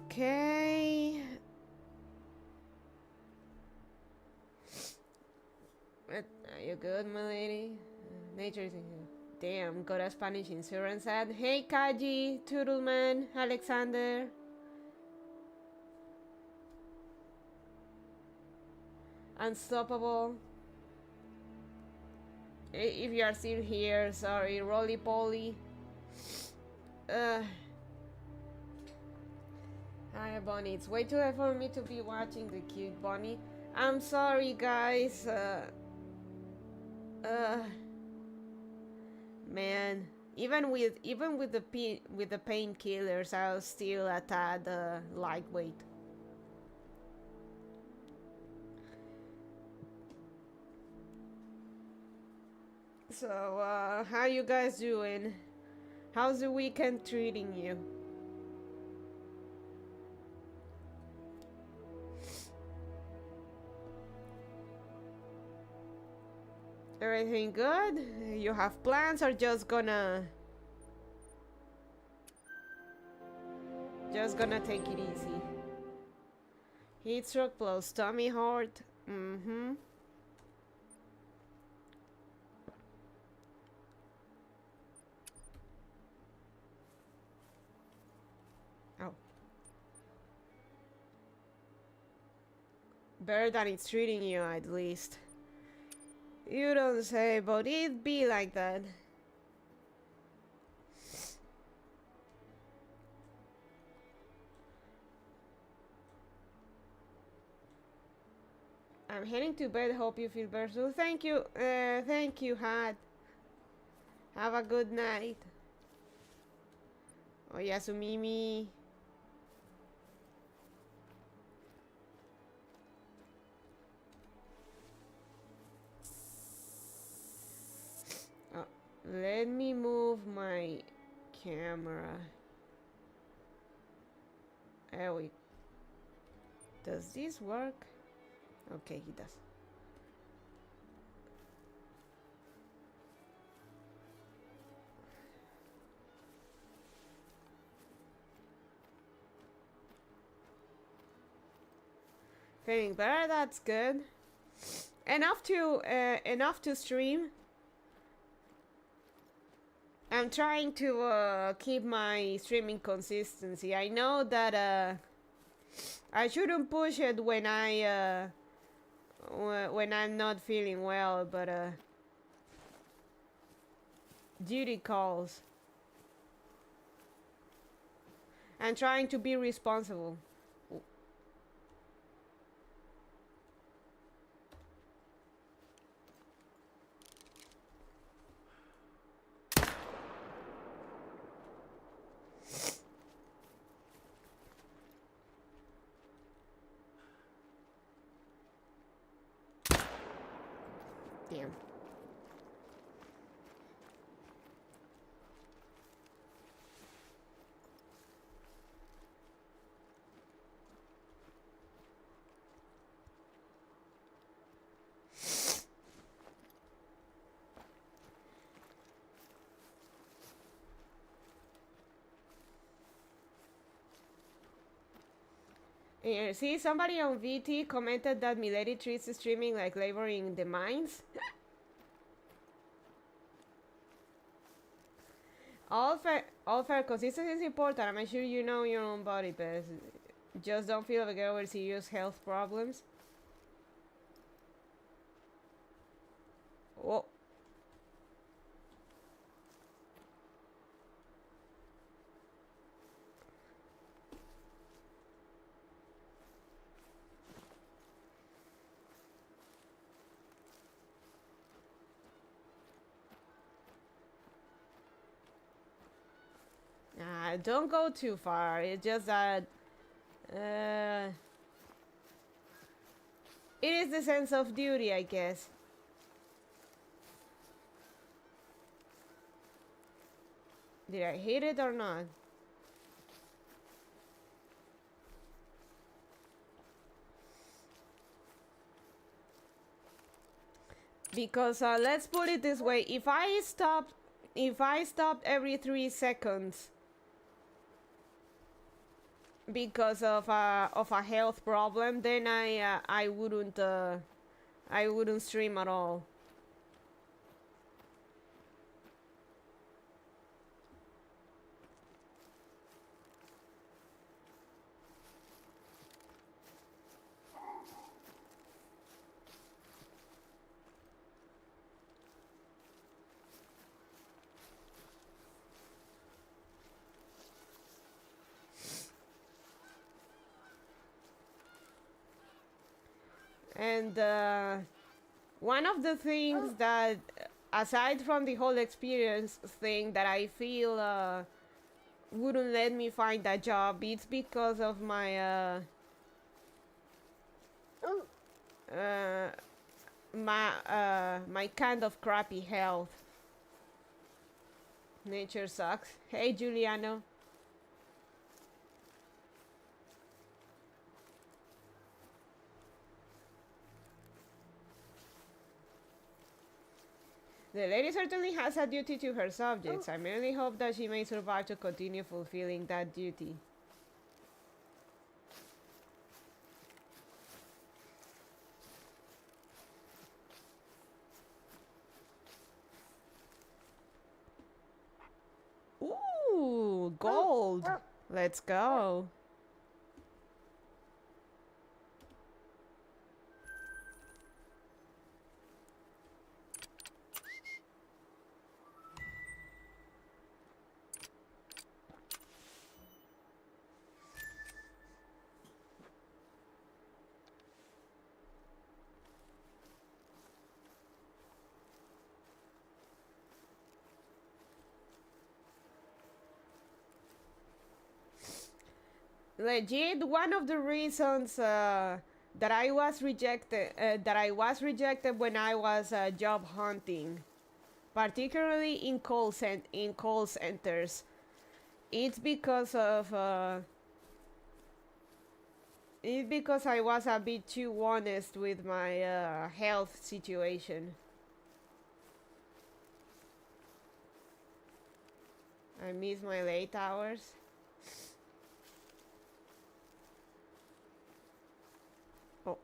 Okay. Are you good, my lady? Nature is in here. Damn, got a Spanish insurance ad. Hey, Kaji, Toodleman, Alexander. Unstoppable. If you are still here, sorry, Roly Poly. Hi, Bonnie. It's way too late for me to be watching the cute Bonnie. I'm sorry, guys. Man, even with the painkillers, I was still a tad lightweight. So, how you guys doing? How's the weekend treating you? Everything good? You have plans or just gonna take it easy? Heat stroke plus tummy heart. Mm-hmm. Oh. Better than it's treating you, at least. You don't say, but it be like that. I'm heading to bed. Hope you feel better soon. Thank you, Hat. Have a good night. Oh, Yasumimi. Oh, let me move my camera. There we. Does this work? Okay, he does. Feeling better, that's good. Enough to stream. I'm trying to keep my streaming consistency. I know that I shouldn't push it when I'm not feeling well, but duty calls. I'm trying to be responsible. Damn. Yeah, see, somebody on VT commented that Milady treats streaming like labor in the mines. All fair consistency is important. I'm sure you know your own body, but just don't feel like over serious health problems. Oh. Don't go too far. It's just that it is the sense of duty, I guess. Did I hit it or not? Because let's put it this way: if I stopped every 3 seconds, because of a health problem, then I wouldn't stream at all. And one of the things that, aside from the whole experience thing, that I feel wouldn't let me find a job, it's because of my my kind of crappy health. Nature sucks. Hey, Giuliano. The lady certainly has a duty to her subjects. I merely hope that she may survive to continue fulfilling that duty. Ooh, gold. Let's go. Legit, one of the reasons that I was rejected when I was job hunting, particularly in call centers, it's because of it's because I was a bit too honest with my health situation. I miss my late hours. Oh.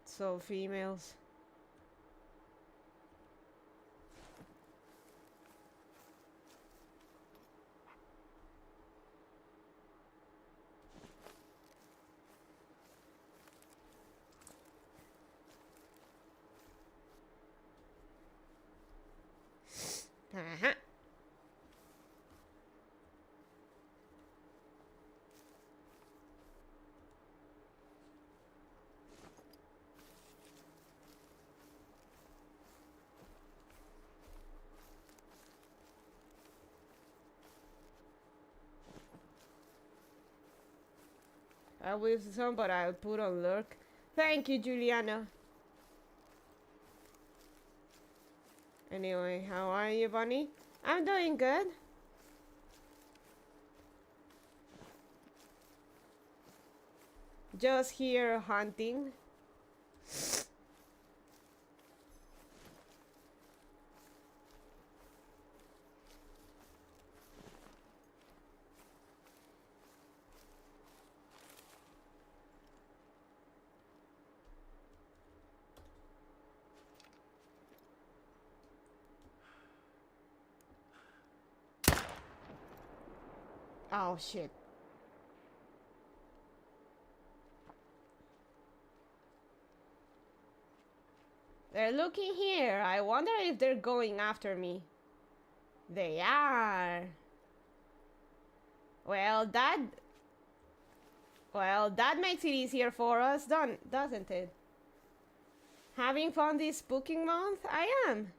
So females. Uh-huh. I will some, but I'll put on lurk. Thank you, Juliana. Anyway, how are you, Bunny? I'm doing good. Just here hunting. Oh shit. They're looking here. I wonder if they're going after me. They are. Well, that makes it easier for us, doesn't it? Having fun this booking month? I am.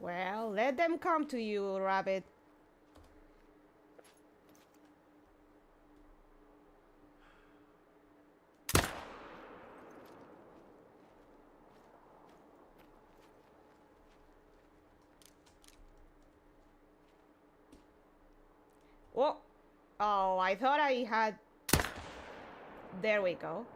Well, let them come to you, Rabbit. Oh, oh, I thought I had... There we go.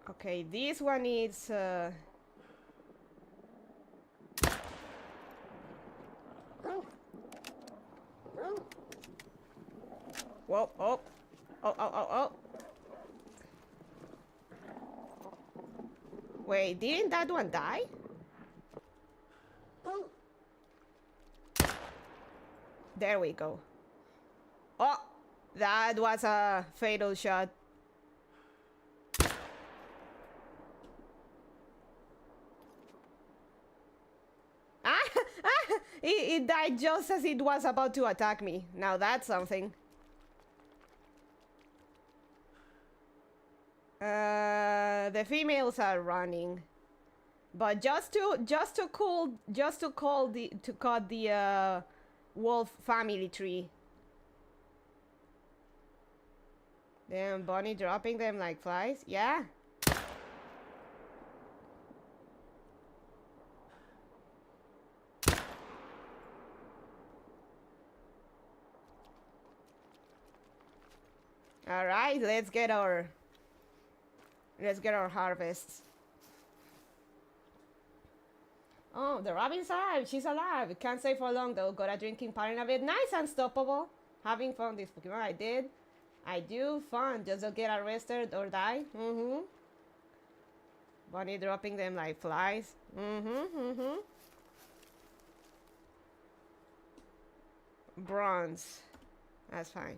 Okay, this one needs... Whoa, oh. Oh, oh, oh, oh. Wait, didn't that one die? There we go. Oh, that was a fatal shot. It died just as it was about to attack me. Now that's something. The females are running, but just to cut the wolf family tree. Damn, Bunny dropping them like flies. Yeah. All right, let's get our harvests. Oh, the robin's alive. She's alive. Can't stay for long though. Got a drinking party a bit. Nice, unstoppable. Having fun this Pokemon. I did. I do fun. Just don't get arrested or die. Bunny dropping them like flies. Bronze. That's fine.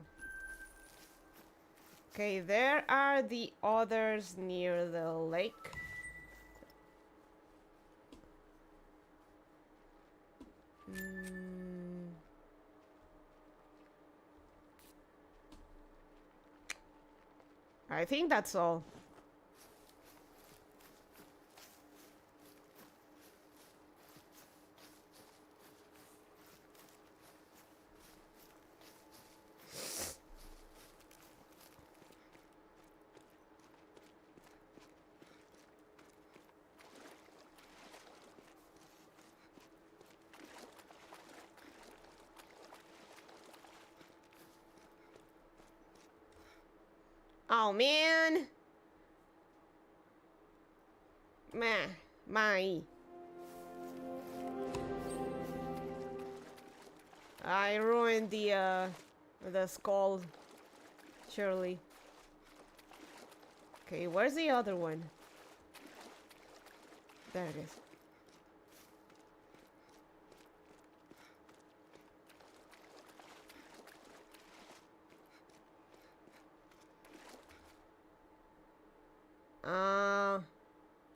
Okay, there are the others near the lake. I think that's all. Oh man. My. I ruined the skull. Surely. Okay, where's the other one? There it is.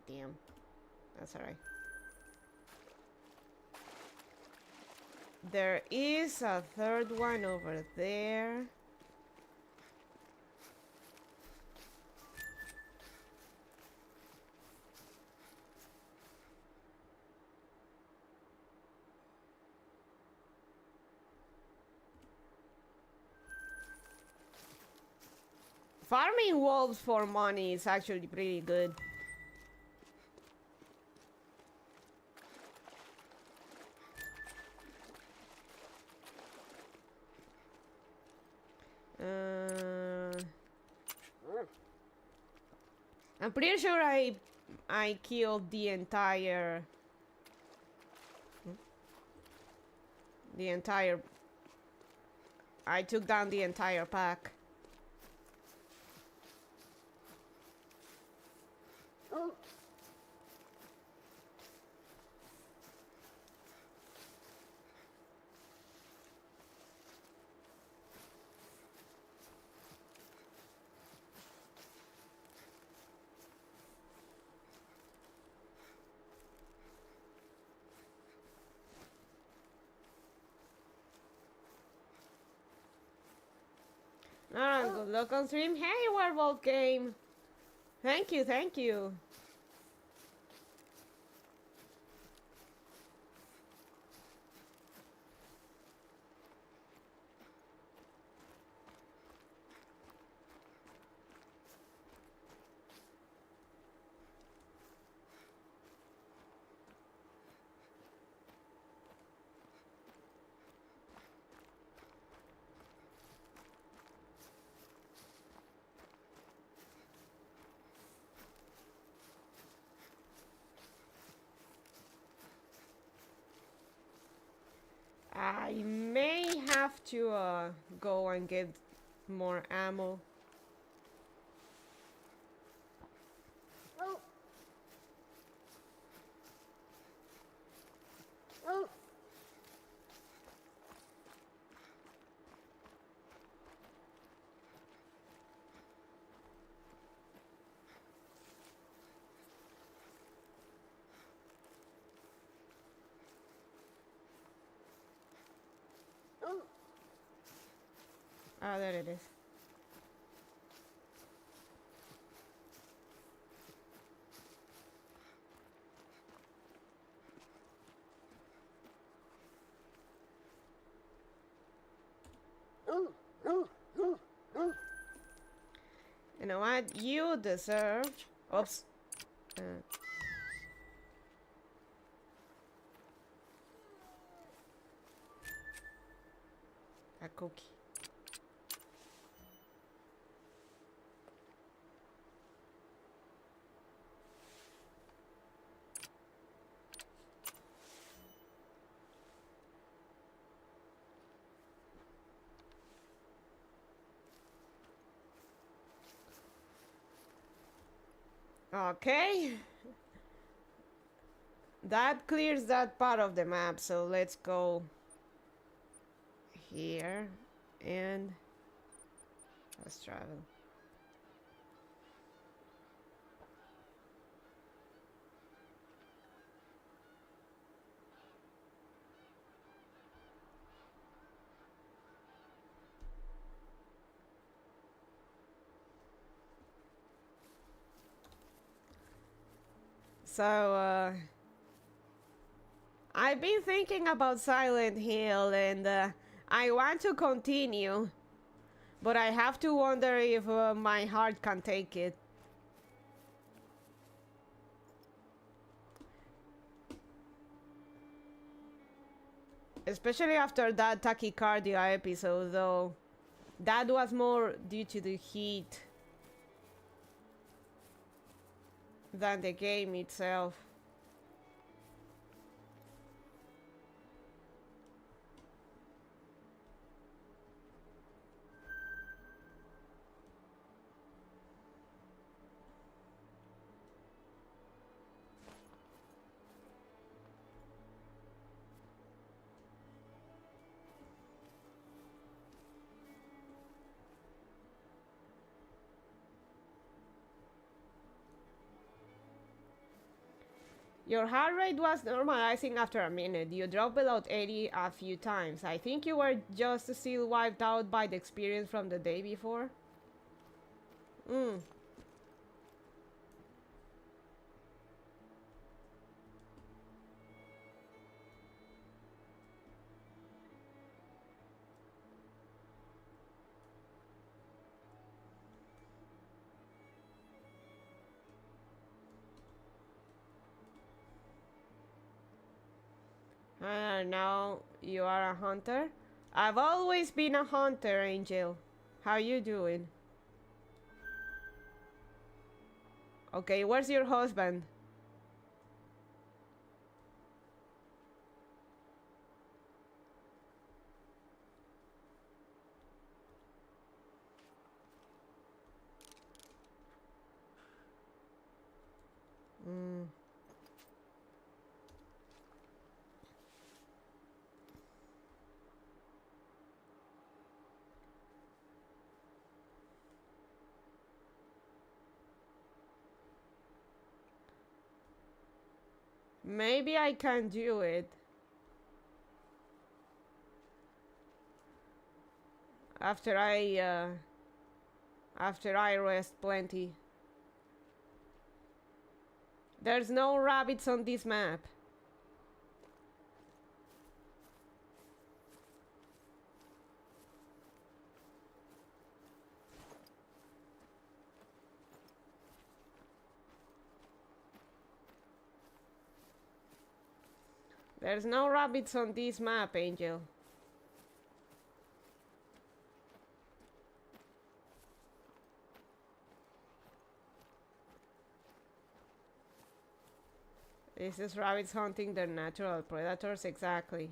Damn. That's alright. There is a third one over there. Farming wolves for money is actually pretty good. I'm pretty sure I killed the entire I took down the entire pack. Alright, good luck on stream. Hey, werewolf game. Thank you, thank you. I may have to go and get more ammo. Ah, there it is. You know what? You deserve... Oops. A cookie. Okay. That clears that part of the map, so let's go here and let's travel. So, I've been thinking about Silent Hill and I want to continue, but I have to wonder if my heart can take it. Especially after that tachycardia episode, though. That was more due to the heat than the game itself. Your heart rate was normalizing after a minute. You dropped below 80 a few times. I think you were just still wiped out by the experience from the day before. Now you are a hunter? I've always been a hunter, Angel. How you doing? Okay, where's your husband? Maybe I can do it. After I after I rest plenty. There's no rabbits on this map. There's no rabbits on this map, Angel. This is rabbits hunting their natural predators, exactly.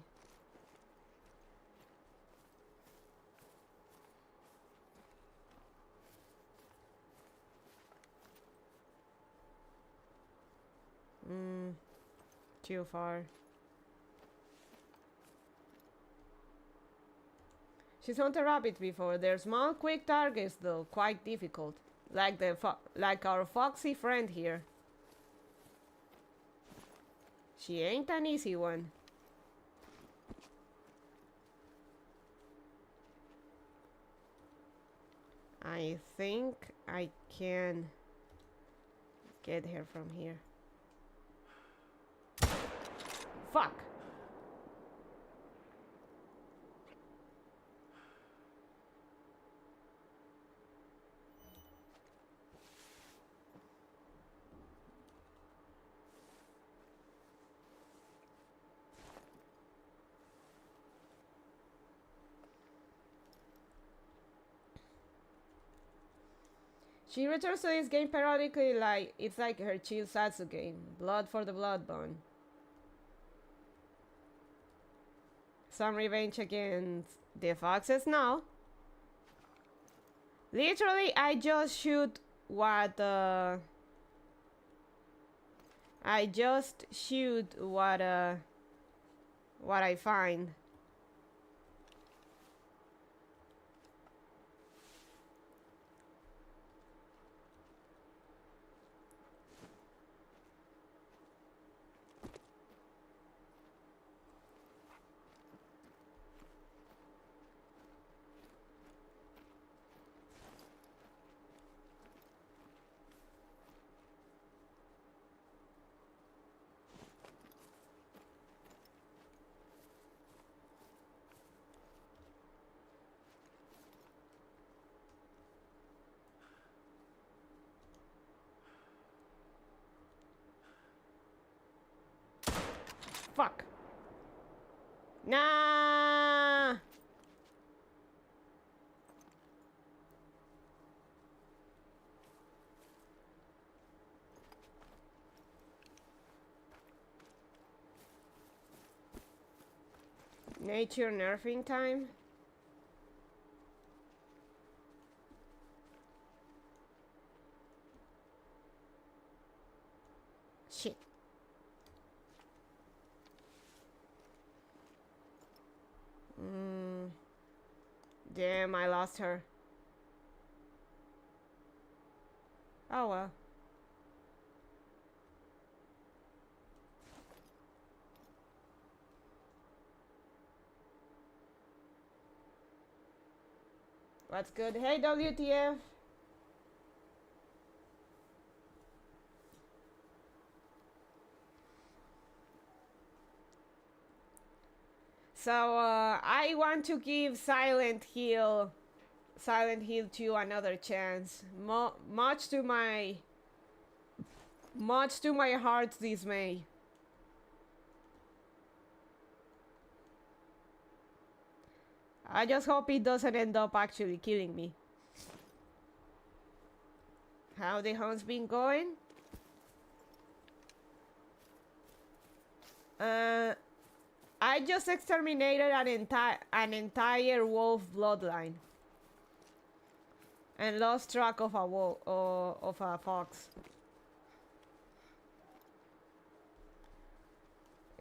Too far. She's hunted rabbits before. They're small, quick targets, though quite difficult. Like our foxy friend here. She ain't an easy one. I think I can get her from here. Fuck! She returns to this game periodically, like it's like her chill Satsu game. Blood for the Bloodborne. Some revenge against the foxes now. Literally, I just shoot what I find. Fuck. Nah. Nature nerfing time. Shit. Damn, I lost her. Oh well. What's good? Hey, WTF. So, I want to give Silent Hill 2 another chance. Much to my heart's dismay. I just hope it doesn't end up actually killing me. How the hunt's been going? I just exterminated an entire wolf bloodline. And lost track of a fox.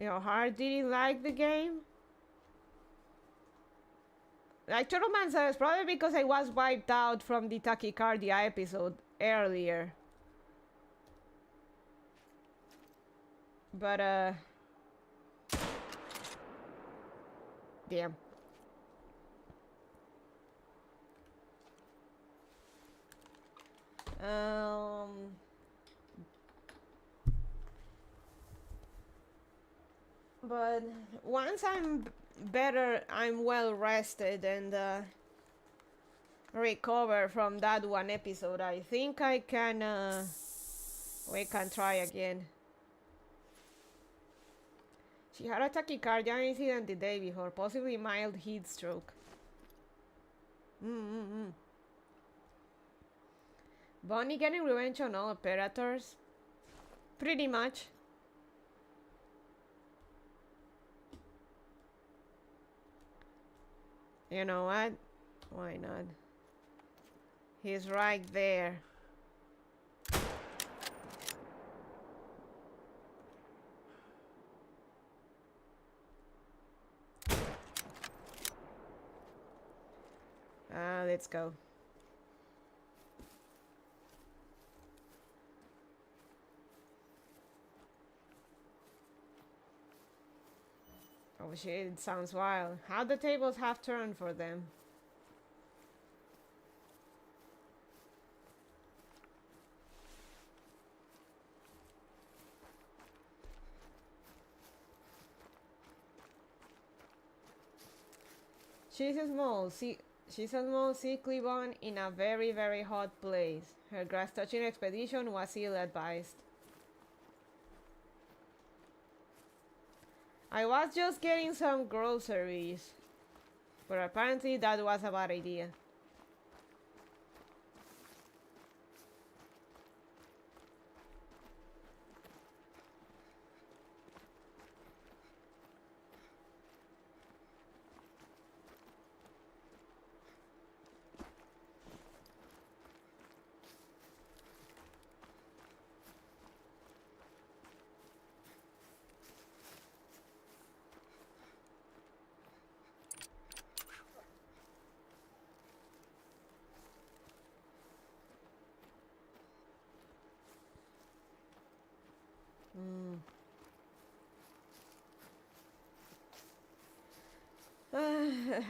Your heart didn't like the game? Like Turtleman says, probably because I was wiped out from the tachycardia episode earlier. But, damn. Um, but once I'm better, I'm well rested and recover from that one episode, I think I can we can try again. She had a tachycardia incident the day before, possibly mild heat stroke. Bonnie getting revenge on all operators? Pretty much. You know what? Why not? He's right there. Let's go. Oh shit, it sounds wild. How the tables have turned for them. She's a small, sickly one in a very, very hot place. Her grass-touching expedition was ill-advised. I was just getting some groceries, but apparently that was a bad idea.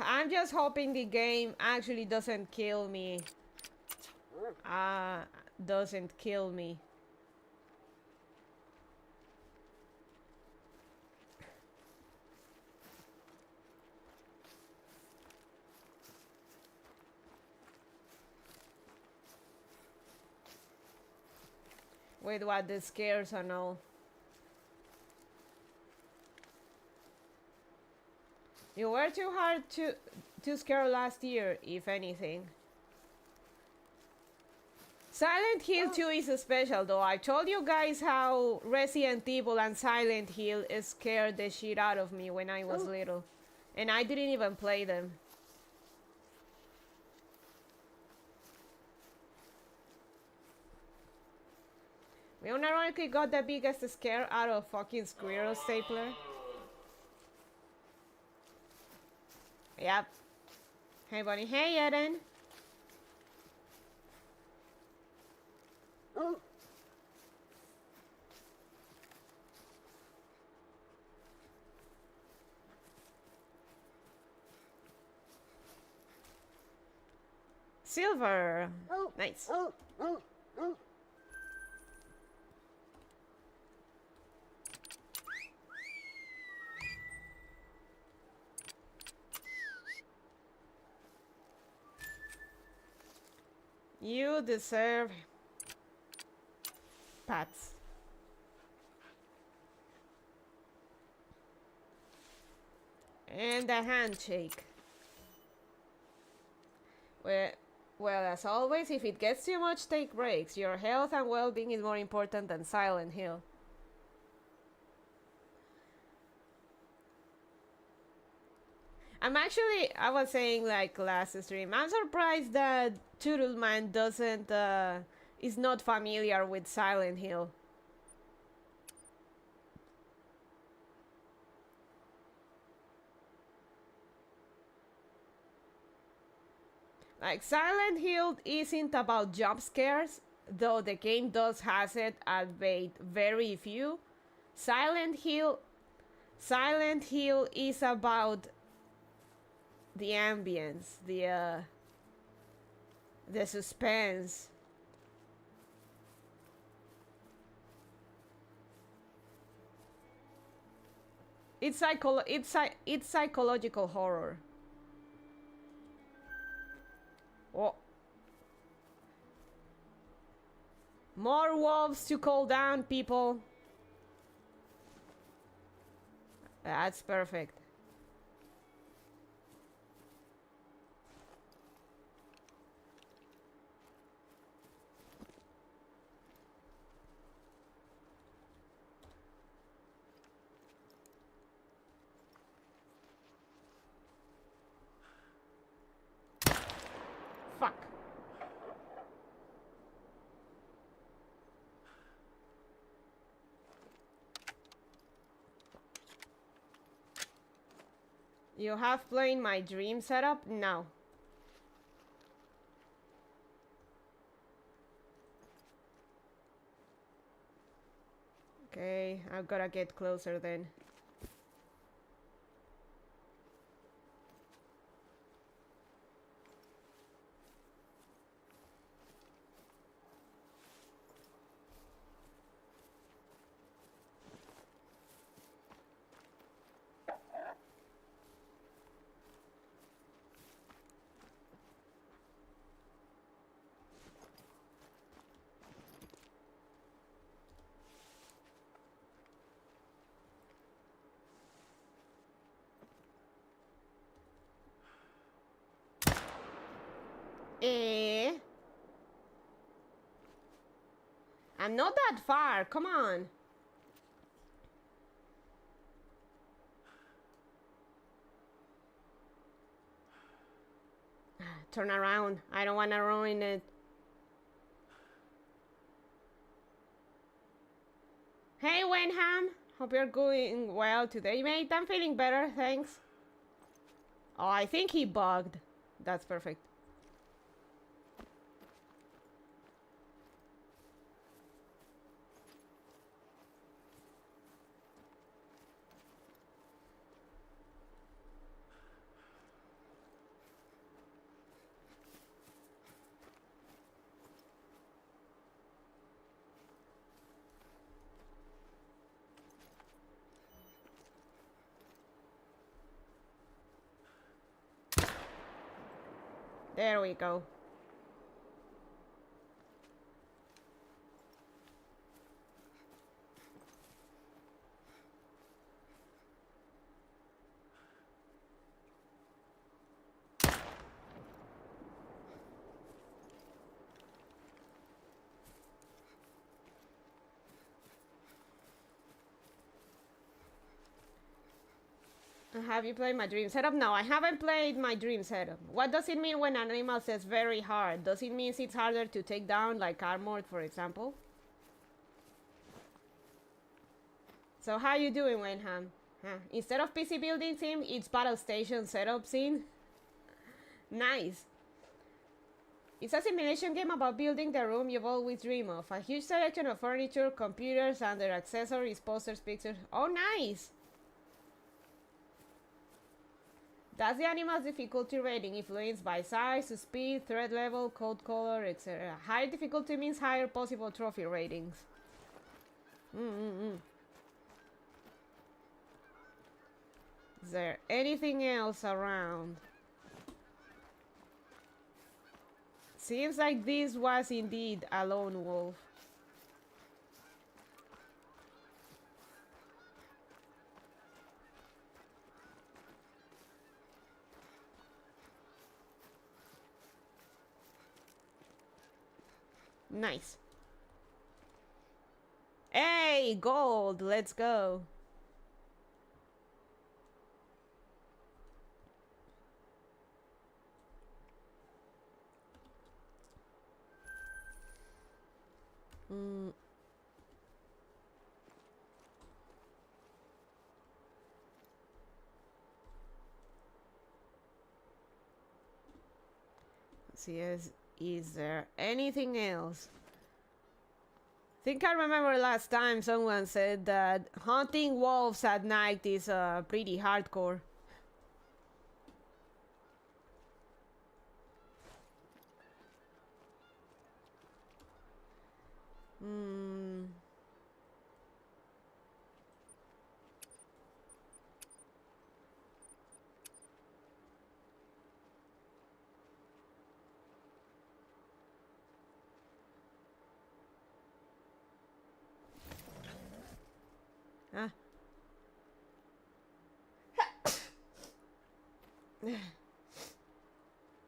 I'm just hoping the game actually doesn't kill me. Doesn't kill me. With what, the scares and all. You were too hard to scare last year, if anything. Silent Hill 2 is special though. I told you guys how Resident Evil and Silent Hill scared the shit out of me when I was little. And I didn't even play them. We unironically got the biggest scare out of fucking Squirrel Stapler. Yep. Hey, Bonnie. Hey, Eden. Silver. Nice. You deserve pats. And a handshake. Well, as always, if it gets too much, take breaks. Your health and well-being is more important than Silent Hill. I was saying like last stream, I'm surprised that Turtleman is not familiar with Silent Hill. Like, Silent Hill isn't about jump scares, though the game does has it, albeit very few. Silent Hill is about the ambience, the suspense, It's psychological horror. Oh. More wolves to call down, people. That's perfect. Fuck. You have played my dream setup? No. Okay, I've gotta get closer then. I'm not that far, come on. Turn around, I don't wanna ruin it. Hey Wenham, hope you're going well today, mate. I'm feeling better, thanks. Oh, I think he bugged. That's perfect. There we go. Have you played my dream setup? No, I haven't played my dream setup. What does it mean when an animal says very hard? Does it mean it's harder to take down, like armored, for example? So how you doing, Wenham? Huh. Instead of PC building sim, it's battle station setup scene. Nice. It's a simulation game about building the room you've always dreamed of. A huge selection of furniture, computers, and their accessories, posters, pictures. Oh, nice! That's the animal's difficulty rating, influenced by size, speed, threat level, code color, etc. Higher difficulty means higher possible trophy ratings. Is there anything else around? Seems like this was indeed a lone wolf. Nice. Hey, gold, let's go. See, is there anything else? Think I remember last time someone said that hunting wolves at night is pretty hardcore.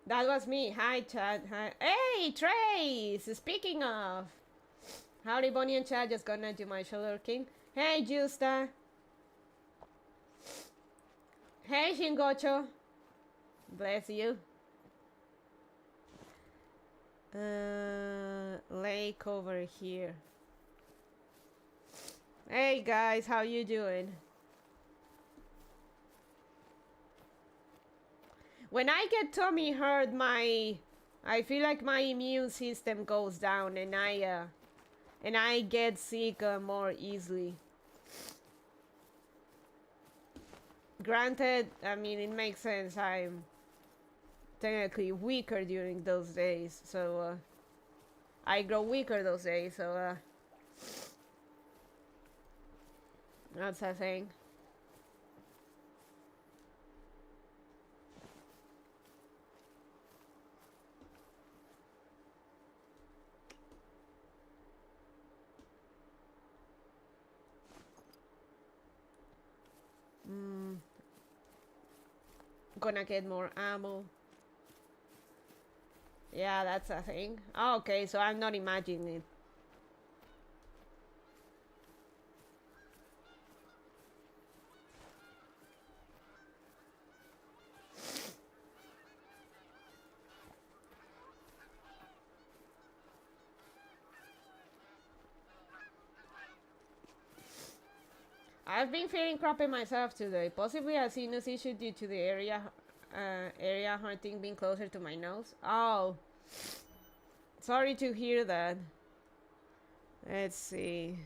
That was me. Hi, Chad. Hi. Hey, Trace! Speaking of. Howdy, Bonnie and Chad. Just gonna do my shoulder king. Hey, Justa. Hey, Shingocho. Bless you. Lake over here. Hey, guys. How you doing? When I get tummy hurt, I feel like my immune system goes down, and I get sick more easily. Granted, I mean, it makes sense. I'm technically weaker during those days, so I grow weaker those days, so that's a thing. Gonna get more ammo. Yeah, that's a thing. Oh, okay, so I'm not imagining it. I've been feeling crappy myself today, possibly a sinus issue due to the area hunting being closer to my nose. Oh, sorry to hear that. Let's see.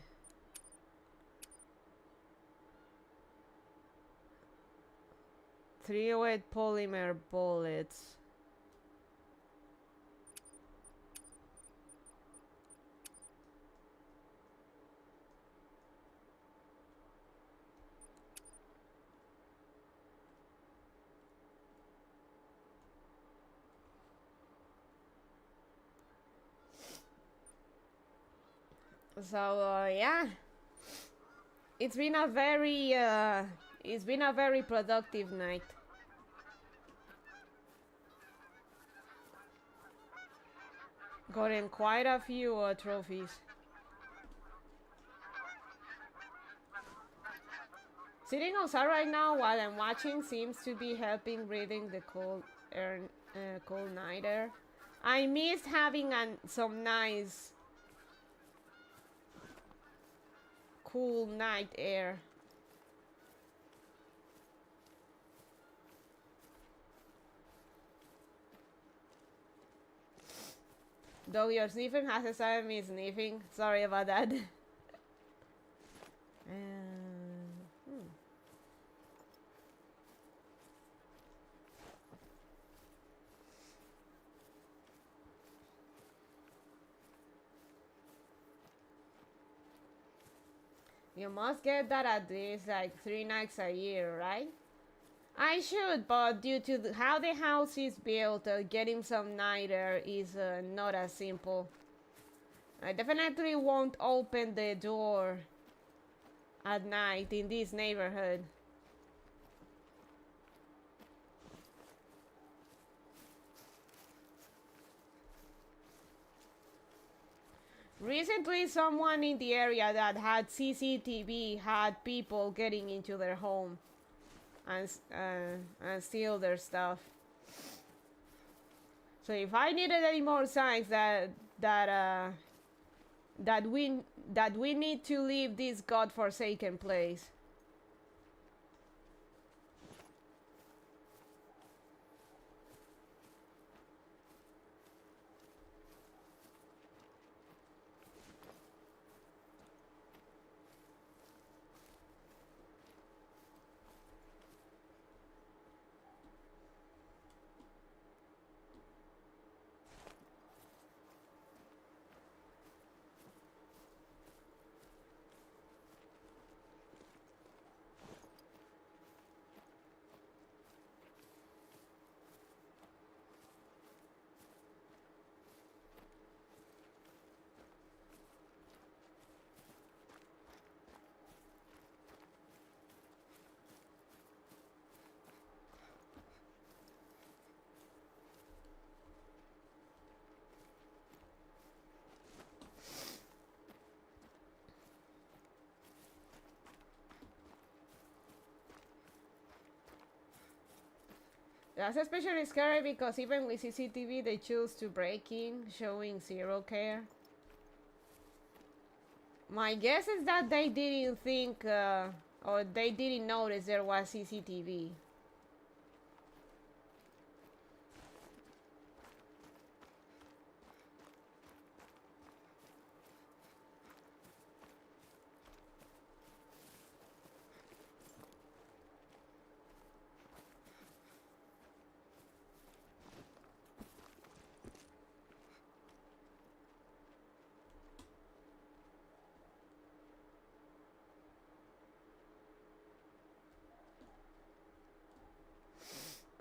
Three wet polymer bullets. So yeah, it's been a very productive night. Gotten quite a few trophies. Sitting outside right now while I'm watching seems to be helping breathing the cold air, cold night air. I missed having some nice cool night air. Though you're sniffing has started me sniffing. Sorry about that. You must get that at least like 3 nights a year, right? I should, but due to how the house is built, getting some night air is not as simple. I definitely won't open the door at night in this neighborhood. Recently, someone in the area that had CCTV had people getting into their home and steal their stuff. So if I needed any more signs that we need to leave this godforsaken place. That's especially scary because even with CCTV, they choose to break in, showing zero care. My guess is that they didn't think, or they didn't notice there was CCTV.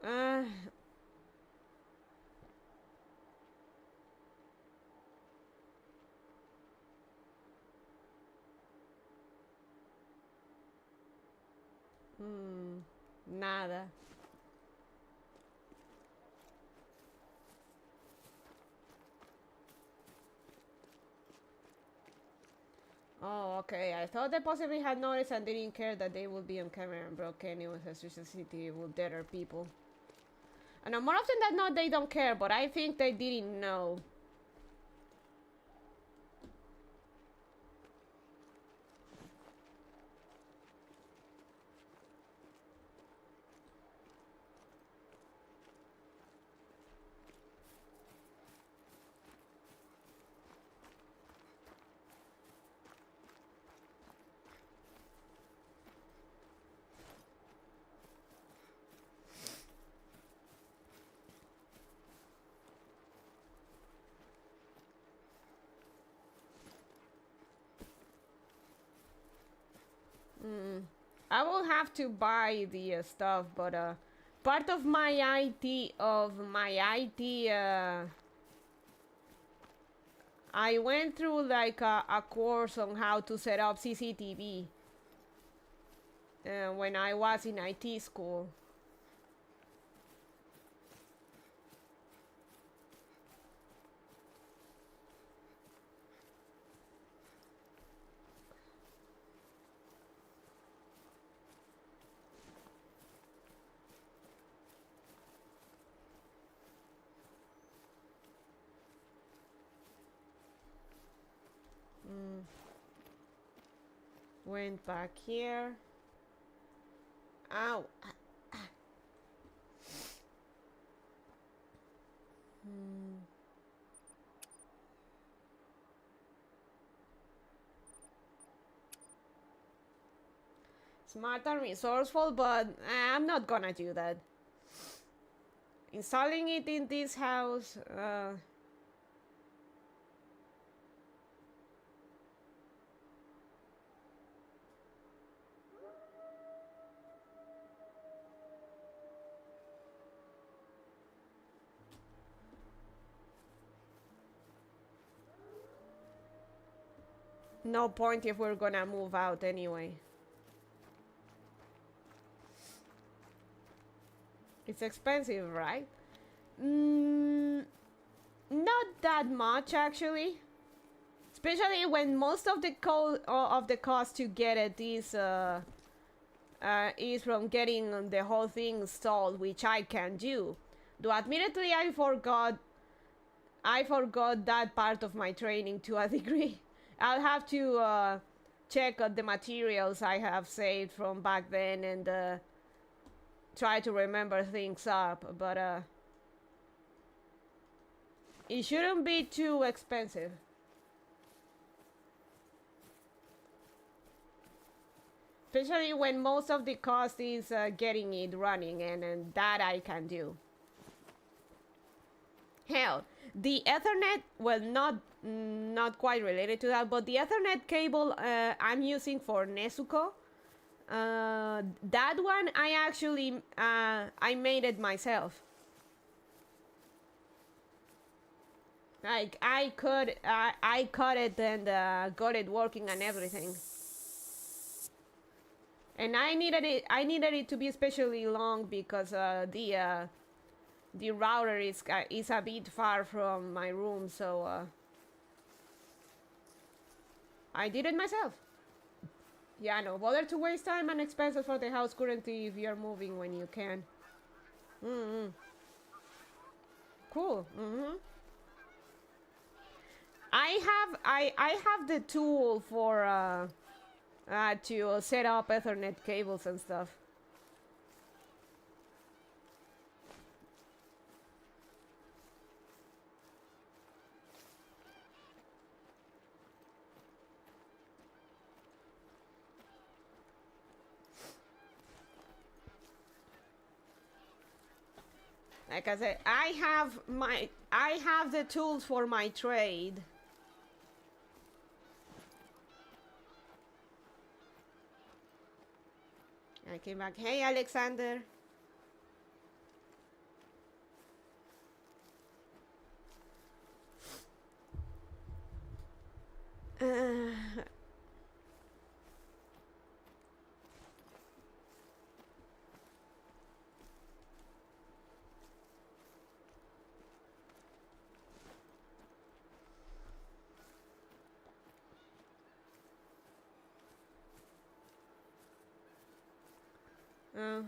Uh, Nada. Oh, okay. I thought they possibly had noticed and didn't care that they would be on camera and broke any with a CCTV would deter people. And more often than not, they don't care, but I think they didn't know. I will have to buy the stuff, but part of my IT, I went through like a course on how to set up CCTV when I was in IT school. Went back here. Ow. Smart and resourceful, but I'm not gonna do that. Installing it in this house, no point if we're gonna move out anyway. It's expensive, right? Not that much actually. Especially when most of the cost to get it is from getting the whole thing installed, which I can do. Though admittedly I forgot that part of my training to a degree. I'll have to check the materials I have saved from back then and try to remember things up, but it shouldn't be too expensive. Especially when most of the cost is getting it running, and that I can do. Hell, the Ethernet, well, not quite related to that, but the Ethernet cable I'm using for Nezuko, that one I actually I made it myself. Like I cut it and got it working and everything. And I needed it to be especially long because the router is a bit far from my room, so I did it myself. Yeah, no bother to waste time and expenses for the house currently if you're moving when you can. Mm-hmm. Cool. Mm-hmm. I have the tool for to set up Ethernet cables and stuff. Like I said, I have the tools for my trade. I came back. Hey, Alexander.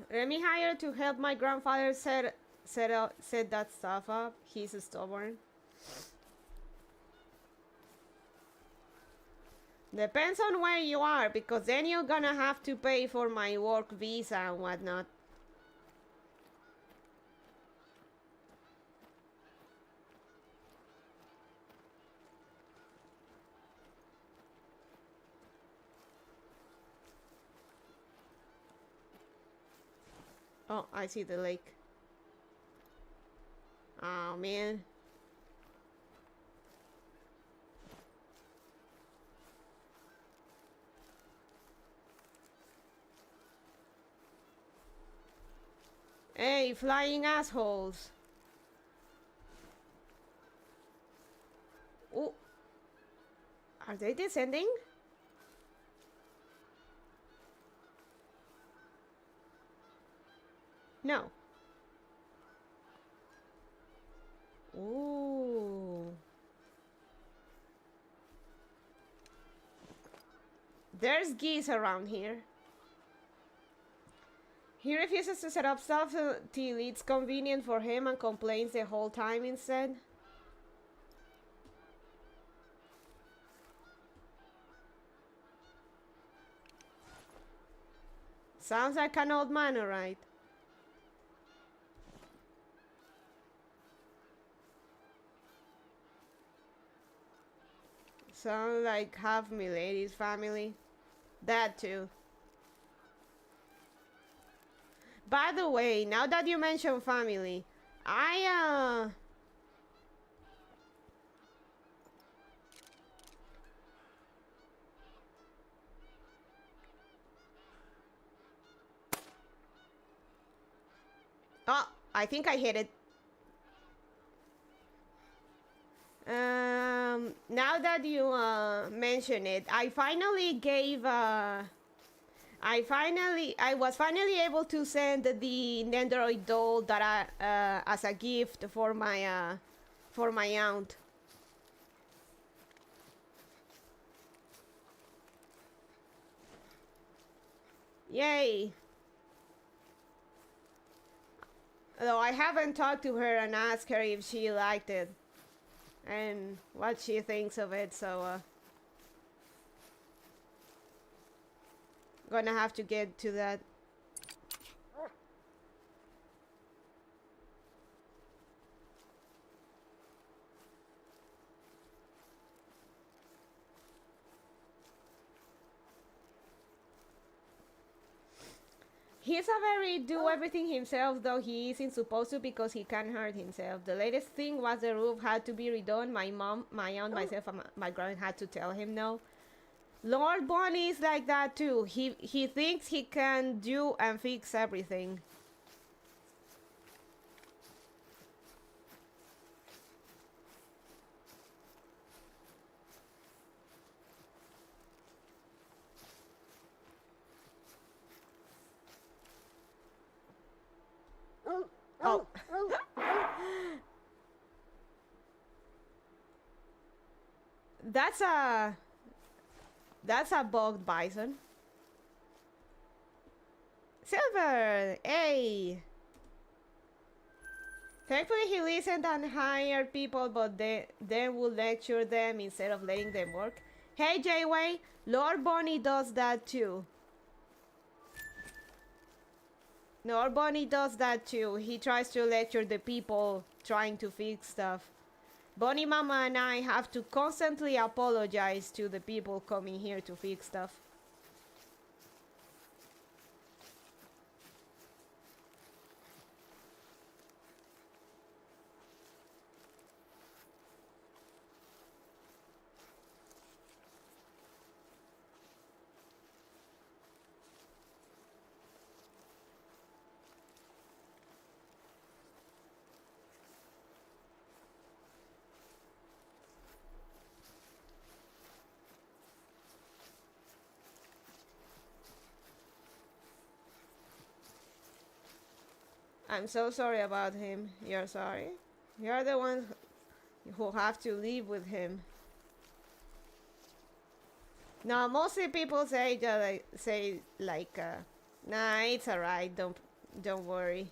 Let me hire to help my grandfather set that stuff up. He's stubborn. Depends on where you are, because then you're gonna have to pay for my work visa and whatnot. Oh, I see the lake. Oh, man. Hey, flying assholes. Oh. Are they descending? No. Ooh. There's geese around here. He refuses to set up stuff till it's convenient for him and complains the whole time instead. Sounds like an old man, alright. Sounds like half Milady's family. That too. By the way, now that you mention family, I oh, I think I hit it. Now that you mention it, I finally gave I was finally able to send the Nendoroid doll that I as a gift for my aunt. Yay! Though I haven't talked to her and asked her if she liked it and what she thinks of it, so gonna have to get to that. He's a very do everything himself, though he isn't supposed to because he can hurt himself. The latest thing was the roof had to be redone. My mom, my aunt, myself, and my grandma had to tell him no. Lord Bonnie is like that too. He thinks he can do and fix everything. Oh. That's a bugged bison. Silver! Hey! Thankfully, he listened and hired people, but then would lecture them instead of letting them work. Hey, Jayway, Lord Bonnie does that too. Lord Bonnie does that too. He tries to lecture the people trying to fix stuff. Bonnie Mama and I have to constantly apologize to the people coming here to fix stuff. I'm so sorry about him. You're sorry? You're the one who have to live with him. No, mostly people say nah, it's alright. Don't worry.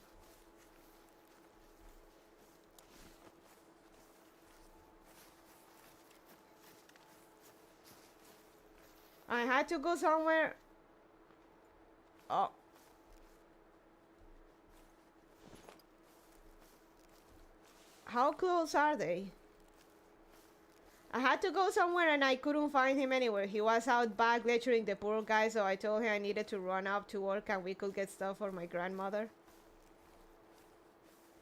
I had to go somewhere. Oh. How close are they? I had to go somewhere and I couldn't find him anywhere. He was out back lecturing the poor guy, so I told him I needed to run up to work and we could get stuff for my grandmother.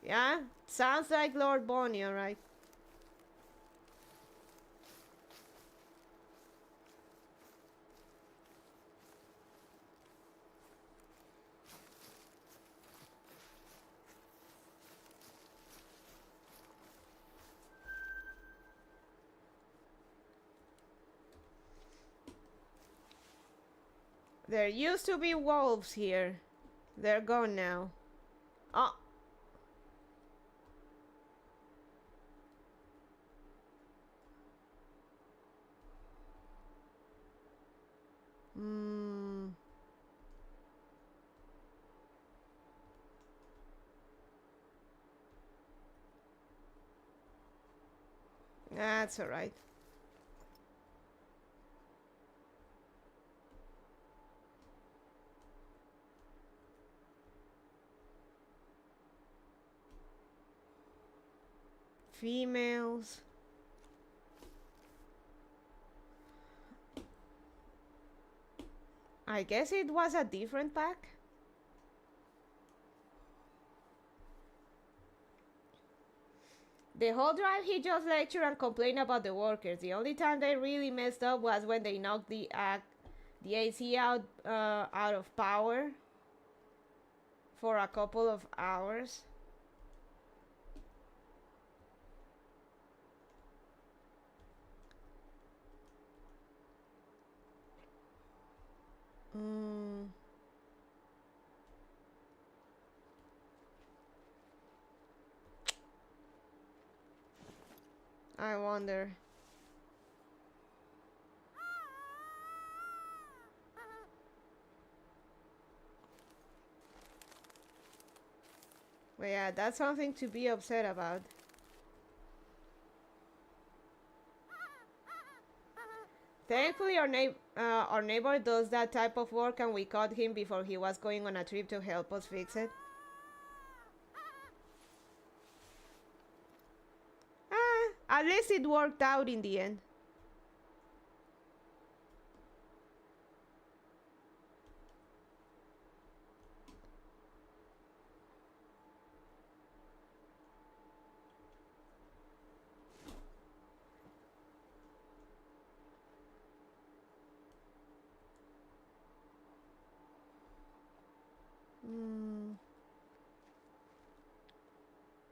Yeah? Sounds like Lord Bonnie, alright. There used to be wolves here. They're gone now. Oh. That's alright. Females. I guess it was a different pack. The whole drive he just lectured and complained about the workers. The only time they really messed up was when they knocked the AC out of power for a couple of hours. I wonder. Well, yeah, that's something to be upset about. Thankfully, our neighbor does that type of work, and we caught him before he was going on a trip to help us fix it. At least it worked out in the end.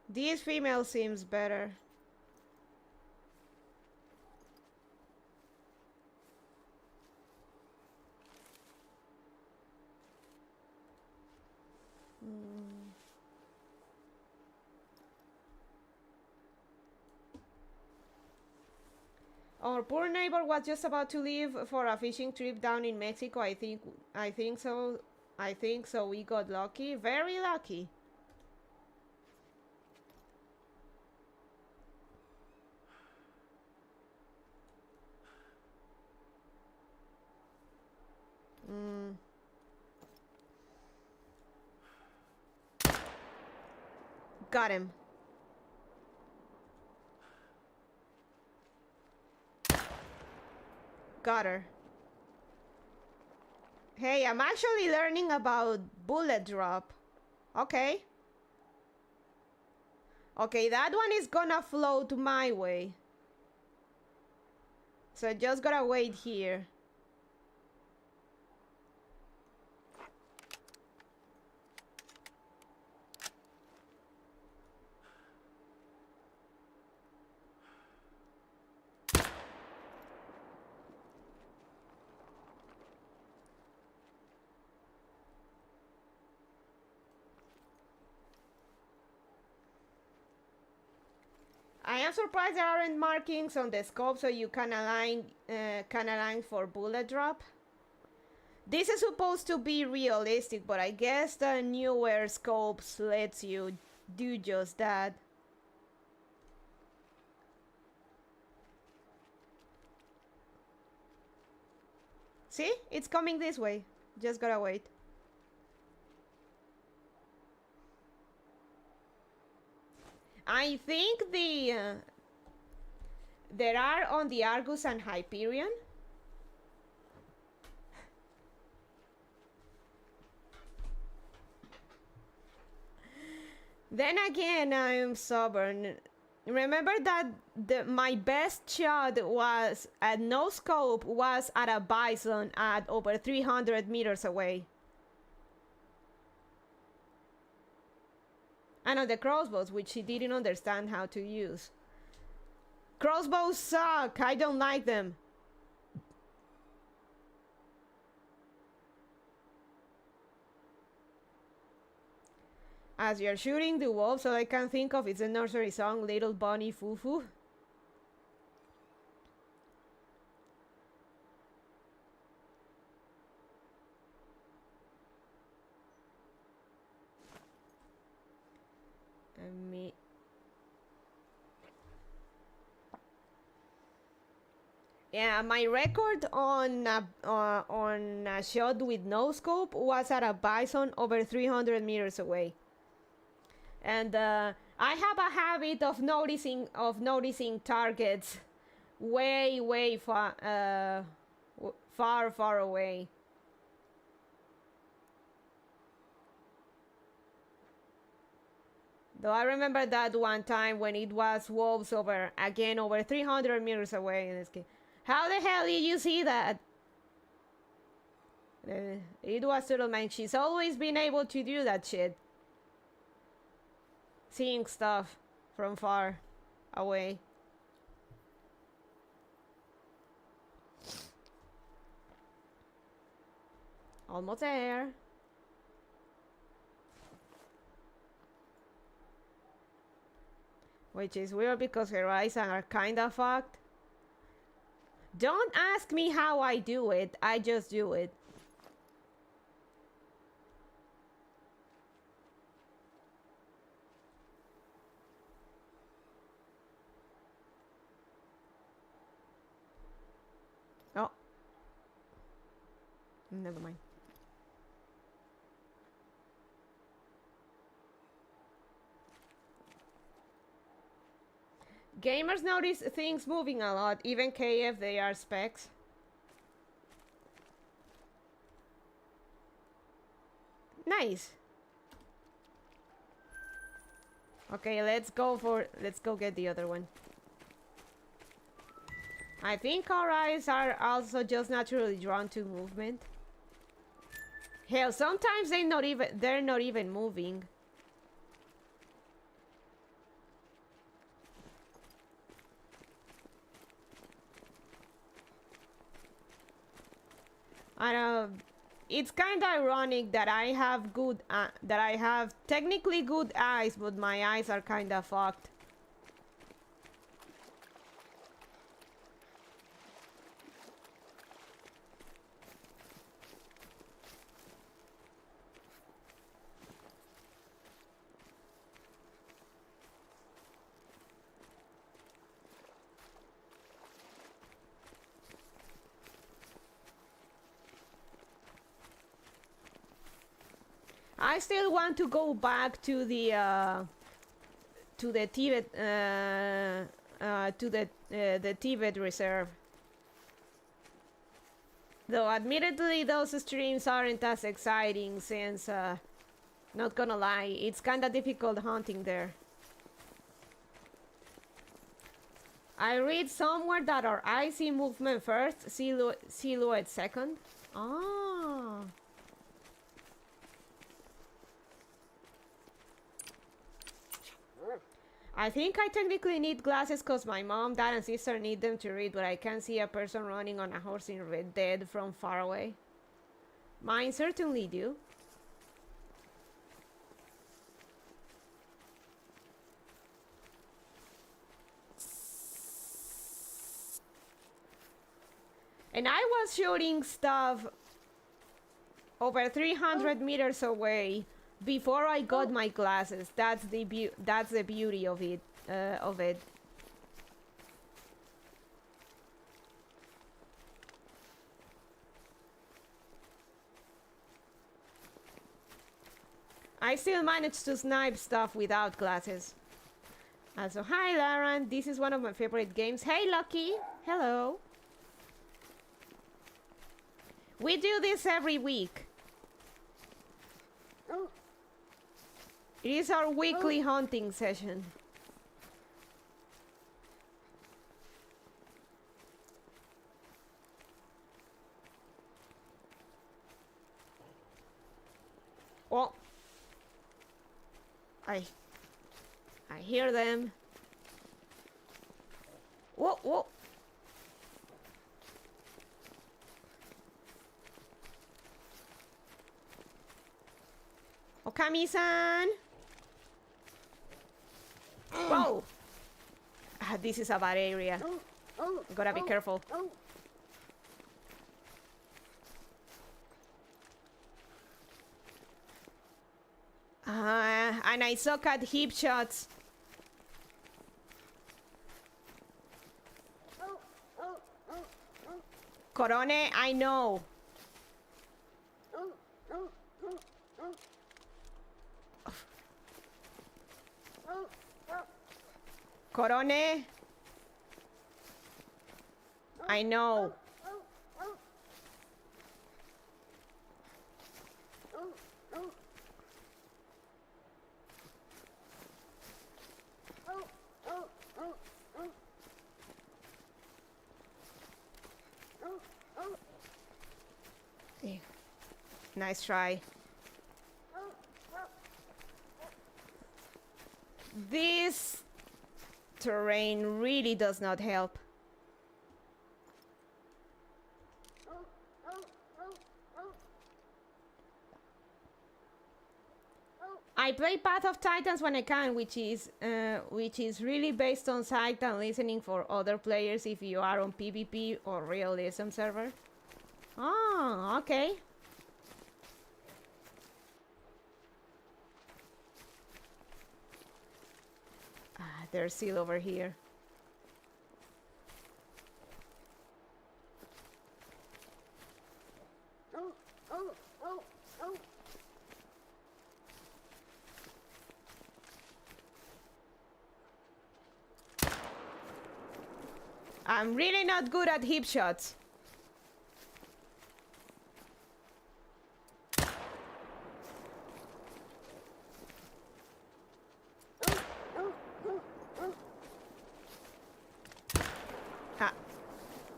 This female seems better. Our poor neighbor was just about to leave for a fishing trip down in Mexico. I think so we got lucky. Very lucky. Got him. Got her. Hey, I'm actually learning about bullet drop. Okay. Okay, that one is gonna float my way. So I just gotta wait here. I am surprised there aren't markings on the scope so you can align for bullet drop. This is supposed to be realistic, but I guess the newer scopes lets you do just that. See? It's coming this way. Just gotta wait. I think there are on the Argus and Hyperion. Then again, I'm stubborn. Remember that my best shot was at no scope was at a bison at over 300 meters away. And on the crossbows, which he didn't understand how to use. Crossbows suck. I don't like them. As you're shooting the wolves, all I can think of is the nursery song Little Bunny Foo Foo. Me. Yeah, my record on a shot with no scope was at a bison over 300 meters away. And I have a habit of noticing targets way far away. Though I remember that one time when it was wolves over 300 meters away in this game. How the hell did you see that? It was Turtle Man. She's always been able to do that shit. Seeing stuff from far away. Almost there. Which is weird because her eyes are kinda fucked. Don't ask me how I do it, I just do it. Oh. Never mind. Gamers notice things moving a lot, even KF they are specs. Nice. Okay, let's go get the other one. I think our eyes are also just naturally drawn to movement. Hell, sometimes they're not even moving. It's kind of ironic that I have technically good eyes, but my eyes are kind of fucked. I still want to go back to the to the Tibet the Tibet reserve. Though admittedly those streams aren't as exciting since not gonna lie, it's kinda difficult hunting there. I read somewhere that our eyes see movement first, silhouette second. Ah. I think I technically need glasses because my mom, dad, and sister need them to read, but I can't see a person running on a horse in Red Dead from far away. Mine certainly do. And I was shooting stuff over 300 meters away before I got my glasses. That's the beauty of it. I still managed to snipe stuff without glasses. So hi Lauren, this is one of my favorite games. Hey Lucky, hello. We do this every week. It is our weekly hunting session. Oh, I hear them. Whoa, whoa. Okami-san! Whoa! This is a bad area. Gotta be careful. And I suck at hip shots. Corone, I know. Corone, I know. Nice try. This terrain really does not help. I play Path of Titans when I can, which is really based on sight and listening for other players if you are on PvP or realism server. Oh, okay. They're still over here. I'm really not good at hip shots.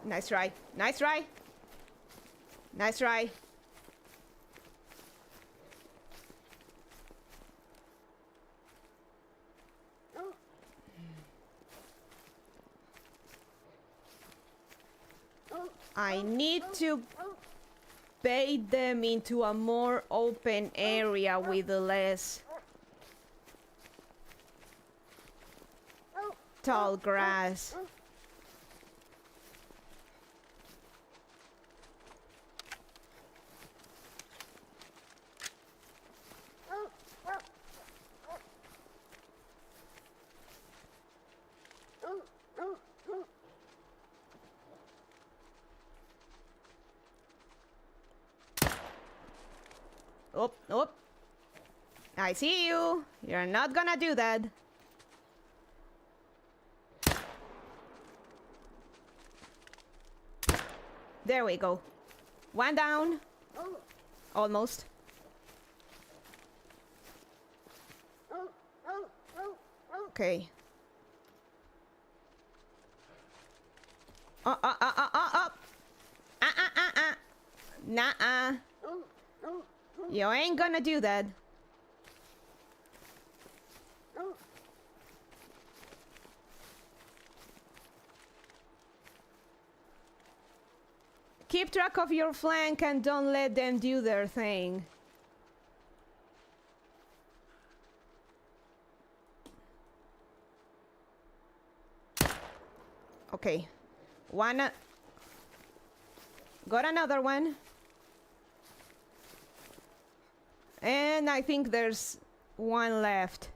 Nice try. Nice try. Nice try. I need to bait them into a more open area with less tall grass. Oh, oh. I see you. You're not gonna do that. There we go. One down. Almost. Okay. Nah. You ain't gonna do that. Keep track of your flank and don't let them do their thing. Okay. One. Got another one. And I think there's one left.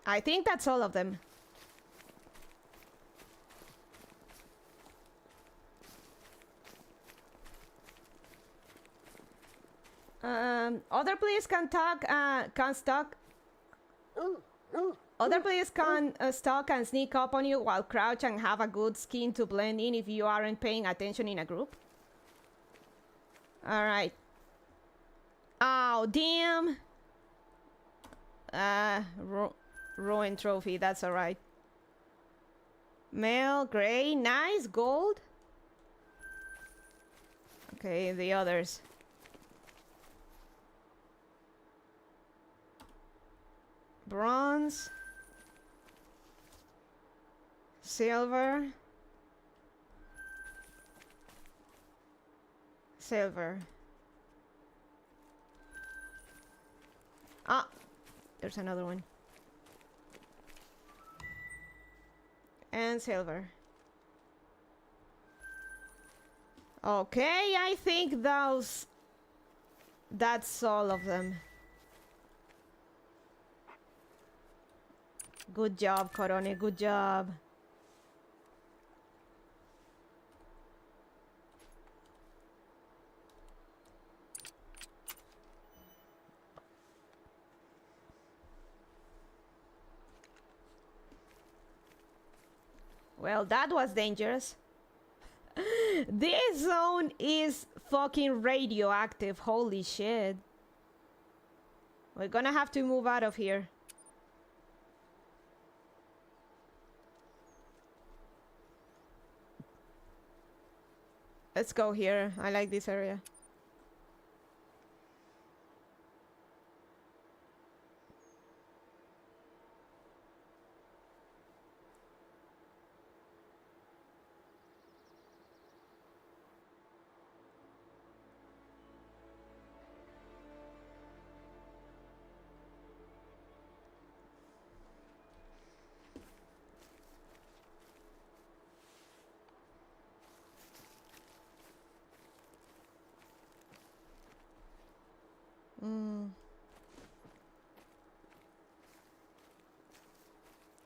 I think that's all of them. Other players can talk, can stalk. Other players can stalk and sneak up on you while crouch and have a good skin to blend in if you aren't paying attention in a group. All right. Oh, damn. Ruined trophy, that's all right. Male, gray, nice, gold. Okay, the others. Bronze. Silver. Silver. Ah, there's another one. And silver. Okay, I think that's all of them. Good job, Corone, good job. Well, that was dangerous. This zone is fucking radioactive. Holy shit. We're gonna have to move out of here. Let's go here. I like this area.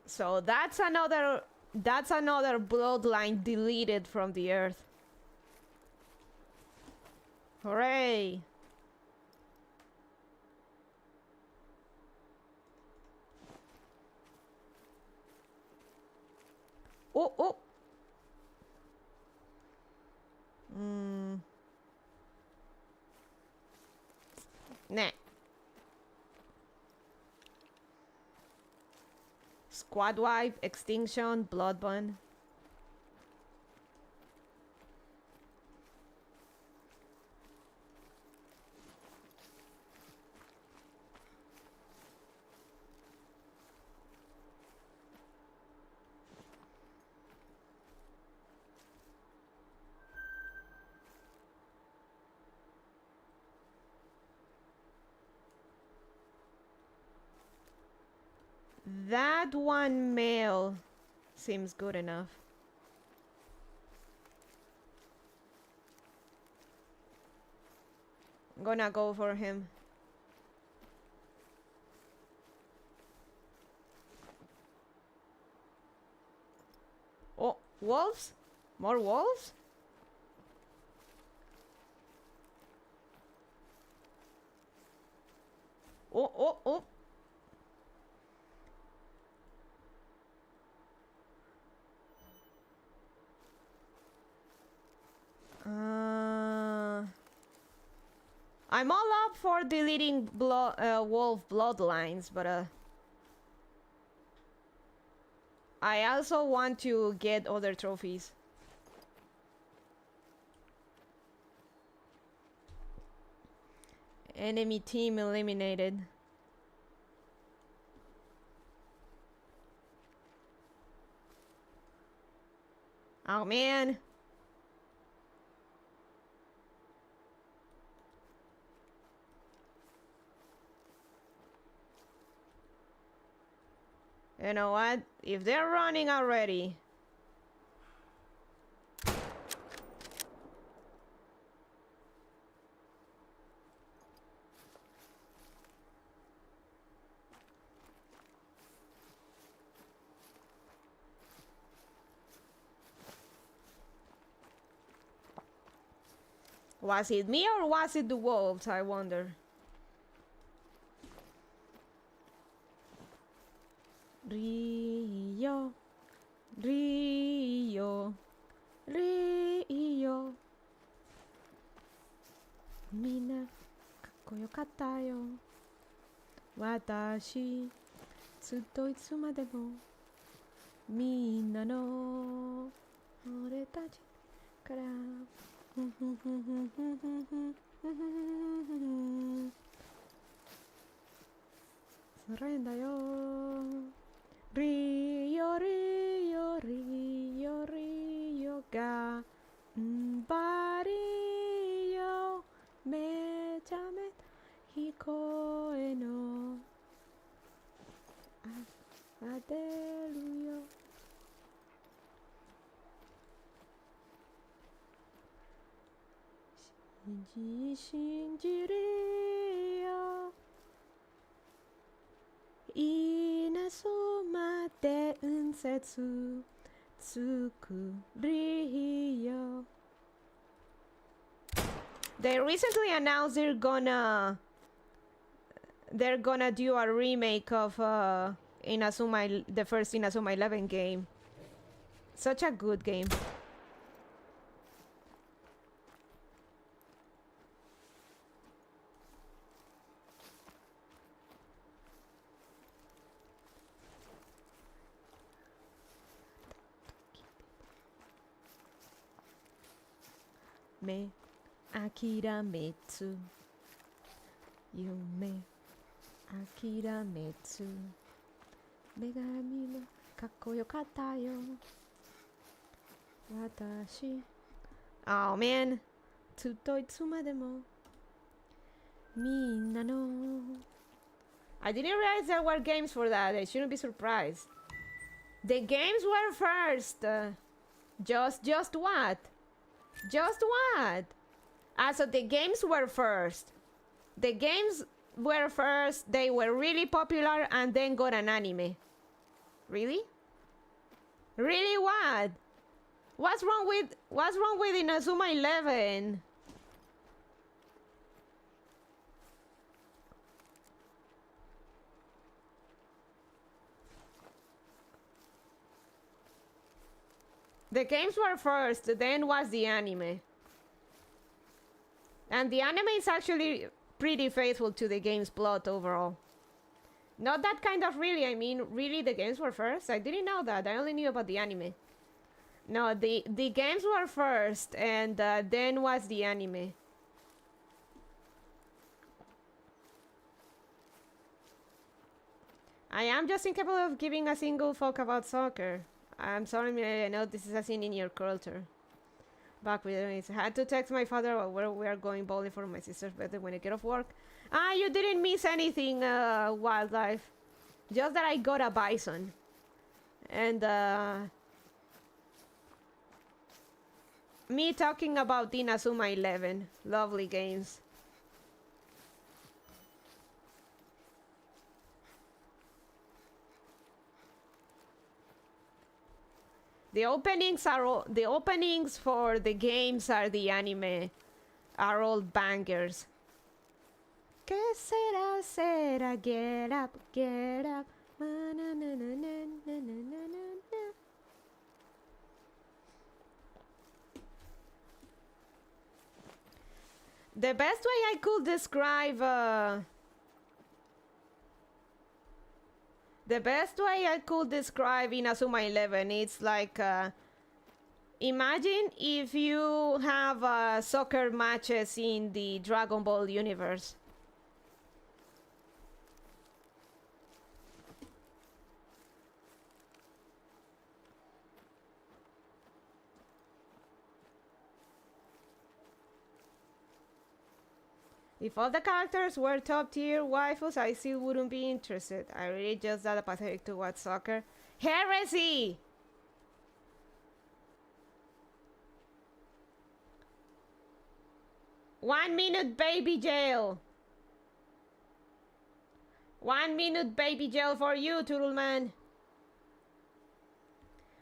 So that's another bloodline deleted from the earth. Hooray! Oh. Nah. Squad wipe, extinction, blood bond. That one male seems good enough. I'm gonna go for him. Oh, wolves? More wolves? Oh, oh, oh. I'm all up for deleting wolf bloodlines, but I also want to get other trophies. Enemy team eliminated. Oh man. You know what? If they're running already. Was it me or was it the wolves, I wonder? Rio, Rio, Rio. Mina, kakkoyokatta yo. Watashi, zutto itsuma demo. Minna no oretachi kara. Surrender yo. Rio, Rio, Rio, Rio ga Bario Mechamet Hikoe no Adeluyo. Shinji Shinjirio Inasuma de unsetsu tsuku rio. They recently announced they're gonna do a remake of Inazuma, the first Inazuma 11 game. Such a good game. Me akirametsu yume akirametsu megami no kakkoyokatta yo watashi. Oh man, tsuto itsuma demo minna no. I didn't realize there were games for that. I shouldn't be surprised. The games were first. Just what? Just what? So the games were first. The games were first, they were really popular, and then got an anime. Really? Really what? What's wrong with Inazuma 11? The games were first, then was the anime. And the anime is actually pretty faithful to the game's plot overall. Not that kind of really, I mean, really the games were first? I didn't know that, I only knew about the anime. No, the games were first, and then was the anime. I am just incapable of giving a single fuck about soccer. I'm sorry, I know this is a sin in your culture. Back with it, I had to text my father about where we are going bowling for my sister's birthday when I get off work. Ah, you didn't miss anything, wildlife. Just that I got a bison. And me talking about Inazuma 11. Lovely games. The openings for the games are the anime are all bangers. Que sera, sera, get up, get up. Na, na, na, na, na, na, na, na. The best way I could describe Inazuma 11, it's like imagine if you have soccer matches in the Dragon Ball universe. If all the characters were top tier waifus, I still wouldn't be interested. I really just that apathetic to watch soccer. Heresy! One minute baby jail. 1 minute baby jail for you, Turtleman.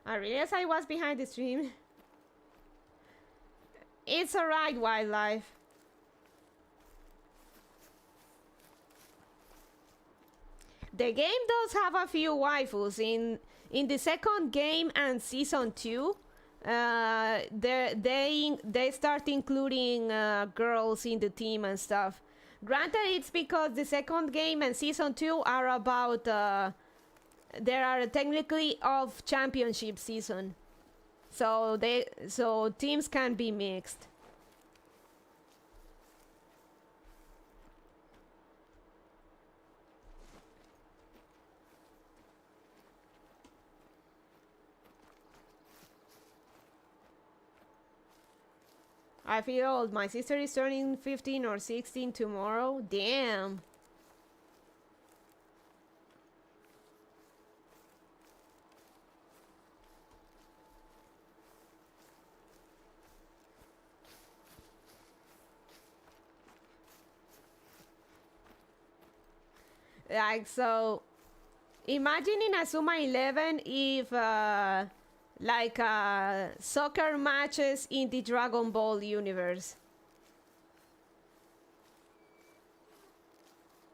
I realized I was behind the stream. It's alright, wildlife. The game does have a few waifus. In the second game and season 2, they start including girls in the team and stuff. Granted, it's because the second game and season 2 are about they are technically of championship season, so teams can be mixed. I feel old. My sister is turning 15 or 16 tomorrow. Damn. Like, so imagine in Inazuma 11 if like soccer matches in the Dragon Ball universe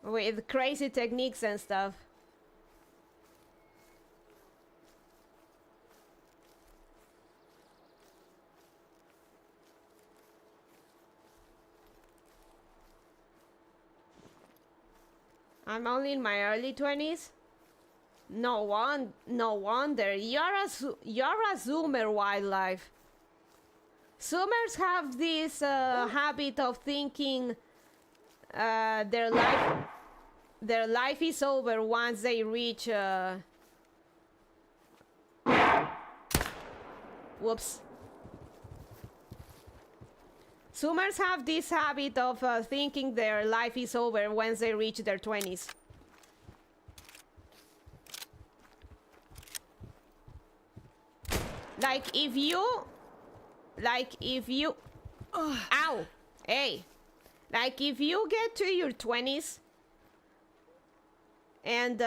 with crazy techniques and stuff. I'm only in my early 20s. No wonder. You're a Zoomer, wildlife. Zoomers have this habit of thinking their life is over once they reach whoops. Zoomers have this habit of thinking their life is over once they reach their 20s. Like if you ow, hey, like if you get to your 20s and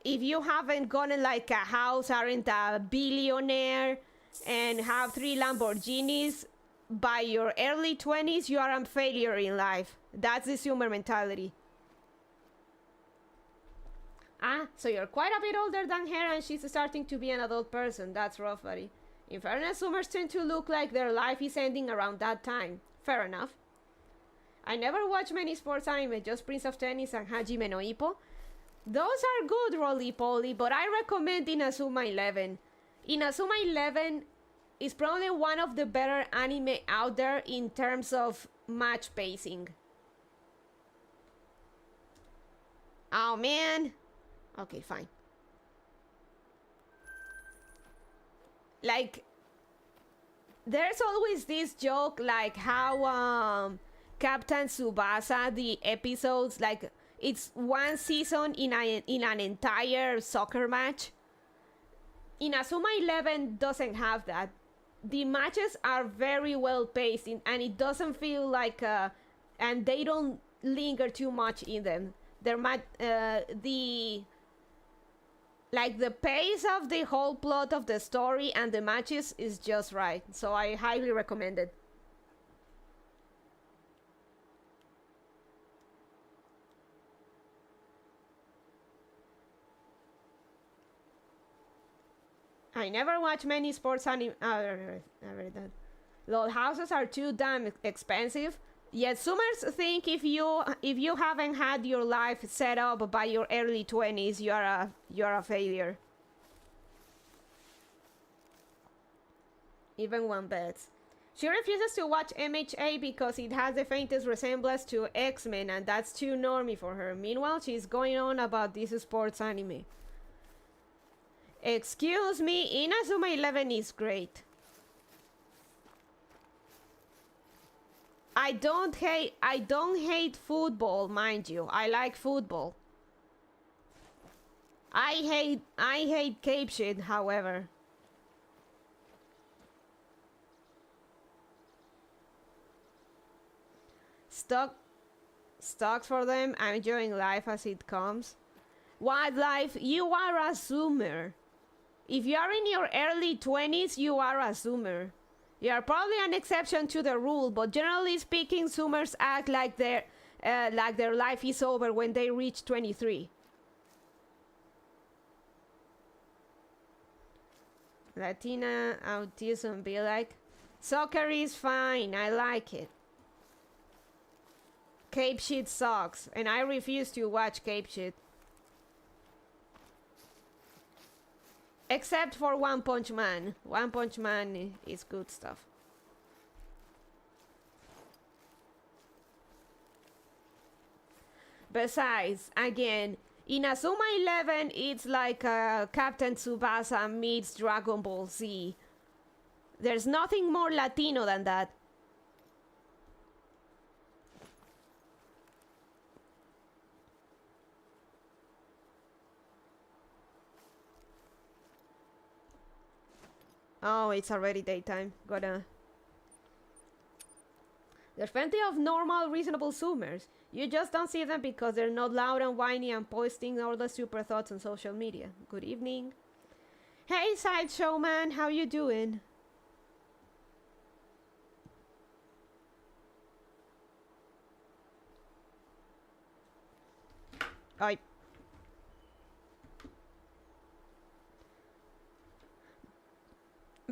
if you haven't gotten like a house, aren't a billionaire and have 3 Lamborghinis, by your early 20s you are a failure in life. That's the Zoomer mentality. Ah, so you're quite a bit older than her and she's starting to be an adult person. That's rough, buddy. In fairness, Zoomers tend to look like their life is ending around that time. Fair enough. I never watch many sports anime, just Prince of Tennis and Hajime no Ippo. Those are good, roly-poly, but I recommend Inazuma 11. Inazuma 11 is probably one of the better anime out there in terms of match pacing. Oh man. Okay, fine. Like, there's always this joke, like how Captain Tsubasa, the episodes, like it's one season in an entire soccer match. Inazuma 11 doesn't have that. The matches are very well paced and it doesn't feel like and they don't linger too much in them. The pace of the whole plot of the story and the matches is just right, so I highly recommend it. I never watch many sports anime. I read that. LOL houses are too damn expensive. Yet Zoomers think if you haven't had your life set up by your early 20s, you're a failure. Even one bets. She refuses to watch MHA because it has the faintest resemblance to X-Men and that's too normie for her. Meanwhile, she's going on about this sports anime. Excuse me, Inazuma 11 is great. I don't hate football, mind you. I like football. I hate cape shit, however. Stocks for them. I'm enjoying life as it comes. Wildlife, you are a zoomer. If you are in your early 20s, you are a zoomer. You are probably an exception to the rule, but generally speaking, zoomers act like their life is over when they reach 23. Latina autism be like, soccer is fine, I like it. Cape shit sucks, and I refuse to watch cape shit. Except for One Punch Man. One Punch Man is good stuff. Besides, again, Inazuma 11, it's like Captain Tsubasa meets Dragon Ball Z. There's nothing more Latino than that. Oh, it's already daytime. There's plenty of normal, reasonable zoomers. You just don't see them because they're not loud and whiny and posting all the super thoughts on social media. Good evening. Hey, Sideshow Man, how you doing? Oi.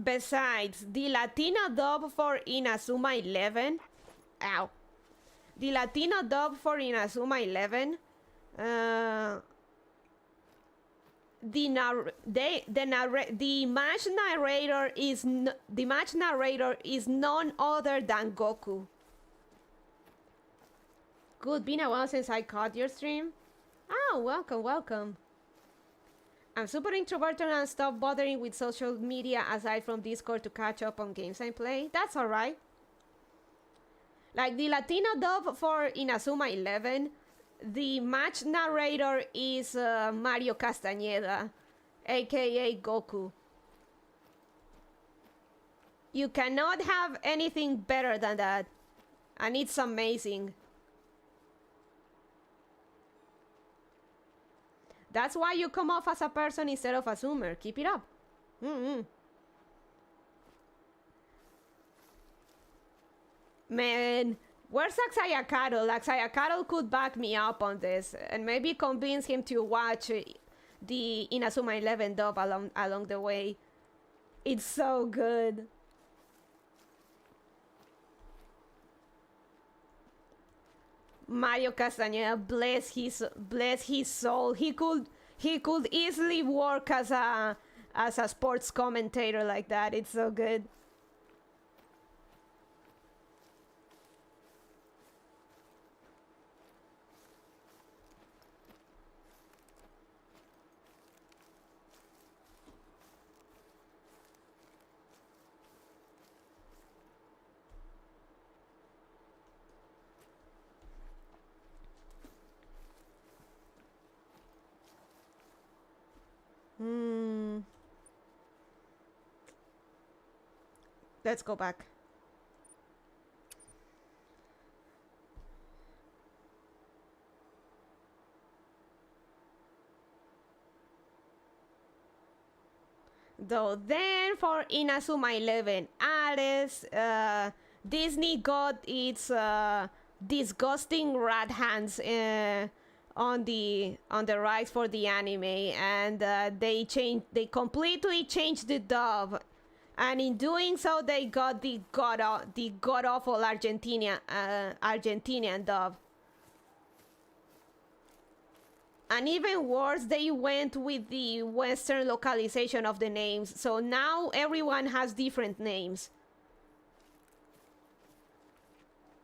Besides, the Latina dub for Inazuma 11... Ow. The Latino dub for Inazuma 11... the match narrator is none other than Goku. Good, been a while since I caught your stream. Oh, welcome. I'm super introverted and stopped bothering with social media aside from Discord to catch up on games I play. That's alright. Like the Latino dub for Inazuma 11, the match narrator is Mario Castañeda, aka Goku. You cannot have anything better than that, and it's amazing. That's why you come off as a person instead of a zoomer. Keep it up. Man, where's Axayakaro? Axayakaro could back me up on this and maybe convince him to watch the Inazuma 11 dub along the way. It's so good. Mario Castañeda, bless his soul. He could easily work as a sports commentator like that. It's so good. Let's go back. Though then for Inazuma 11 Ares, Disney got its disgusting rat hands on the rights for the anime, and they completely changed the dub, and in doing so they got the god awful Argentinian dub. And even worse, they went with the Western localization of the names, so now everyone has different names.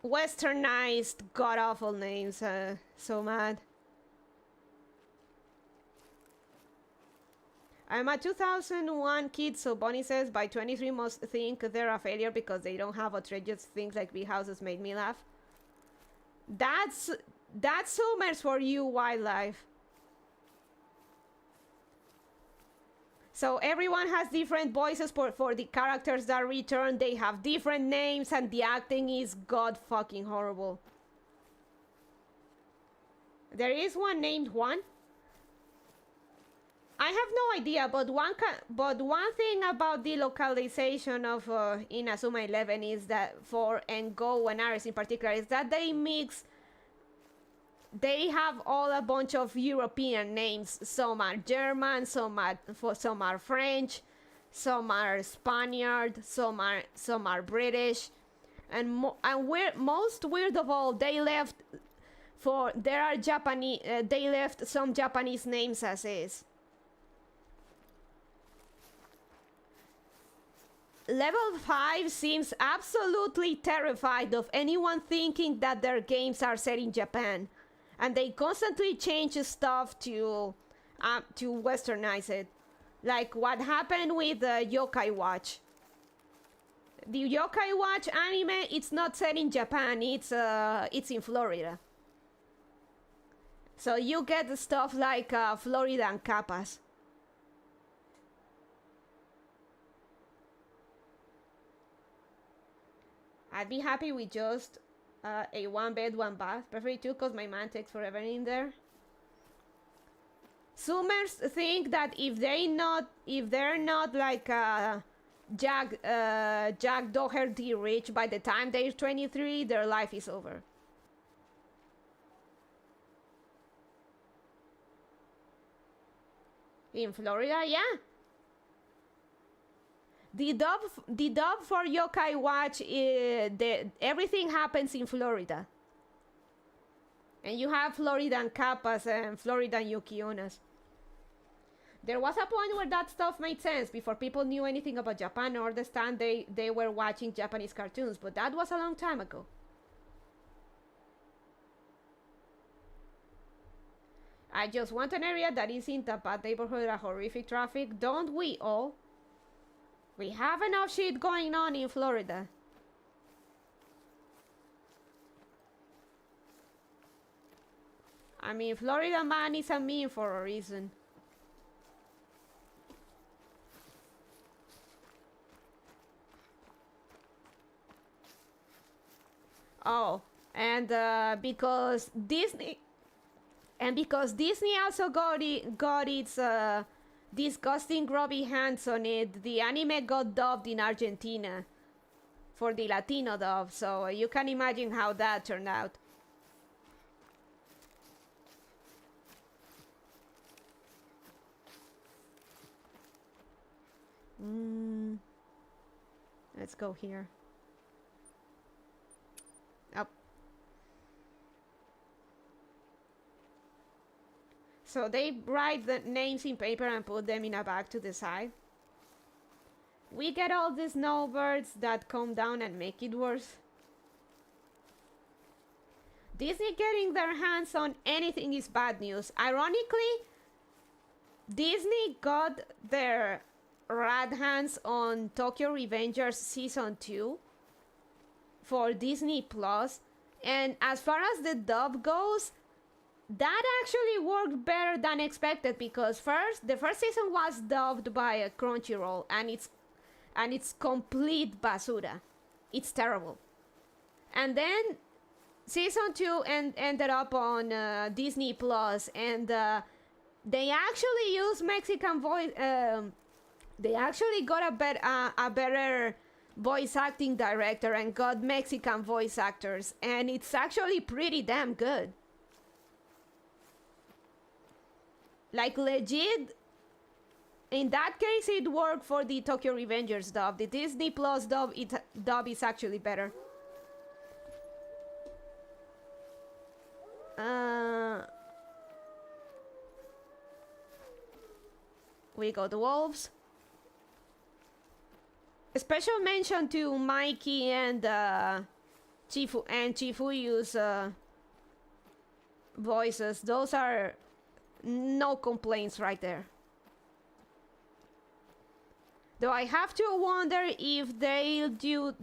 Westernized, god-awful names, so mad. I'm a 2001 kid, so Bonnie says by 23 must think they're a failure because they don't have outrageous things like big houses made me laugh. That's Zoomers for you, wildlife. So everyone has different voices for the characters that return. They have different names and the acting is god fucking horrible. There is one named Juan. I have no idea, but one thing about the localization of Inazuma 11 is that for Go and Ares in particular is that they have all a bunch of European names. Some are German, some are French, some are Spaniard, some are British, and most weird of all, they left some Japanese names as is. Level 5 seems absolutely terrified of anyone thinking that their games are set in Japan. And they constantly change stuff to westernize it. Like what happened with Yokai Watch. The Yokai Watch anime, it's not set in Japan, it's in Florida. So you get stuff like Florida and Kappas. I'd be happy with just a one bed, one bath, preferably two, because my man takes forever in there. Zoomers think that if they're not like Jack Doherty rich by the time they're 23, their life is over. In Florida, yeah. The dub for Yokai Watch, everything happens in Florida. And you have Floridan Kappas and Floridan Yukionas. There was a point where that stuff made sense before people knew anything about Japan or understand they were watching Japanese cartoons, but that was a long time ago. I just want an area that isn't a bad neighborhood or horrific traffic, don't we all? We have enough shit going on in Florida. I mean, Florida man is a meme for a reason. Oh, and because Disney also got its disgusting grubby hands on it, the anime got dubbed in Argentina for the Latino dub, so you can imagine how that turned out. Let's go here. Up. So they write the names in paper and put them in a bag to the side. We get all these snowbirds that come down and make it worse. Disney getting their hands on anything is bad news. Ironically, Disney got their rat hands on Tokyo Revengers Season 2 for Disney Plus, and as far as the dub goes, that actually worked better than expected, because the first season was dubbed by a Crunchyroll, and and it's complete basura. It's terrible. And then season 2 ended up on Disney Plus, and they actually use Mexican voice. They actually got a better voice acting director and got Mexican voice actors, and it's actually pretty damn good. Like legit, in that case it worked for the Tokyo Revengers dub. The Disney Plus dub is actually better. We got the wolves. A special mention to Mikey and Chifuyu's voices. Those are no complaints right there. Though I have to wonder if they'll do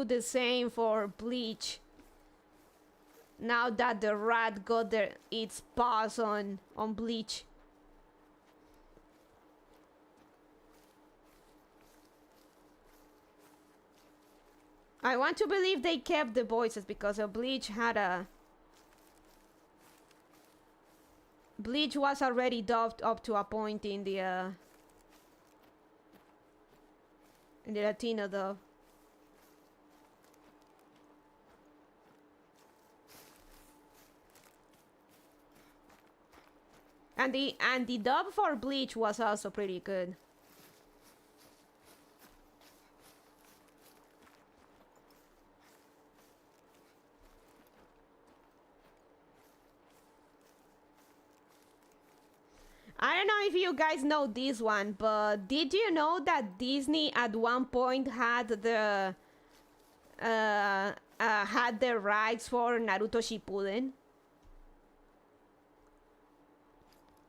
the same for Bleach. Now that the rat got its paws on Bleach. I want to believe they kept the voices because Bleach was already dubbed up to a point in the Latino dub. And the dub for Bleach was also pretty good. I don't know if you guys know this one, but did you know that Disney at one point had the rights for Naruto Shippuden?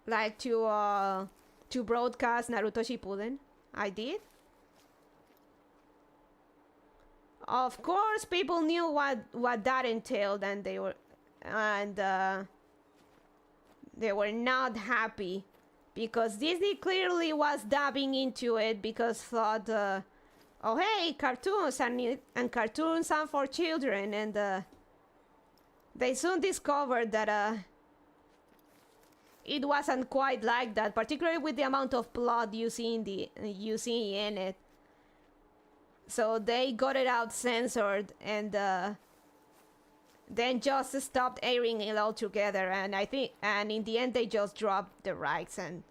Like to broadcast Naruto Shippuden? I did. Of course, people knew what that entailed, and they were not happy. Because Disney clearly was dabbing into it because thought, oh hey, cartoons and cartoons are for children, and they soon discovered that it wasn't quite like that, particularly with the amount of blood you see in it. So they got it out censored, and then just stopped airing it altogether, and in the end they just dropped the rights and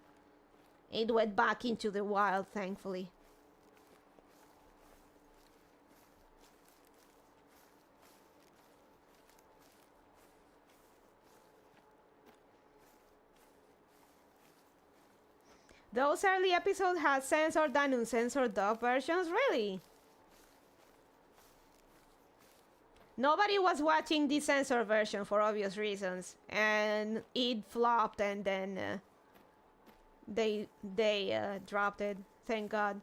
it went back into the wild, thankfully. Those early episodes had censored and uncensored dub versions, really? Nobody was watching the censored version for obvious reasons, and it flopped, and then they dropped it. Thank God.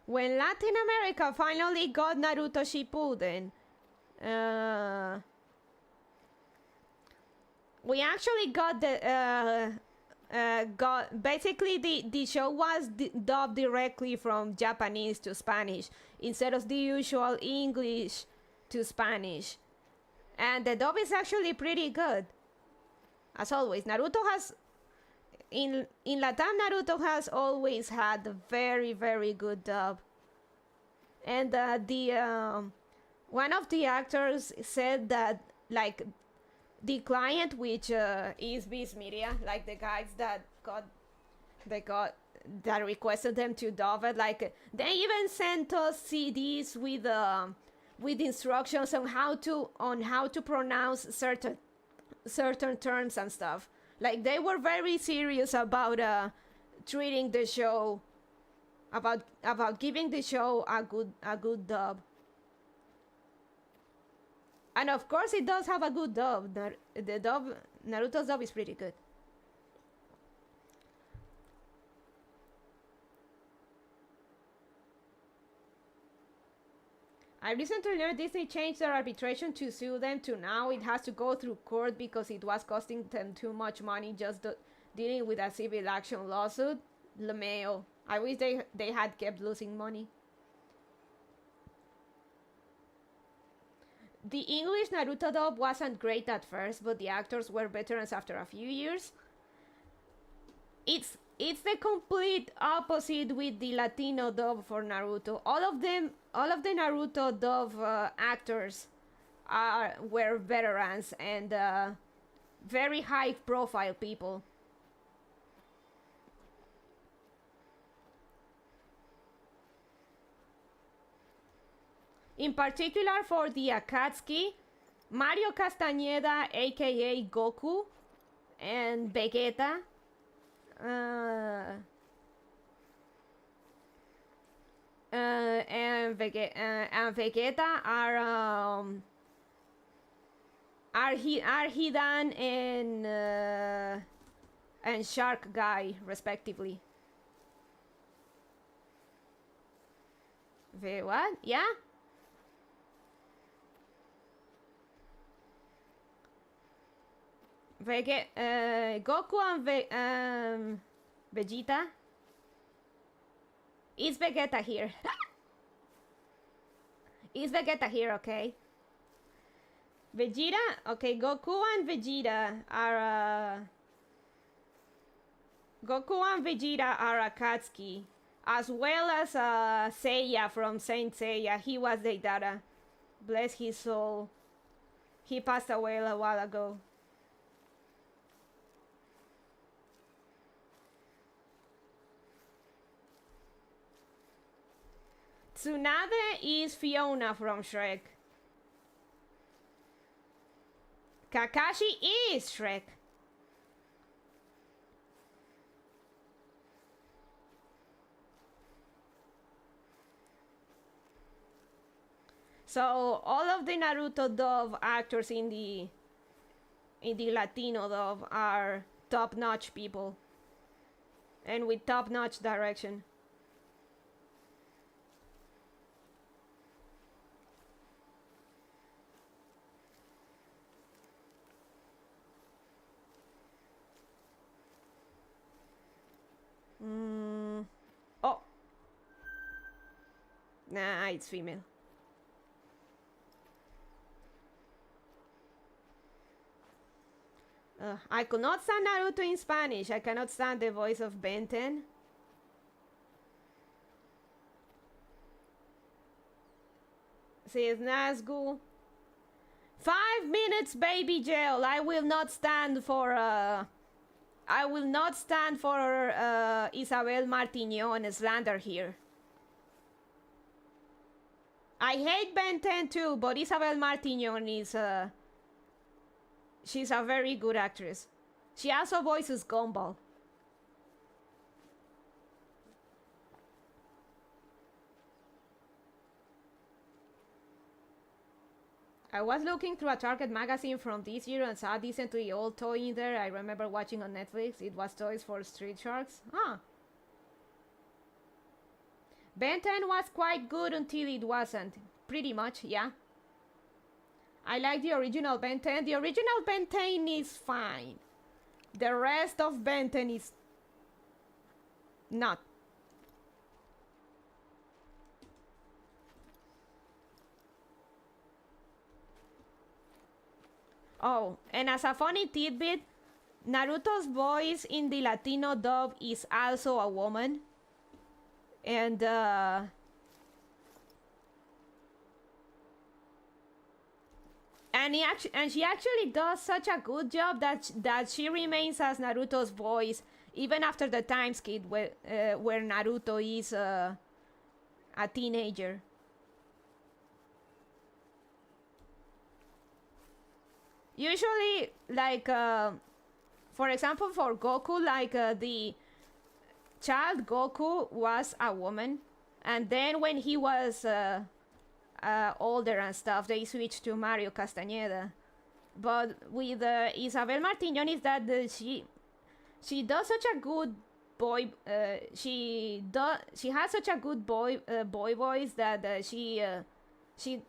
When Latin America finally got Naruto Shippuden, we actually got basically the show was dubbed directly from Japanese to Spanish instead of the usual English to Spanish, and the dub is actually pretty good. As always, Naruto has in Latam, Naruto has always had a very, very good dub. And one of the actors said that, like, the client, which is Viz Media, like the guys that requested them to dub it, like they even sent us CDs with instructions on how to pronounce certain terms and stuff. Like, they were very serious about treating the show, about giving the show a good dub. And of course it does have a good dub. Naruto's dub is pretty good. I recently learned Disney changed their arbitration to sue them to now it has to go through court because it was costing them too much money just dealing with a civil action lawsuit. LeMayo. I wish they had kept losing money. The English Naruto dub wasn't great at first, but the actors were veterans after a few years. It's the complete opposite with the Latino dub for Naruto. All of the Naruto dub actors were veterans and very high profile people. In particular for the Akatsuki, Mario Castañeda, aka Goku, and Vegeta. And Vegeta are Hidan and Shark Guy, respectively. What? Yeah. Goku and Vegeta. Is Vegeta here? Is Vegeta here, okay? Vegeta? Okay, Goku and Vegeta are... Goku and Vegeta are Akatsuki. As well as Seiya from Saint Seiya. He was Deidara. Bless his soul. He passed away a while ago. Tsunade is Fiona from Shrek. Kakashi is Shrek. So all of the Naruto dub actors in the Latino dub are top-notch people and with top-notch direction. Oh. Nah, it's female. I could not stand Naruto in Spanish. I cannot stand the voice of Ben 10. Says Nazgul. 5 minutes, baby jail. I will not stand for Isabel Martignon slander here. I hate Ben 10 too, but Isabel Martignon is she's a very good actress. She also voices Gumball. I was looking through a Target magazine from this year and saw a decently old toy in there I remember watching on Netflix. It was Toys for Street Sharks. Ah. Ben 10 was quite good until it wasn't. Pretty much, yeah. I like the original Ben 10. The original Ben 10 is fine. The rest of Ben 10 is not. Oh, and as a funny tidbit, Naruto's voice in the Latino dub is also a woman. And she actually does such a good job that she remains as Naruto's voice even after the time skip where Naruto is a teenager. Usually, like, for example, for Goku, like, the child Goku was a woman. And then when he was older and stuff, they switched to Mario Castañeda. But with Isabel Martignon is that she does such a good boy. She has such a good boy voice that she She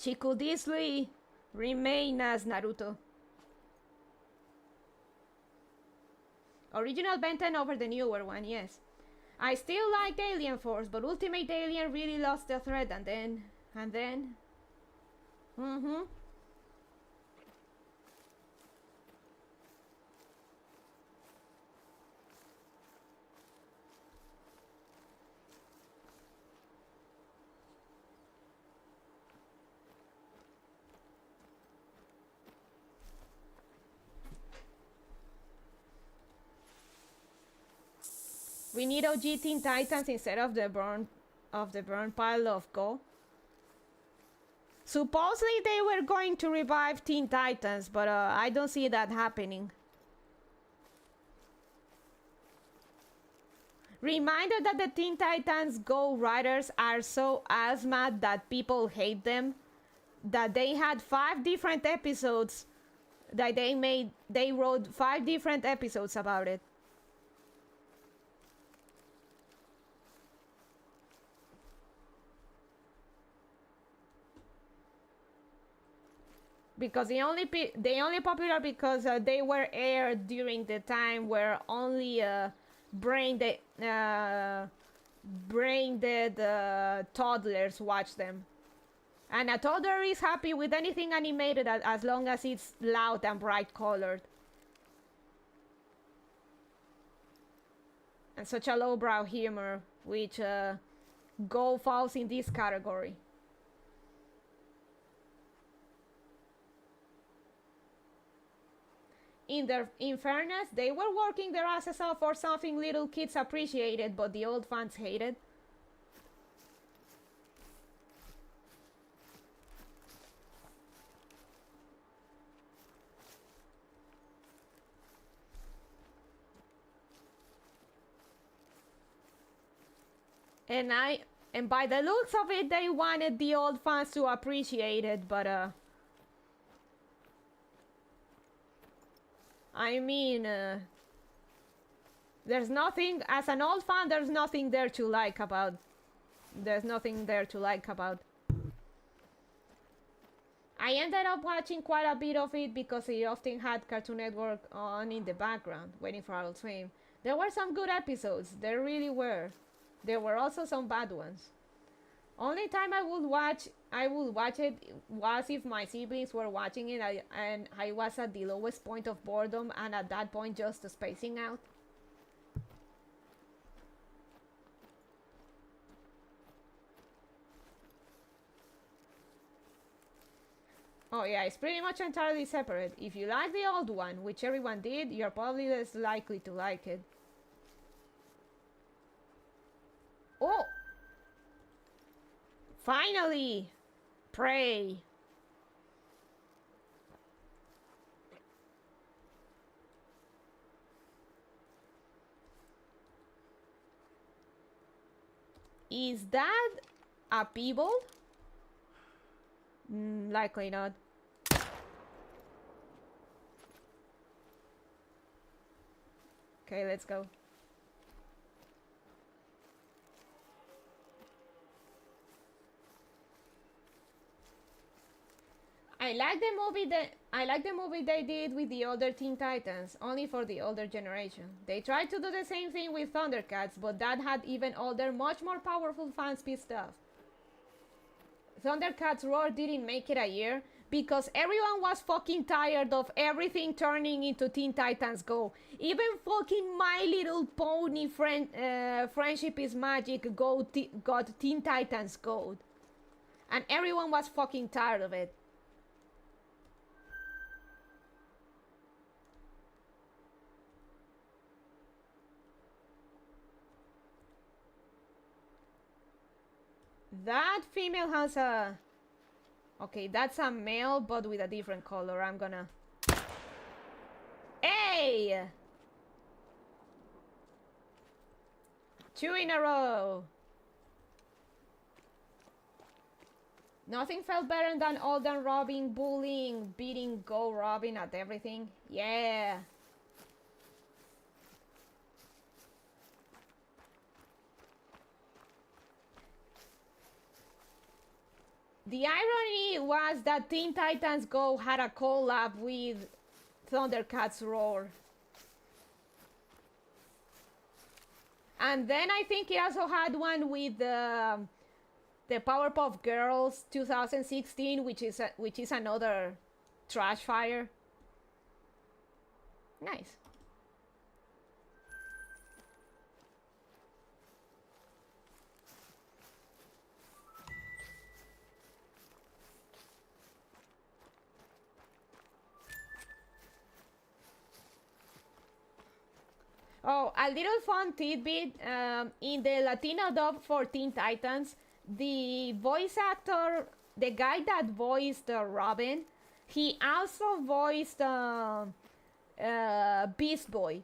she could easily remain as Naruto. Original Ben 10 over the newer one, yes. I still liked Alien Force, but Ultimate Alien really lost the thread, and then... Mm-hmm. We need OG Teen Titans instead of the burn pile of Go. Supposedly they were going to revive Teen Titans, but I don't see that happening. Reminder that the Teen Titans Go writers are so ass-mad that people hate them, that they had 5 different episodes that they wrote 5 different episodes about it. Because they only popular because they were aired during the time where only brain dead toddlers watch them, and a toddler is happy with anything animated as long as it's loud and bright colored. And such a lowbrow humor, which Go falls in this category. In fairness, they were working their asses off for something little kids appreciated, but the old fans hated. And by the looks of it, they wanted the old fans to appreciate it, but I mean, there's nothing, as an old fan, there's nothing there to like about. There's nothing there to like about. I ended up watching quite a bit of it because it often had Cartoon Network on in the background, waiting for Adult Swim. There were some good episodes, there really were. There were also some bad ones. Only time I would watch it was if my siblings were watching it and I was at the lowest point of boredom, and at that point just spacing out. Oh yeah, it's pretty much entirely separate. If you like the old one, which everyone did, you're probably less likely to like it. Oh! Finally! Pray! Is that a people? Likely not. Okay, let's go. I like the movie they did with the older Teen Titans, only for the older generation. They tried to do the same thing with Thundercats, but that had even older, much more powerful fans pissed off. Thundercats Roar didn't make it a year because everyone was fucking tired of everything turning into Teen Titans Go. Even fucking My Little Pony Friendship is Magic got Teen Titans Go. And everyone was fucking tired of it. That female has a... Okay, that's a male, but with a different color. I'm gonna... Hey! 2 in a row! Nothing felt better than Alden Robin bullying, beating Go Robin at everything. Yeah! The irony was that Teen Titans Go had a collab with Thundercats Roar. And then I think it also had one with the Powerpuff Girls 2016, which is another trash fire. Nice. Oh, a little fun tidbit. In the Latino dub for Teen Titans, the voice actor, the guy that voiced Robin, he also voiced Beast Boy.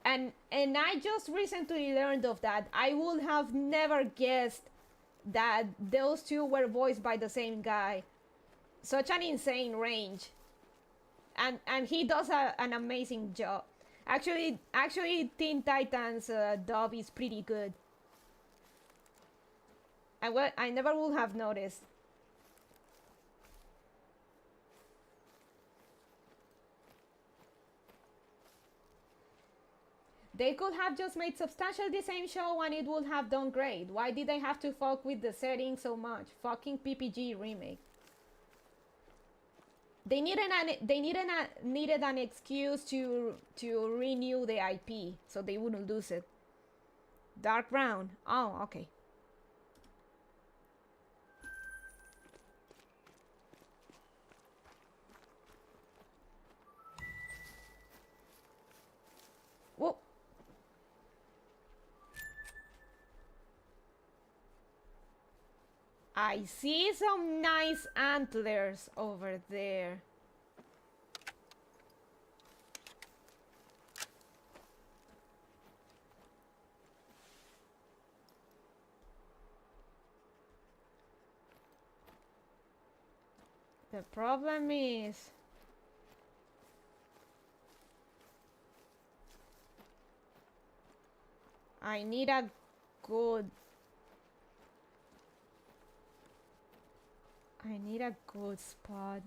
And I just recently learned of that. I would have never guessed that those two were voiced by the same guy. Such an insane range. And he does an amazing job. Actually, Teen Titans dub is pretty good. I never would have noticed. They could have just made substantially the same show and it would have done great. Why did they have to fuck with the setting so much? Fucking PPG remake. They needed an excuse to renew the IP so they wouldn't lose it. Dark brown. Oh, okay. Whoa. I see some nice antlers over there. The problem is I need a good spot.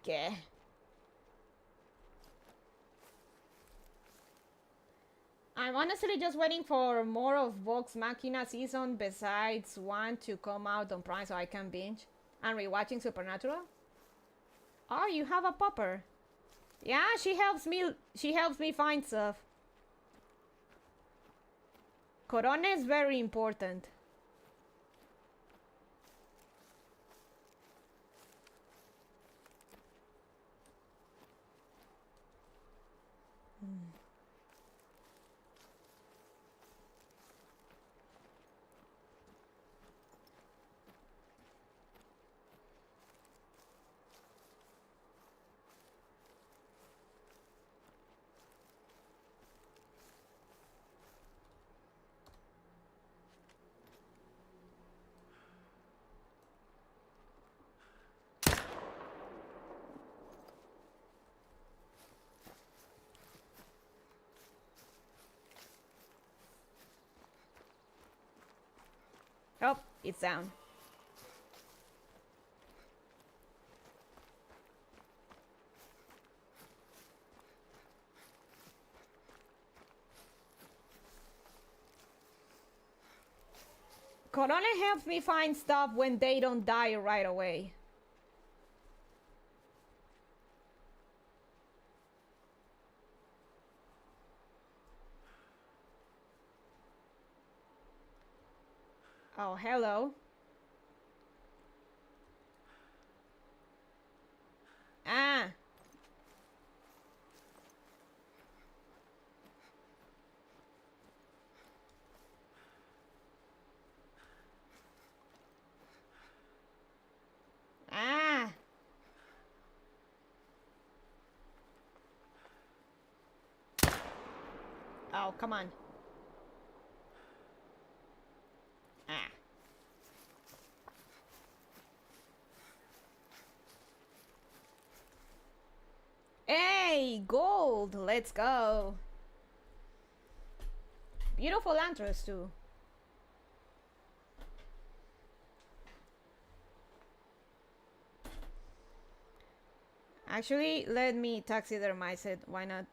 Okay. I'm honestly just waiting for more of Vox Machina season besides one to come out on Prime so I can binge. And rewatching Supernatural. Oh, you have a popper. Yeah, she helps me find stuff. Corona is very important. Oh, it's down. Corona helps me find stuff when they don't die right away. Oh, hello. Ah. Ah. Oh, come on. Ah. Hey, gold! Let's go. Beautiful antros too. Actually, let me taxidermize it. Why not?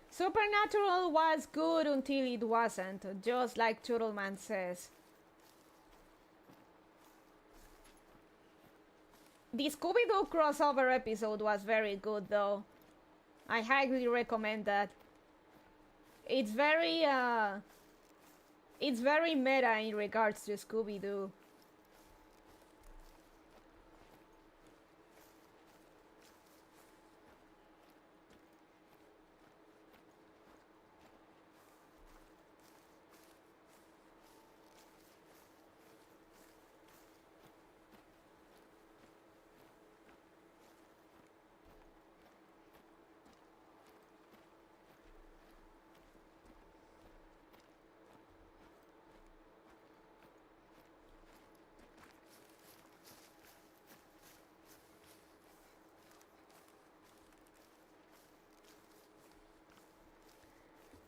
Supernatural was good until it wasn't, just like Turtleman says. The Scooby-Doo crossover episode was very good though. I highly recommend that. It's very meta in regards to Scooby-Doo.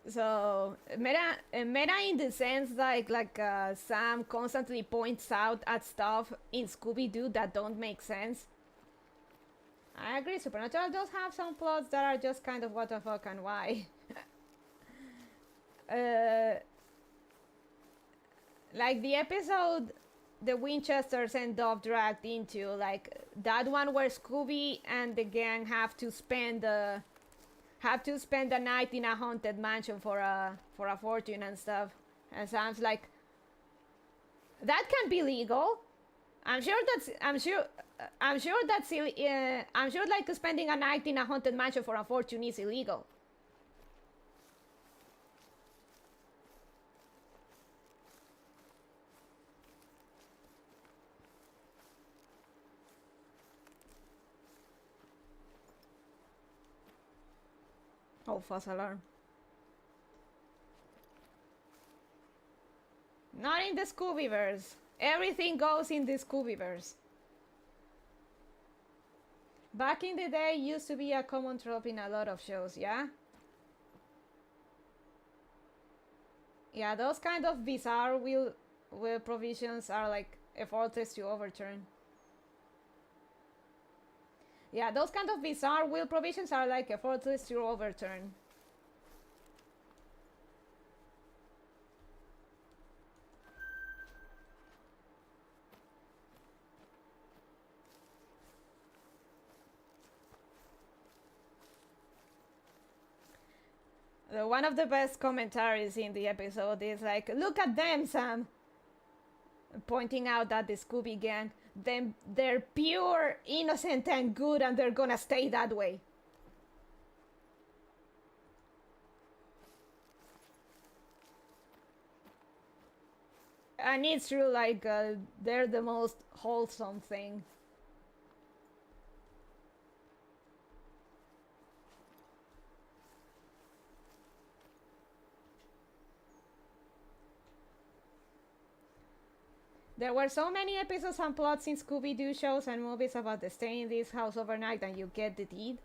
So meta in the sense like Sam constantly points out at stuff in Scooby-Doo that don't make sense. I agree, Supernatural does have some plots that are just kind of what the fuck and why. Like the episode the Winchesters end up dragged into, like that one where Scooby and the gang have to spend a night in a haunted mansion for a fortune and stuff. And Sam's like, that can be legal. I'm sure like spending a night in a haunted mansion for a fortune is illegal. Oh, false alarm. Not in the Scoobyverse. Everything goes in the Scoobyverse. Back in the day, used to be a common trope in a lot of shows, yeah? Yeah, those kind of bizarre will provisions are like effortless to overturn. Yeah, those kind of bizarre will provisions are like effortless to overturn. One of the best commentaries in the episode is like, look at them, Sam! Pointing out that the Scooby gang, they're pure, innocent, and good, and they're gonna stay that way. And it's true, like, they're the most wholesome thing. There were so many episodes and plots in Scooby-Doo shows and movies about the stay in this house overnight and you get the deed.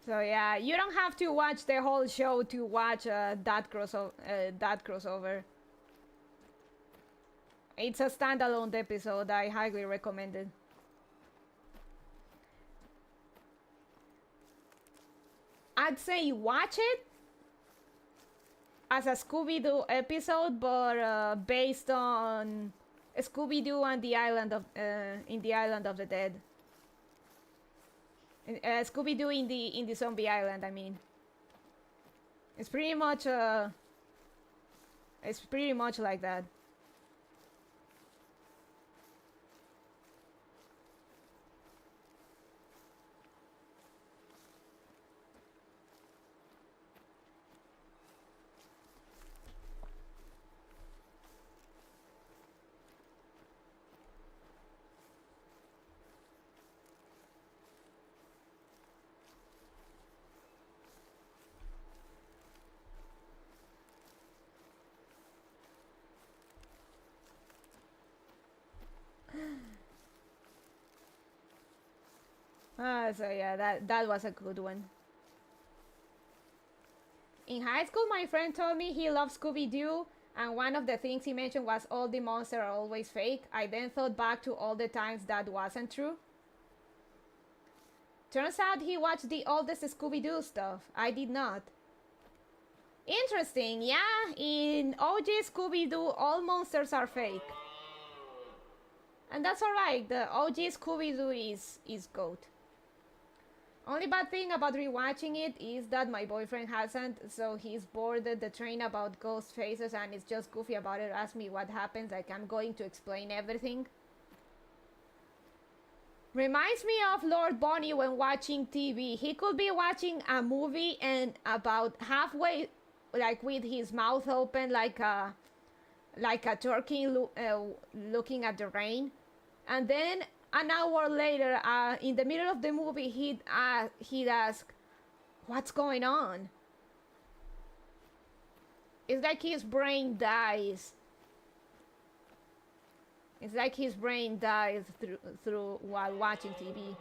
So yeah, you don't have to watch the whole show to watch that crossover. It's a standalone episode. I highly recommend it. I'd say watch it, as a Scooby-Doo episode, but based on Scooby-Doo and the island of in the island of the dead. Scooby-Doo in the zombie island. I mean, it's pretty much like that. So yeah, that was a good one. In high school, my friend told me he loved Scooby-Doo, and one of the things he mentioned was all the monsters are always fake. I then thought back to all the times that wasn't true. Turns out he watched the oldest Scooby-Doo stuff. I did not. Interesting, yeah. In OG Scooby-Doo, all monsters are fake. And that's alright, the OG Scooby-Doo is GOAT. Only bad thing about rewatching it is that my boyfriend hasn't, so he's boarded the train about ghost faces and is just goofy about it. Ask me what happens, like I'm going to explain everything. Reminds me of Lord Bonnie when watching TV. He could be watching a movie and about halfway, like with his mouth open like a turkey looking at the rain, and then an hour later, in the middle of the movie, he'd ask, "What's going on?" It's like his brain dies. It's like his brain dies through while watching TV.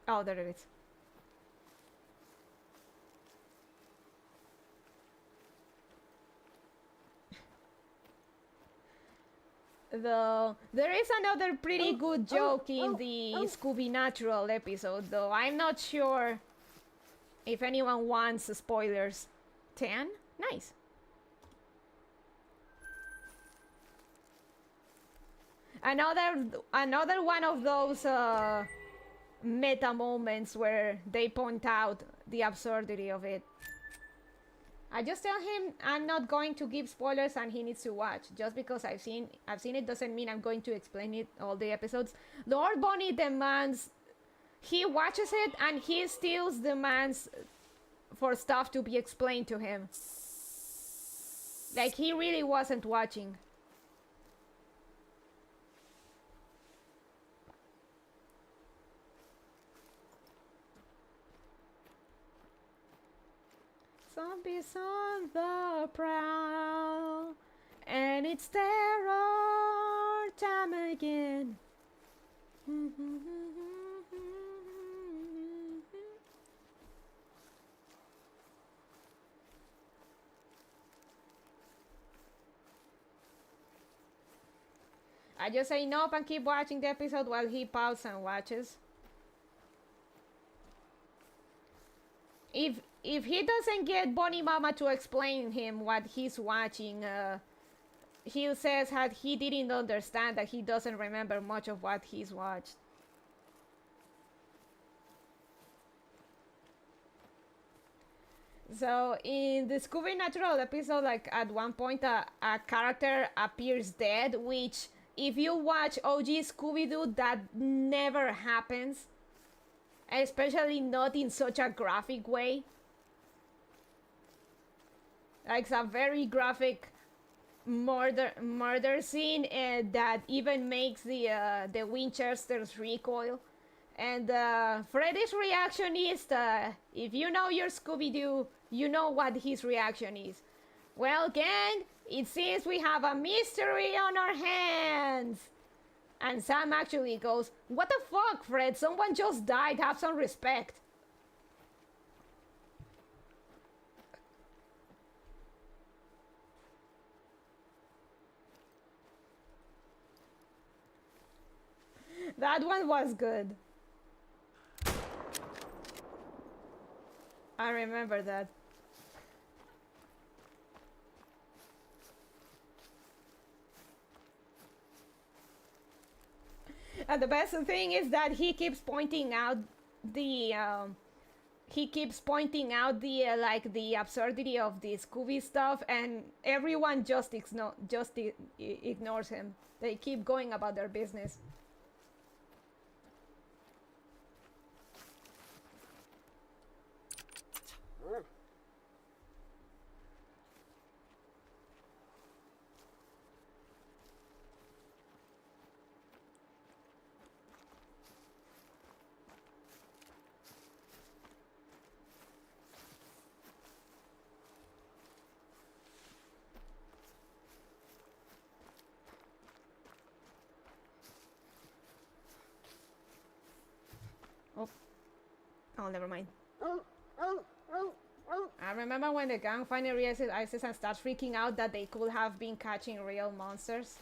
Oh, there it is. There is another pretty good joke in the Scooby Natural episode, though I'm not sure if anyone wants spoilers. 10? Nice. Another one of those meta moments where they point out the absurdity of it. I just tell him I'm not going to give spoilers and he needs to watch. Just because I've seen it doesn't mean I'm going to explain it all the episodes. Lord Bonnie demands, he watches it and he still demands for stuff to be explained to him. Like he really wasn't watching. Zombies on the prowl, and it's terror time again. I just say nope and keep watching the episode while he pauses and watches. If he doesn't get Bonnie Mama to explain him what he's watching, he says that he didn't understand, that he doesn't remember much of what he's watched. So in the Scooby Natural episode, like at one point a character appears dead, which if you watch OG Scooby-Doo, that never happens. Especially not in such a graphic way. Like it's a very graphic murder scene that even makes the Winchesters recoil. And Freddy's reaction is, if you know your Scooby-Doo, you know what his reaction is. Well, gang, it seems we have a mystery on our hands. And Sam actually goes, "What the fuck, Fred? Someone just died. Have some respect." That one was good. I remember that. And the best thing is that he keeps pointing out the like the absurdity of the Scooby stuff, and everyone just ignores him. They keep going about their business. Oh, never mind. I remember when the gang finally realizes and starts freaking out that they could have been catching real monsters.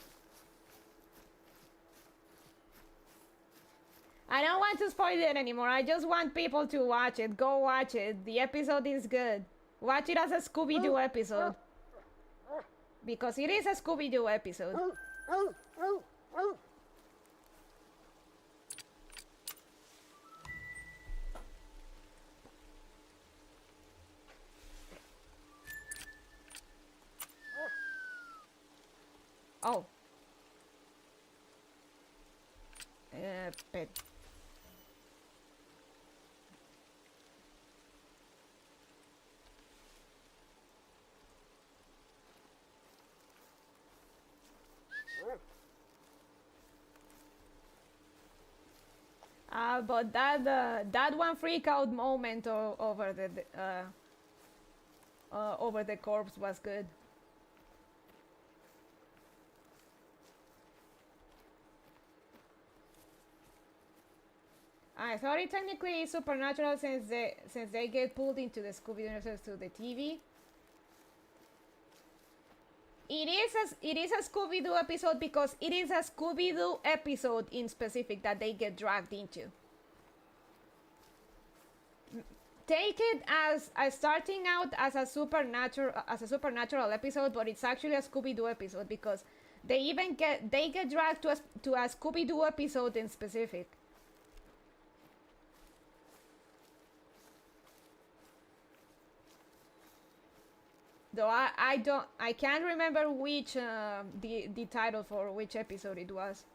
I don't want to spoil it anymore. I just want people to watch it. Go watch it. The episode is good. Watch it as a Scooby-Doo episode. Because it is a Scooby-Doo episode. Oh. Pet. But that one freak out moment over the corpse was good. I thought it technically is supernatural since they get pulled into the Scooby-Doo universe through the TV. It is a Scooby-Doo episode because it is a Scooby-Doo episode in specific that they get dragged into. Take it as starting out as a supernatural episode, but it's actually a Scooby-Doo episode because they get dragged to a Scooby-Doo episode in specific. Though I can't remember which the title for which episode it was.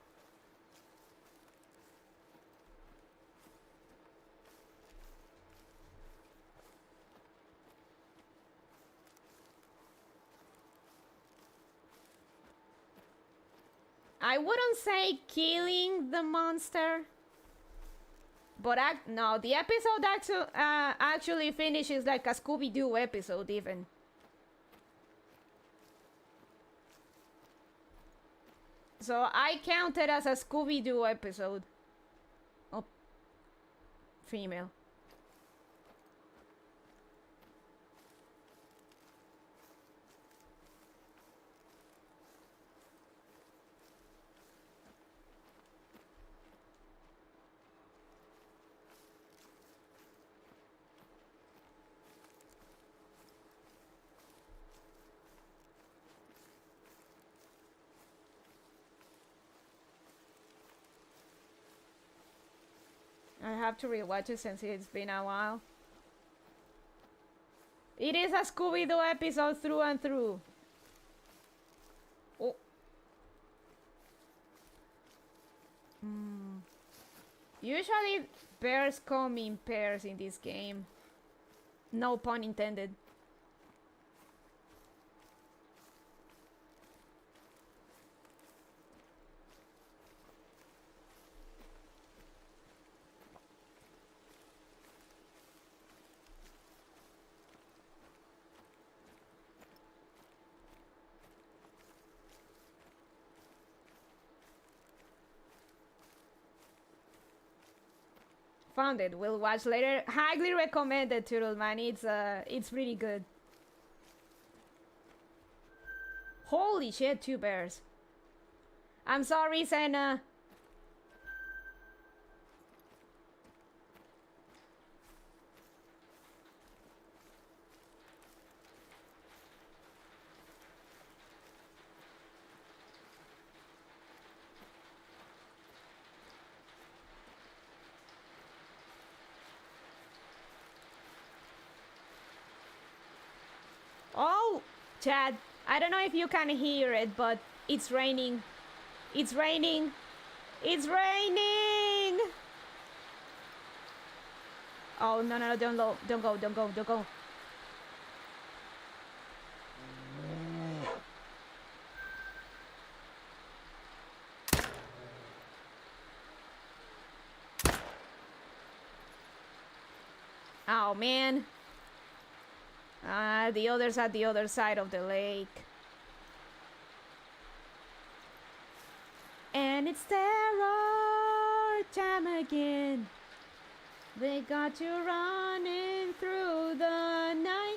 I wouldn't say killing the monster, but no, the episode actually finishes like a Scooby-Doo episode even. So I count it as a Scooby-Doo episode. Oh, female. I have to rewatch it since it's been a while. It is a Scooby-Doo episode through and through. Oh. Usually bears come in pairs in this game. No pun intended. Found it. We'll watch later. Highly recommended, Turtle Man. It's really good. Holy shit, 2 bears. I'm sorry, Senna. Chad, I don't know if you can hear it, but it's raining. It's raining. It's raining! Oh, no, no, no, don't go, don't go, don't go, don't go. Oh, man. The others at the other side of the lake. And it's terror time again. They got you running through the night.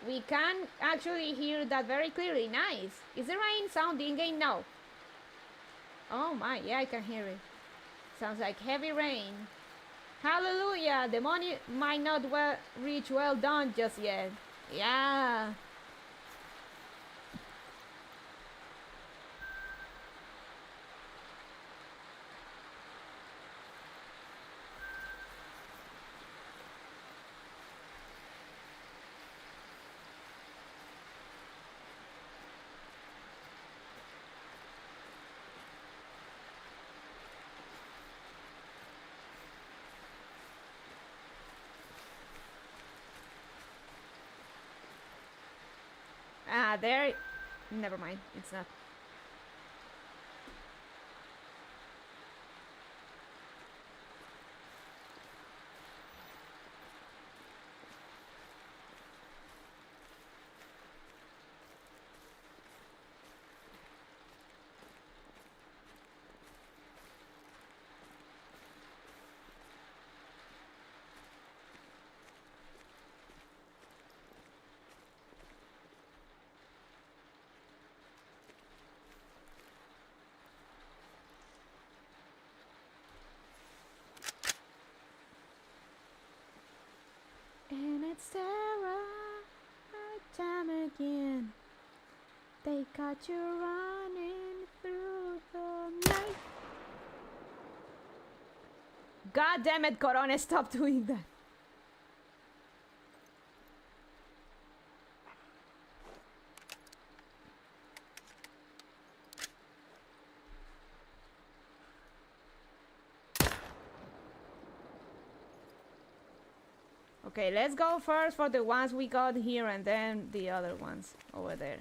We can actually hear that very clearly. Nice. Is the rain sound in-game? No. Oh my, yeah, I can hear it. Sounds like heavy rain. Hallelujah. The money might not reach well done just yet. Yeah. There. Never mind. It's not. And it's terror time again. They got you running through the night. God damn it, Corona, stop doing that. Okay, let's go first for the ones we got here and then the other ones over there.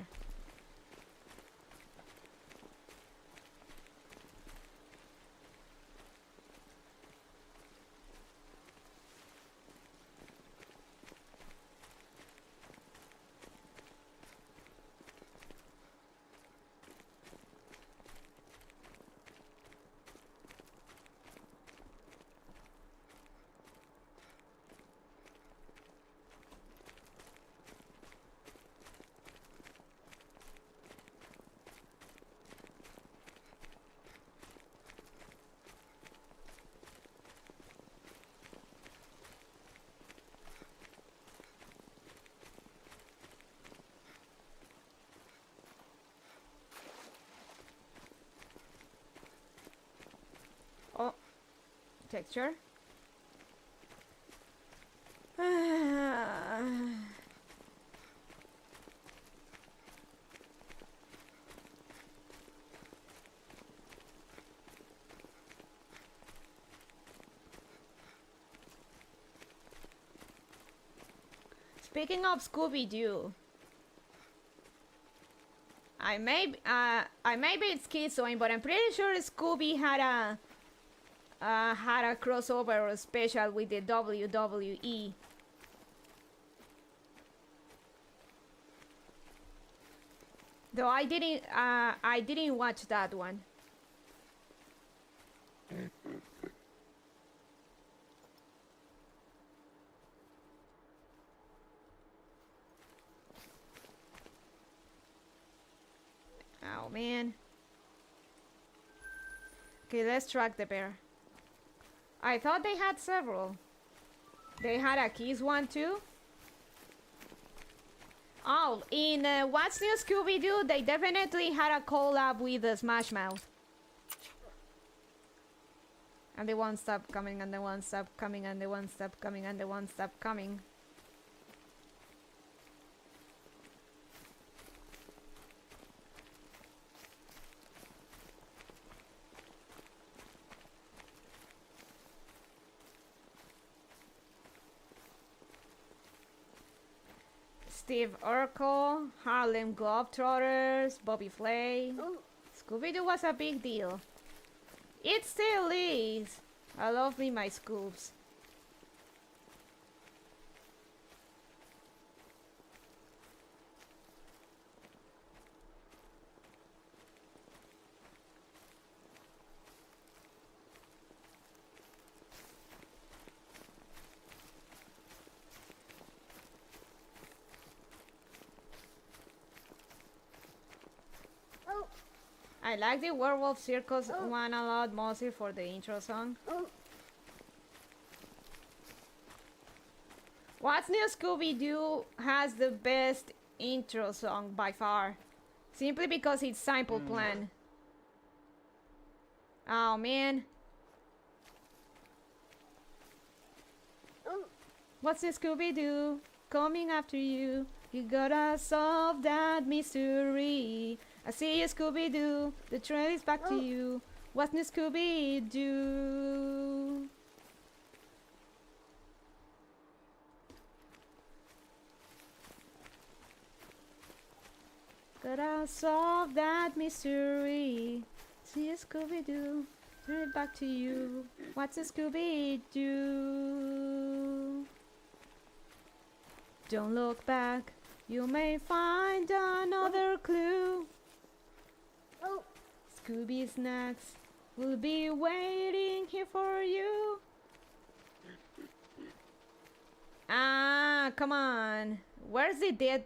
Oh, texture. Speaking of Scooby-Doo, I may be it's schizoing, but I'm pretty sure Scooby had a crossover or special with the WWE. Though I didn't watch that one. Oh man. Okay, let's track the bear. I thought they had several. They had a Kiss one too. Oh, in What's New Scooby-Doo, they definitely had a collab with Smash Mouth. And they won't stop coming, and they won't stop coming, and they won't stop coming, and they won't stop coming. Steve Urkel, Harlem Globetrotters, Bobby Flay. Scooby-Doo was a big deal. It still is. I love me my Scoobs. I like the Werewolf Circus one a lot, mostly for the intro song. What's New Scooby-Doo has the best intro song by far. Simply because it's Simple Plan. Oh man. What's New Scooby-Doo? Coming after you. You gotta solve that mystery. I see you, Scooby-Doo. The trail is back to you. What's New Scooby-Doo? Gotta solve that mystery. See you, Scooby-Doo. Turn it back to you. What's a Scooby-Doo? Don't look back. You may find another clue. Scooby snacks will be waiting here for you. Ah, come on. Where's the dead?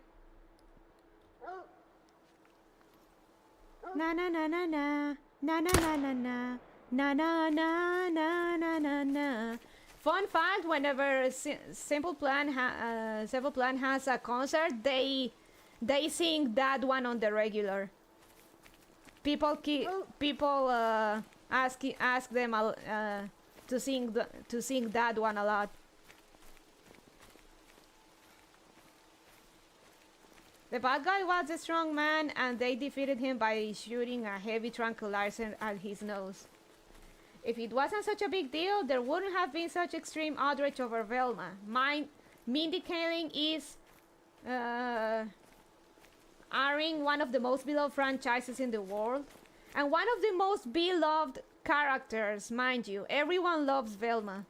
Na na na na na na na na na na na na na na na na na. Fun fact: whenever Simple Plan has a concert, they sing that one on the regular. People ask them to sing that one a lot. The bad guy was a strong man, and they defeated him by shooting a heavy tranquilizer at his nose. If it wasn't such a big deal, there wouldn't have been such extreme outrage over Velma. Mindy Kaling is airing one of the most beloved franchises in the world, and one of the most beloved characters, mind you. Everyone loves Velma.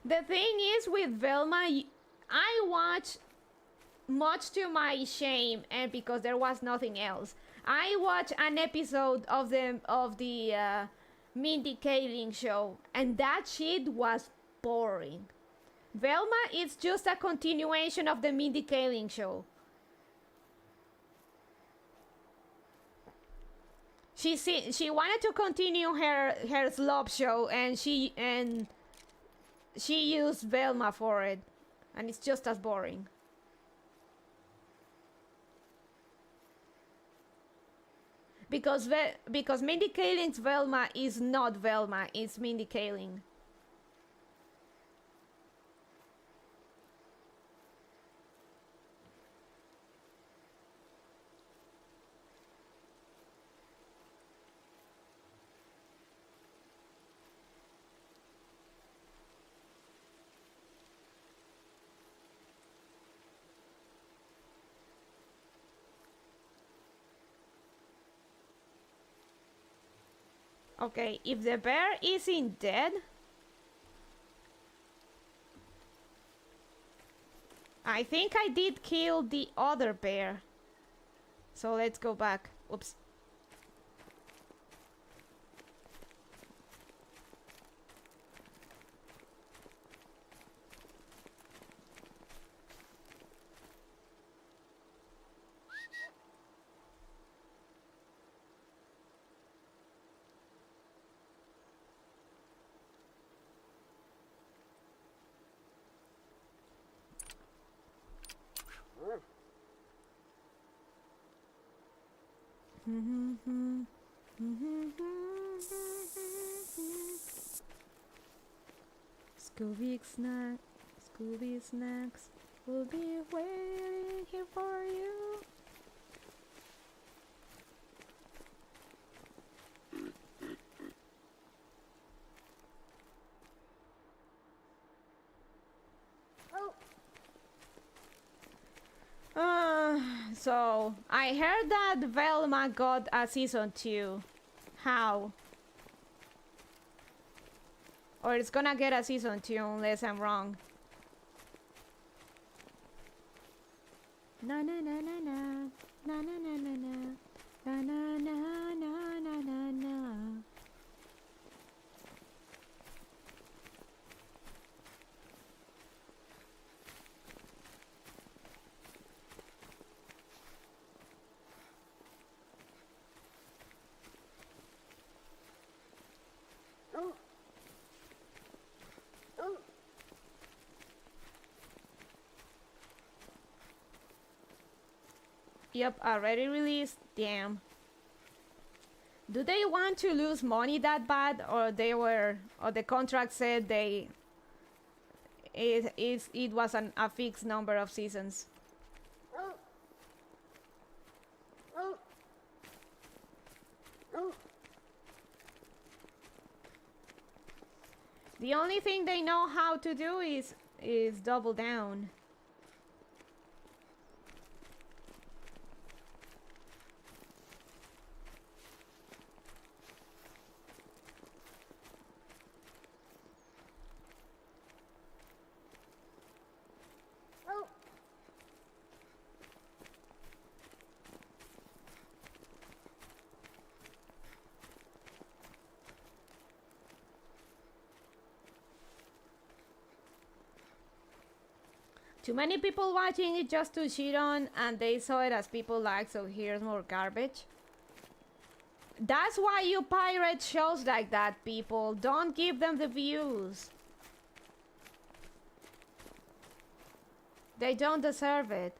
The thing is with Velma, I watched, much to my shame and because there was nothing else, I watched an episode of the Mindy Kaling show, and that shit was boring. Velma is just a continuation of the Mindy Kaling show. She wanted to continue her slob show, and she used Velma for it, and it's just as boring. Because Mindy Kaling's Velma is not Velma, it's Mindy Kaling. Okay, if the bear isn't dead, I think I did kill the other bear. So let's go back. Oops. Scooby snacks will be waiting here for you. So I heard that Velma got a season 2. How? Or it's gonna get a season 2 unless I'm wrong. Na na na na na na na na na na na na na na na na. Yep, already released. Damn. Do they want to lose money that bad, or the contract said it was a fixed number of seasons? The only thing they know how to do is double down. Too many people watching it just to shit on, and they saw it as people like, so here's more garbage. That's why you pirate shows like that, people. Don't give them the views. They don't deserve it.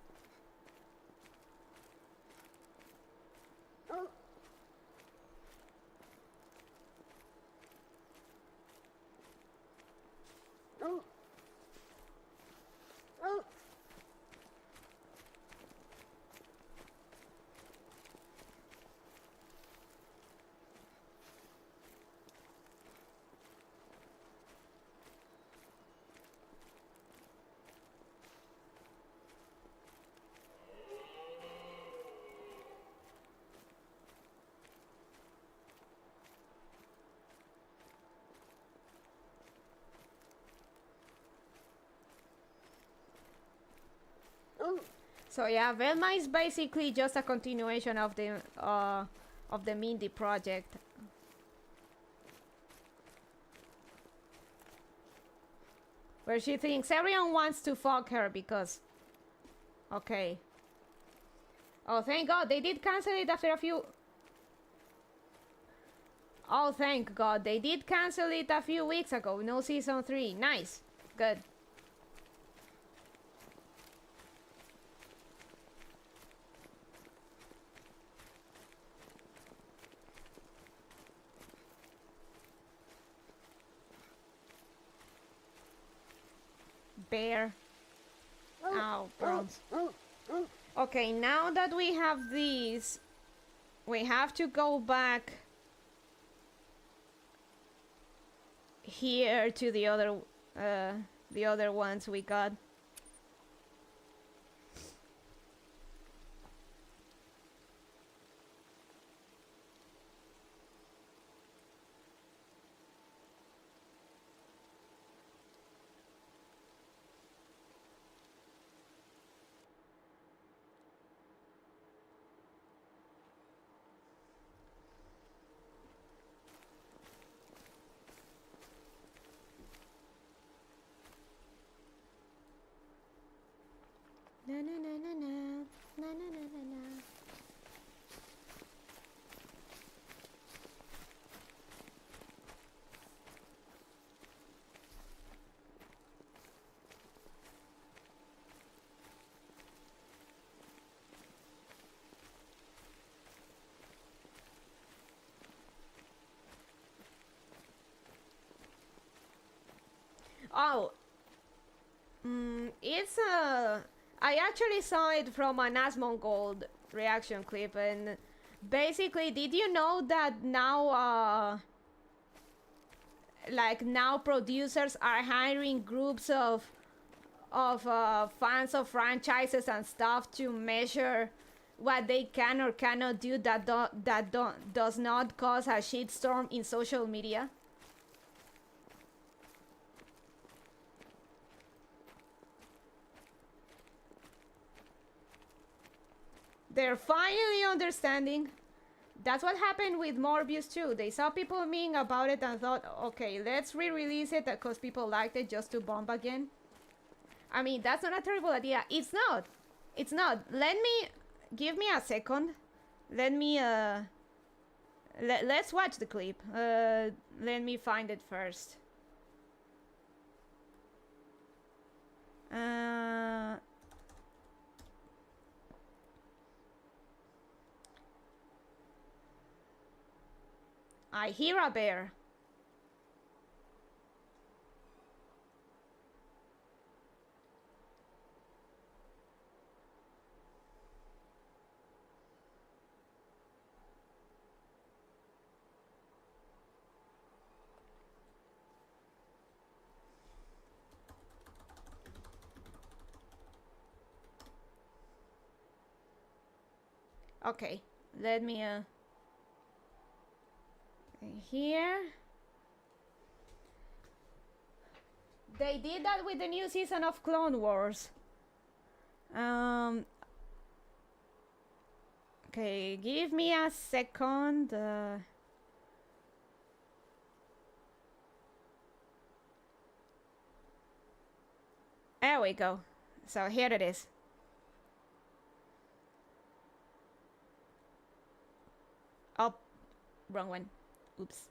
So yeah, Velma is basically just a continuation of the Mindy project. Where she thinks everyone wants to fuck her because... Okay. Oh, thank God, they did cancel it after a few... Oh, thank God, they did cancel it a few weeks ago. No season 3. Nice. Good. Bear. Ow, bronze. Okay, now that we have these, we have to go back here to the other ones we got. Na na na na na na na na na na. Oh, it's I actually saw it from an Asmongold reaction clip, and basically, did you know that now, like now producers are hiring groups of fans of franchises and stuff to measure what they can or cannot do that does not cause a shitstorm in social media. They're finally understanding. That's what happened with Morbius too. They saw people memeing about it and thought, okay, let's re-release it because people liked it just to bomb again. I mean, that's not a terrible idea. It's not. It's not. Give me a second. Let's watch the clip. Let me find it first. I hear a bear. Okay, let me here. They did that with the new season of Clone Wars. Okay, give me a second. There we go. So here it is. Oh, wrong one. Oops.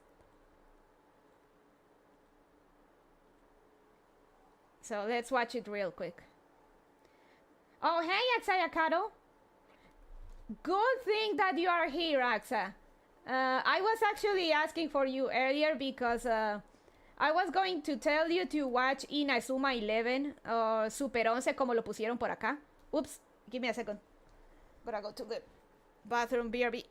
So let's watch it real quick. Oh, hey, Axayakato. Good thing that you are here, Axa. I was actually asking for you earlier because I was going to tell you to watch Inazuma 11 or Super 11 como lo pusieron por acá. Oops, give me a second. Gotta go to the bathroom, BRB.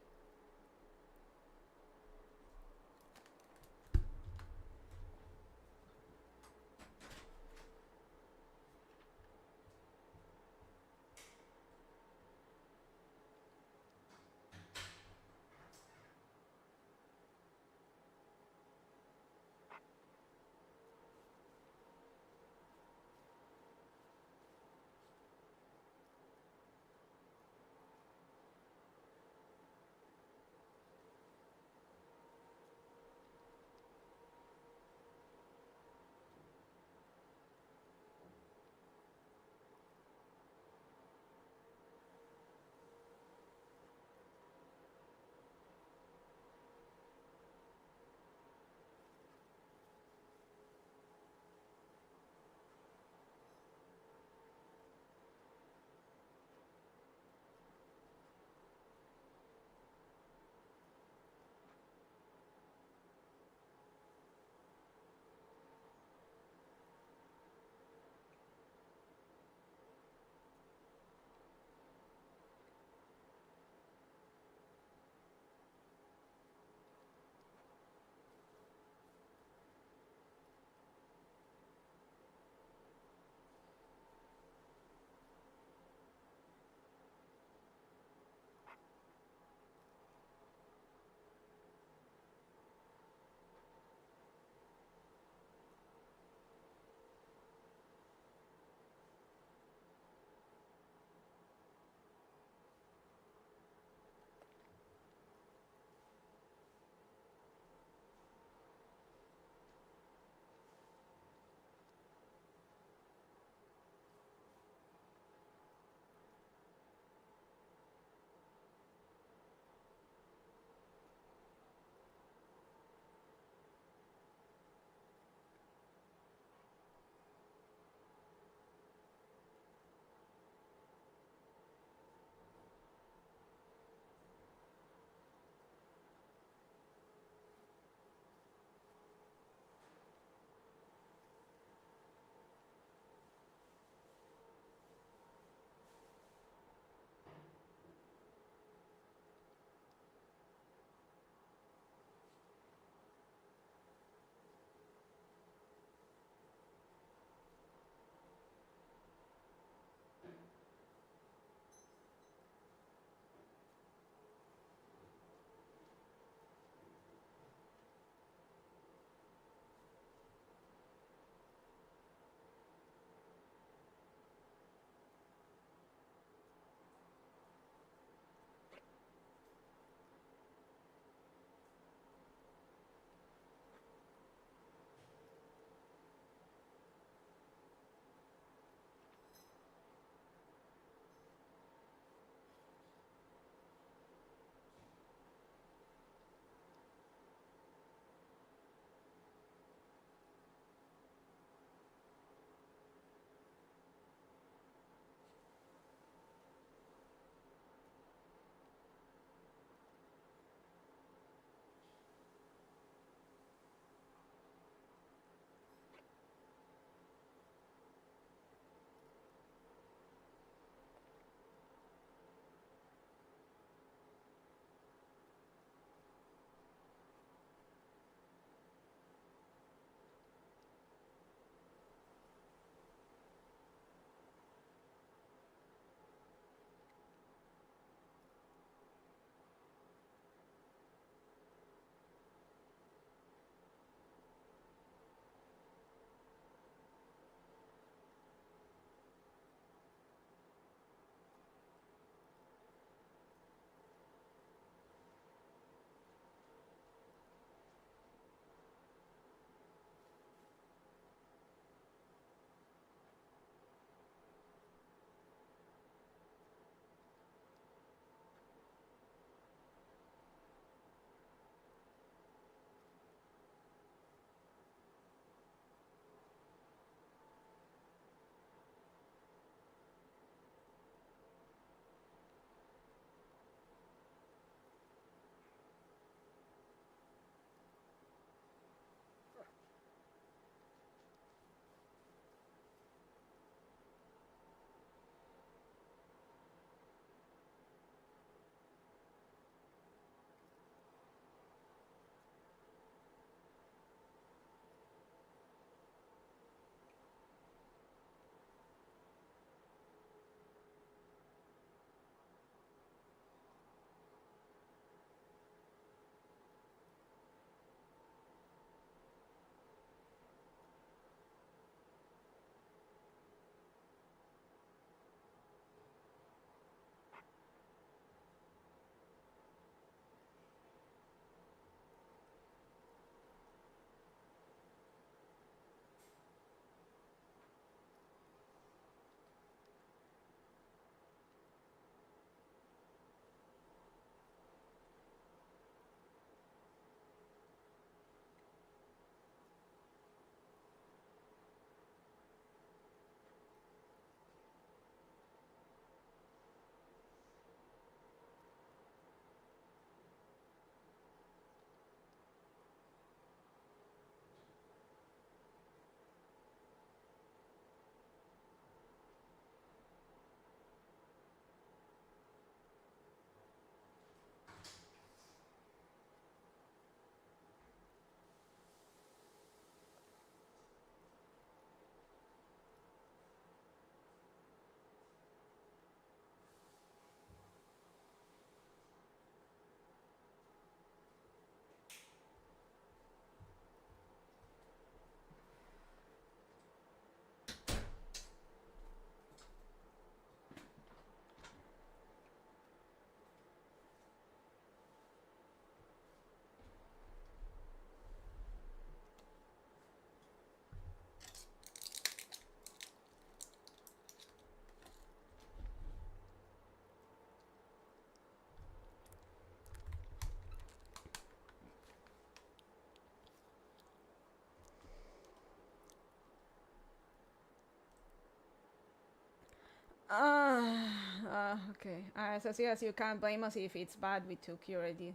Okay. I associate as you can't blame us if it's bad, we took your idea.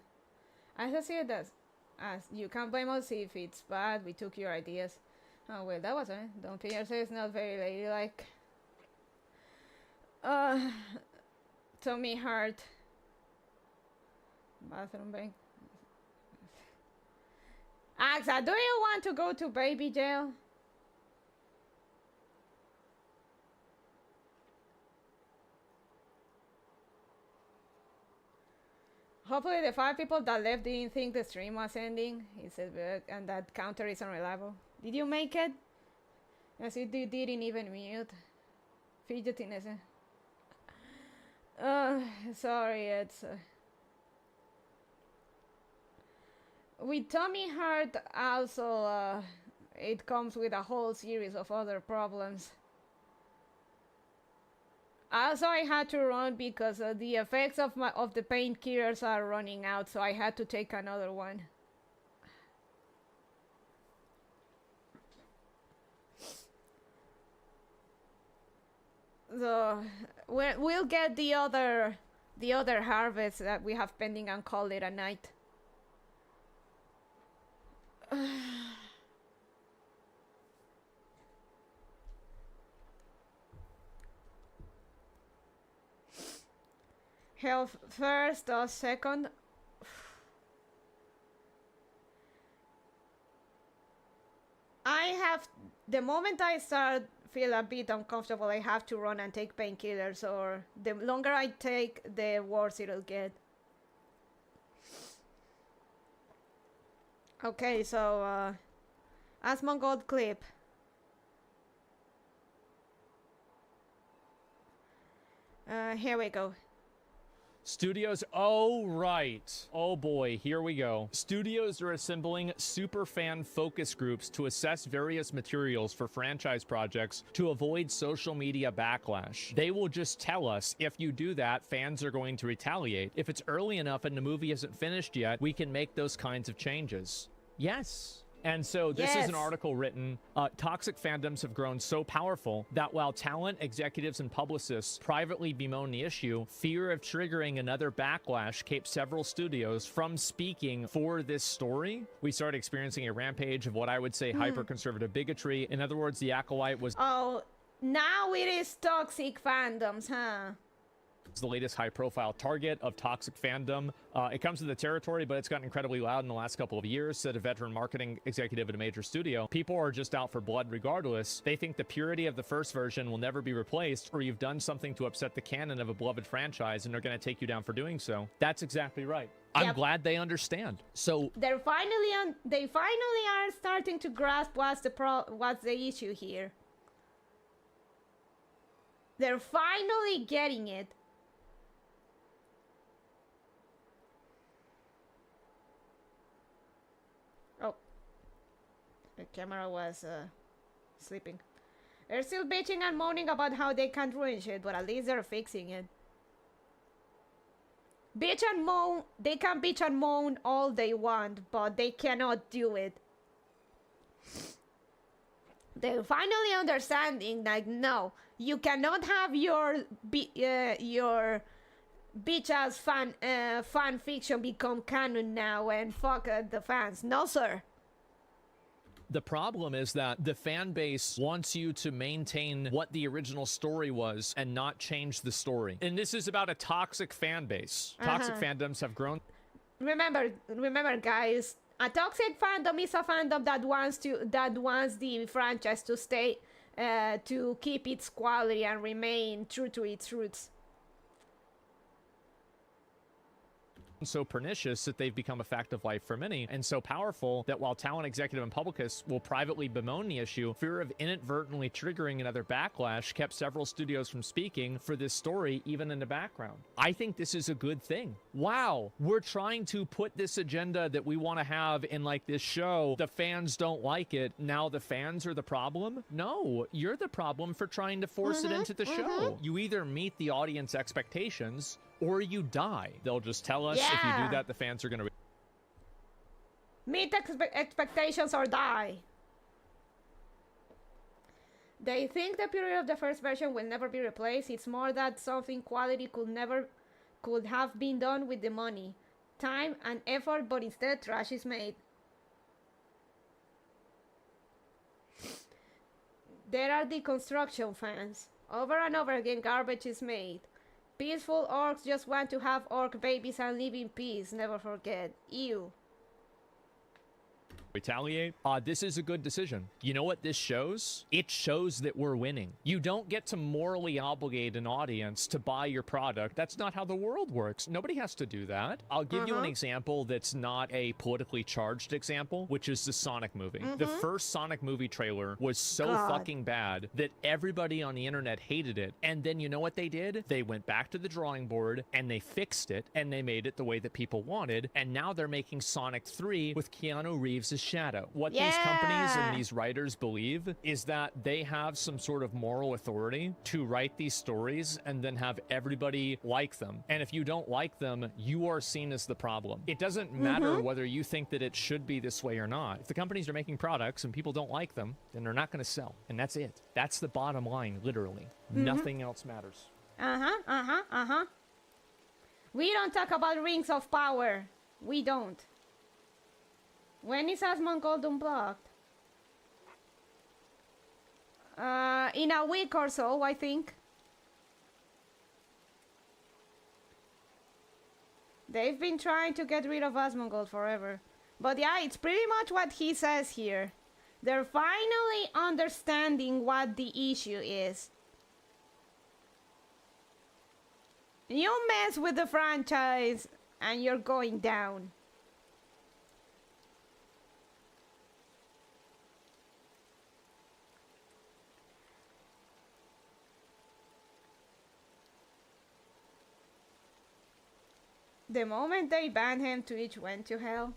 I associate as you can't blame us if it's bad, we took your ideas. Oh, well, that was it. Don't pay yourself, it's not very ladylike. Tummy hurt. Bathroom break. Axa, do you want to go to baby jail? Hopefully the 5 people that left didn't think the stream was ending. He said, and that counter is unreliable. Did you make it? Yes, you didn't even mute. Fidgetiness. Sorry, it's... with tummy hurt, also, it comes with a whole series of other problems. Also, I had to run because the effects of the painkillers are running out, so I had to take another one. So we'll get the other harvest that we have pending and call it a night. Health first or second? I have, the moment I start feel a bit uncomfortable, I have to run and take painkillers, or the longer I take, the worse it'll get. Okay, so Asmongold clip. Here we go. Studios, oh right. Oh boy, here we go. Studios are assembling super fan focus groups to assess various materials for franchise projects to avoid social media backlash. They will just tell us if you do that, fans are going to retaliate. If it's early enough and the movie isn't finished yet, we can make those kinds of changes. Yes. And so this is an article written, toxic fandoms have grown so powerful that while talent, executives, and publicists privately bemoan the issue, fear of triggering another backlash keeps several studios from speaking for this story. We started experiencing a rampage of what I would say hyper-conservative bigotry. In other words, the acolyte was... Oh, now it is toxic fandoms, huh? It's the latest high-profile target of toxic fandom. It comes with the territory, but it's gotten incredibly loud in the last couple of years, said a veteran marketing executive at a major studio. People are just out for blood regardless. They think the purity of the first version will never be replaced, or you've done something to upset the canon of a beloved franchise, and they're going to take you down for doing so. That's exactly right. I'm glad they understand. So they finally are starting to grasp what's the issue here. They're finally getting it. The camera was sleeping. They're still bitching and moaning about how they can't ruin shit, but at least they're fixing it. Bitch and moan, they can bitch and moan all they want, but they cannot do it. They're finally understanding, like, no, you cannot have your bitch-ass fan fiction become canon now and fuck the fans. No, sir. The problem is that the fan base wants you to maintain what the original story was and not change the story. And this is about a toxic fan base. Toxic fandoms have grown. Remember, guys, a toxic fandom is a fandom that wants the franchise to stay, to keep its quality and remain true to its roots. So pernicious that they've become a fact of life for many, and so powerful that while talent, executive, and publicists will privately bemoan the issue, fear of inadvertently triggering another backlash kept several studios from speaking for this story even in the background. I think this is a good thing. Wow, we're trying to put this agenda that we want to have in like this show. The fans don't like it. Now the fans are the problem? No, you're the problem for trying to force it into the show. You either meet the audience expectations or you die. They'll just tell us if you do that, the fans are going to... Meet expectations or die. They think the period of the first version will never be replaced. It's more that something quality could have been done with the money, time, and effort, but instead trash is made. There are deconstruction fans. Over and over again, garbage is made. Peaceful orcs just want to have orc babies and live in peace. Never forget. Ew. Retaliate. This is a good decision. You know what this shows? It shows that we're winning. You don't get to morally obligate an audience to buy your product. That's not how the world works. Nobody has to do that. I'll give you an example that's not a politically charged example, which is the Sonic movie. The first Sonic movie trailer was so fucking bad that everybody on the internet hated it. And then you know what they did? They went back to the drawing board and they fixed it and they made it the way that people wanted. And now they're making Sonic 3 with Keanu Reeves' shadow. What these companies and these writers believe is that they have some sort of moral authority to write these stories and then have everybody like them. And if you don't like them, you are seen as the problem. It doesn't matter whether you think that it should be this way or not. If the companies are making products and people don't like them, then they're not going to sell. And that's it. That's the bottom line, literally. Nothing else matters. We don't talk about rings of power. We don't. When is Asmongold unblocked? In a week or so, I think. They've been trying to get rid of Asmongold forever. But yeah, it's pretty much what he says here. They're finally understanding what the issue is. You mess with the franchise and you're going down. The moment they banned him, Twitch went to hell.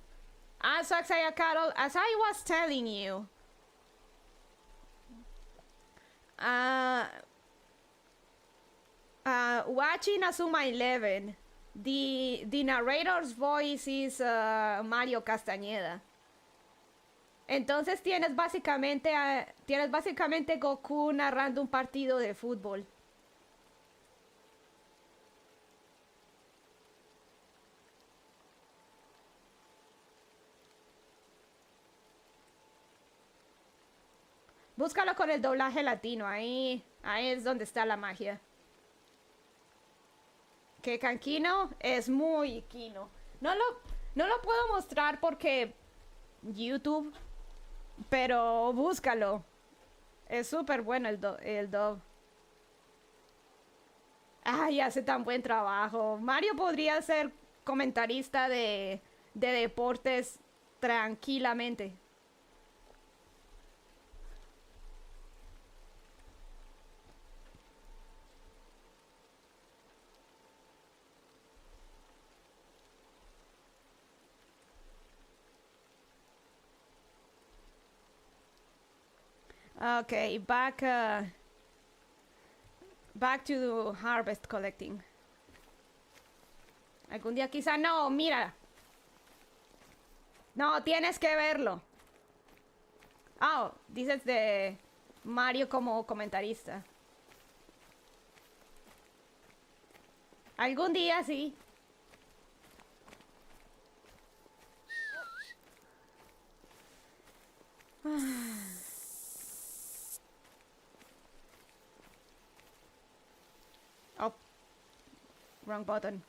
So Carol, as I was telling you, watching Azuma 11, the narrator's voice is Mario Castañeda. Entonces tienes básicamente Goku narrando un partido de fútbol. Búscalo con el doblaje latino, ahí es donde está la magia. Que Kanquino es muy Kino. No lo puedo mostrar porque YouTube, pero búscalo. Es súper bueno el dub. Ay, hace tan buen trabajo. Mario podría ser comentarista de deportes tranquilamente. Okay, back to harvest collecting. Algún día quizá no, mira. No, tienes que verlo. Oh, dices de Mario como comentarista. Algún día sí. Oh, wrong button.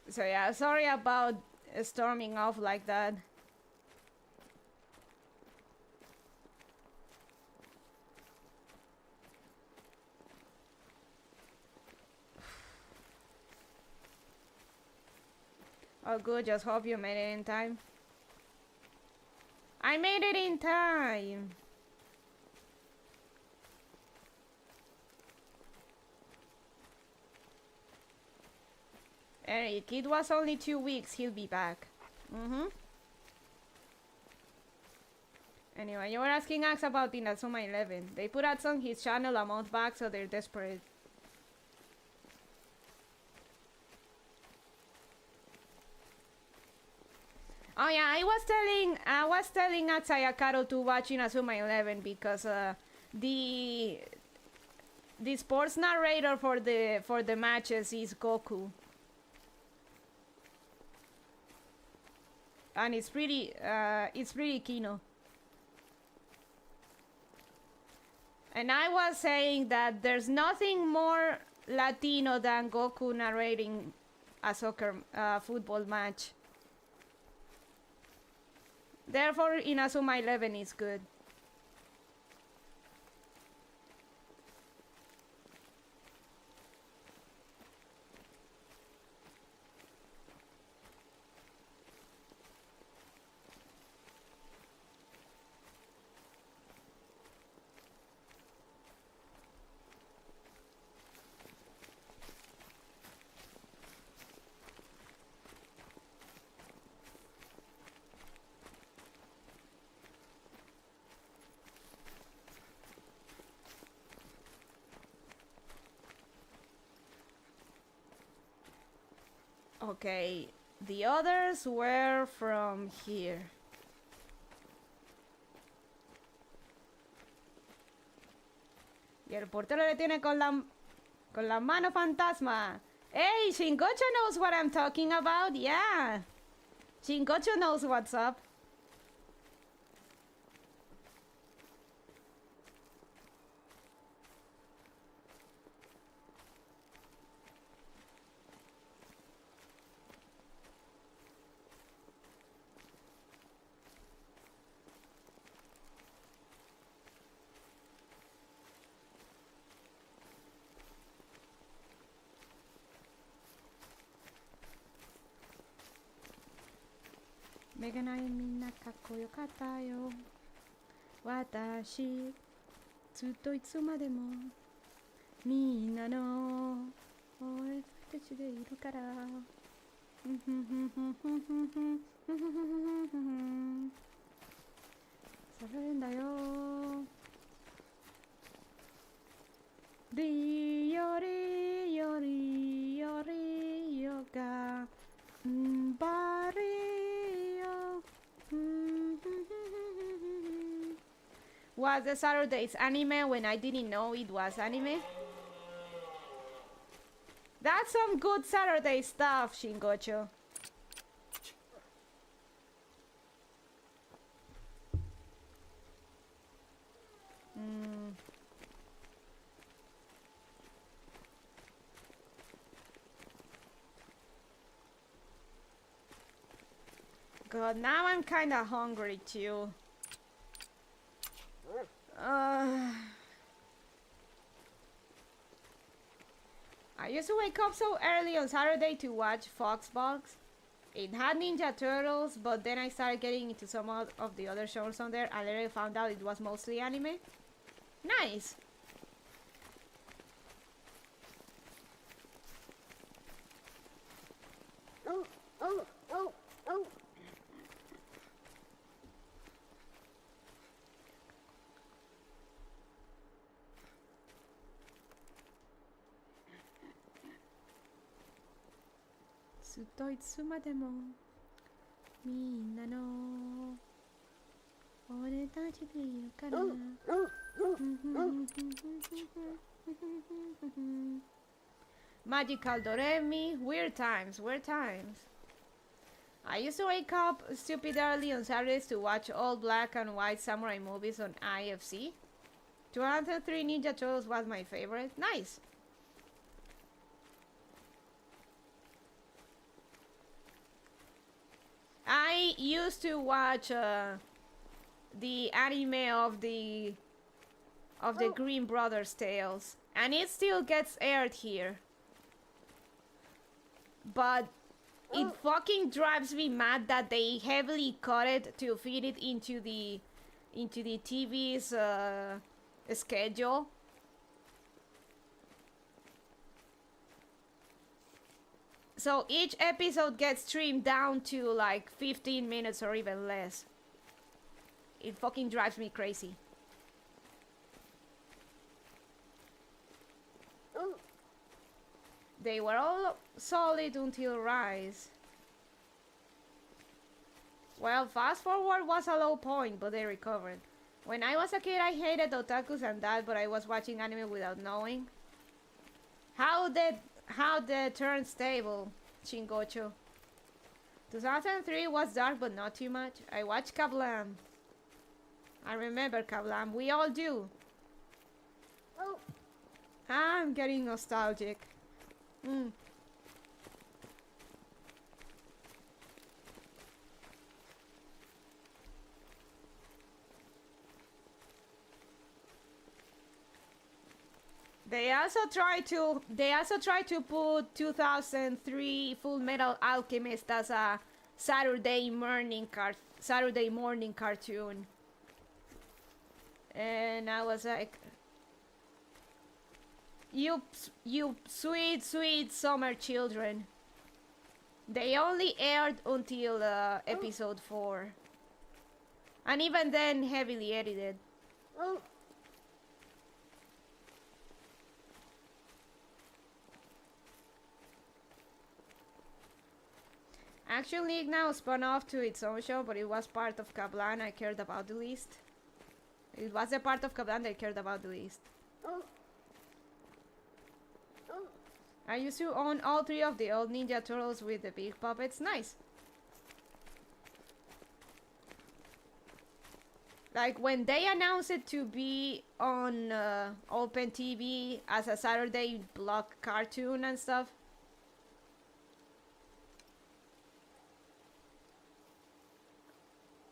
So yeah, sorry about storming off like that. Oh good, just hope you made it in time. I made it in time! Eric, it was only 2 weeks, he'll be back. Anyway, you were asking Axe about Inazuma 11. They put ads on his channel a month back, so they're desperate. Oh yeah, I was telling Atsayakaro to watch Inazuma 11 because the sports narrator for the matches is Goku, and it's pretty kino. And I was saying that there's nothing more Latino than Goku narrating a football match. Therefore, Inazuma 11 is good. Okay, the others were from here. Y el portero le tiene con la mano fantasma. Hey, Shingocho knows what I'm talking about. Yeah. Shingocho knows what's up. Meganai minaka koyokata yo. Watashi zutto itsuma demo minna no ore futechi de iru kara. Saben da yo. Rio rio rio rio ga barrio. Was the Saturday's anime when I didn't know it was anime? That's some good Saturday stuff, Shingocho. God, now I'm kinda hungry too. I used to wake up so early on Saturday to watch Foxbox. It had Ninja Turtles, but then I started getting into some of the other shows on there. I later found out it was mostly anime. Nice! Sutoitsuma demo minna no ore tachi de iru kara. Magical Doremi, weird times. I used to wake up stupid early on Saturdays to watch all black and white samurai movies on IFC. 203 Ninja Turtles was my favorite. Nice! I used to watch the anime of the Green Brothers Tales, and it still gets aired here. But it fucking drives me mad that they heavily cut it to fit it into the TV's schedule. So each episode gets trimmed down to like 15 minutes or even less. It fucking drives me crazy. They were all solid until Rise. Well, fast forward was a low point, but they recovered. When I was a kid, I hated otakus and that, but I was watching anime without knowing. How the turnstable, Shingocho. 2003 was dark, but not too much. I watched Kablam. I remember Kablam. We all do. Oh. I'm getting nostalgic. They also tried to put 2003 Full Metal Alchemist as a Saturday morning cartoon. And I was like, you sweet, sweet summer children. They only aired until episode 4. And even then heavily edited. Oh. Actually, now spun off to its own show, but it was part of Kablan I cared about the least. It was a part of Kablan I cared about the least. Oh. Oh. I used to own all 3 of the old Ninja Turtles with the big puppets. Nice. Like when they announced it to be on Open TV as a Saturday block cartoon and stuff.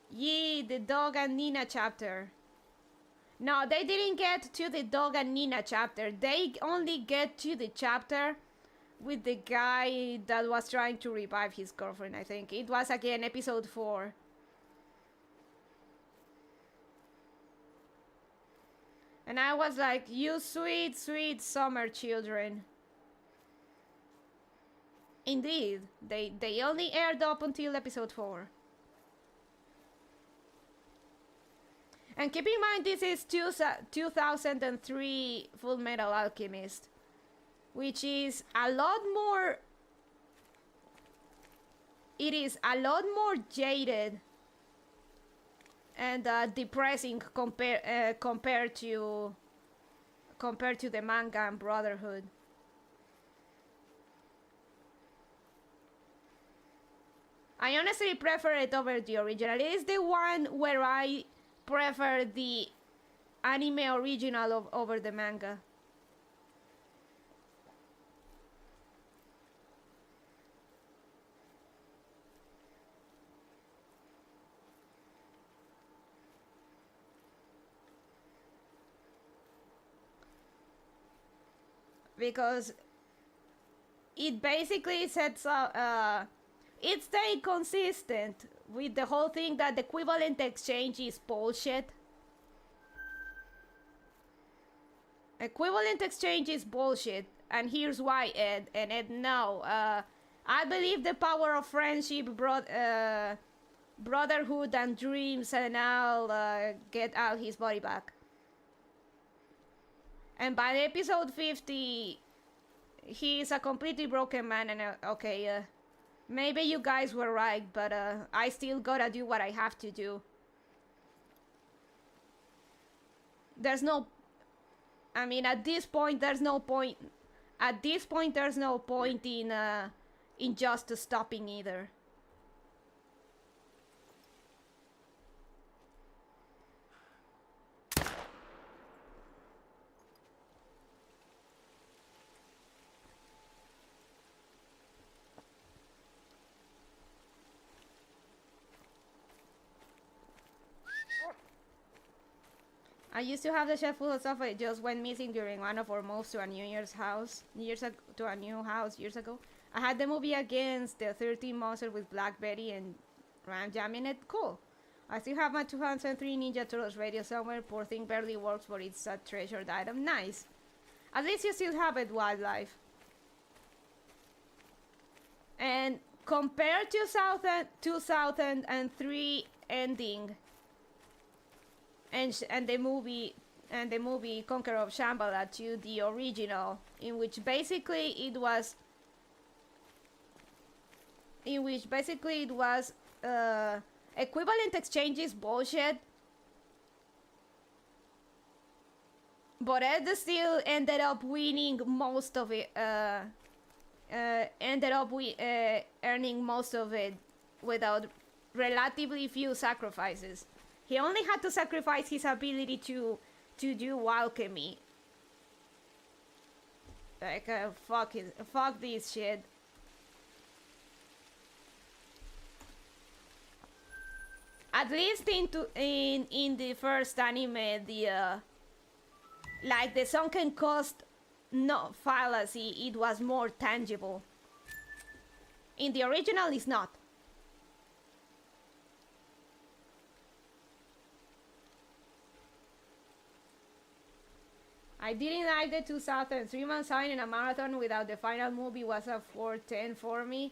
Yee, the Dog and Nina chapter. No, they didn't get to the Dog and Nina chapter. They only get to the chapter with the guy that was trying to revive his girlfriend, I think. It was again episode 4. And I was like, you sweet, sweet summer children. Indeed, they only aired up until episode 4. And keep in mind, this is 2003 Full Metal Alchemist, which is a lot more... It is a lot more jaded and depressing compared to the manga and Brotherhood. I honestly prefer it over the original. It is the one where I prefer the anime original over the manga. Because it basically sets up, it stayed consistent with the whole thing that the equivalent exchange is bullshit. Equivalent exchange is bullshit, and here's why, Ed. And Ed, no. I believe the power of friendship, brotherhood, and dreams, and I'll get out his body back. And by episode 50, he's a completely broken man, and okay, maybe you guys were right, but I still gotta do what I have to do. There's no... I mean, at this point, there's no point... At this point, there's no point in just stopping either. I used to have the shelf full of stuff. It just went missing during one of our moves to a New Year's house. Years ago. I had the movie Against the 13 Monster with Black Betty and Ram jamming it. Cool. I still have my 2003 Ninja Turtles radio somewhere. Poor thing barely works, but it's a treasured item. Nice. At least you still have it, Wildlife. And compared to 2003 ending and the movie Conqueror of Shambhala to the original, in which basically it was Equivalent exchange is bullshit. But Ed still ended up winning most of it. Earning most of it without relatively few sacrifices. He only had to sacrifice his ability to do alchemy. Like fuck this shit. At least in the first anime, the like the sunken cost no fallacy, it was more tangible. In the original, it's not. I didn't like the 2003 man sign in a marathon without the final movie was a 410 for me.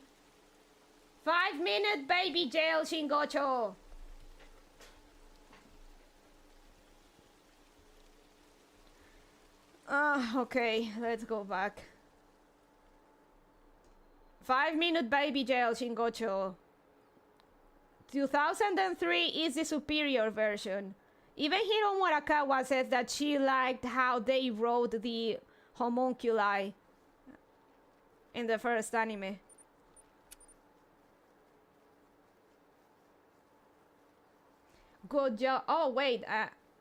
5-minute baby jail, Shingocho! Okay, let's go back. 5-minute baby jail, Shingocho. 2003 is the superior version. Even Hiro Morikawa says that she liked how they wrote the homunculi in the first anime. Good job. Oh, wait.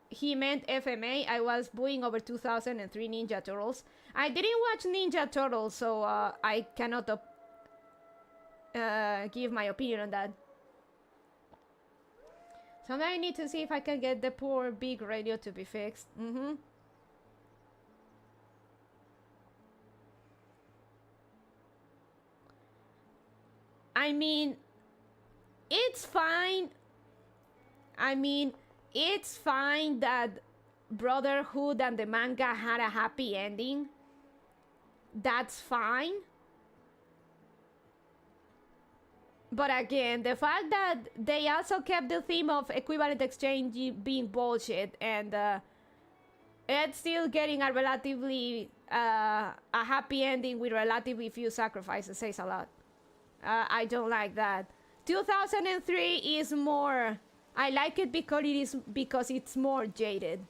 He meant FMA. I was booing over 2003 Ninja Turtles. I didn't watch Ninja Turtles, so I cannot give my opinion on that. So now I need to see if I can get the poor big radio to be fixed. I mean, it's fine. It's fine that Brotherhood and the manga had a happy ending. That's fine. But again, the fact that they also kept the theme of equivalent exchange being bullshit and it's still getting a relatively a happy ending with relatively few sacrifices says a lot. I don't like that. 2003 is more. I like it because it's more jaded.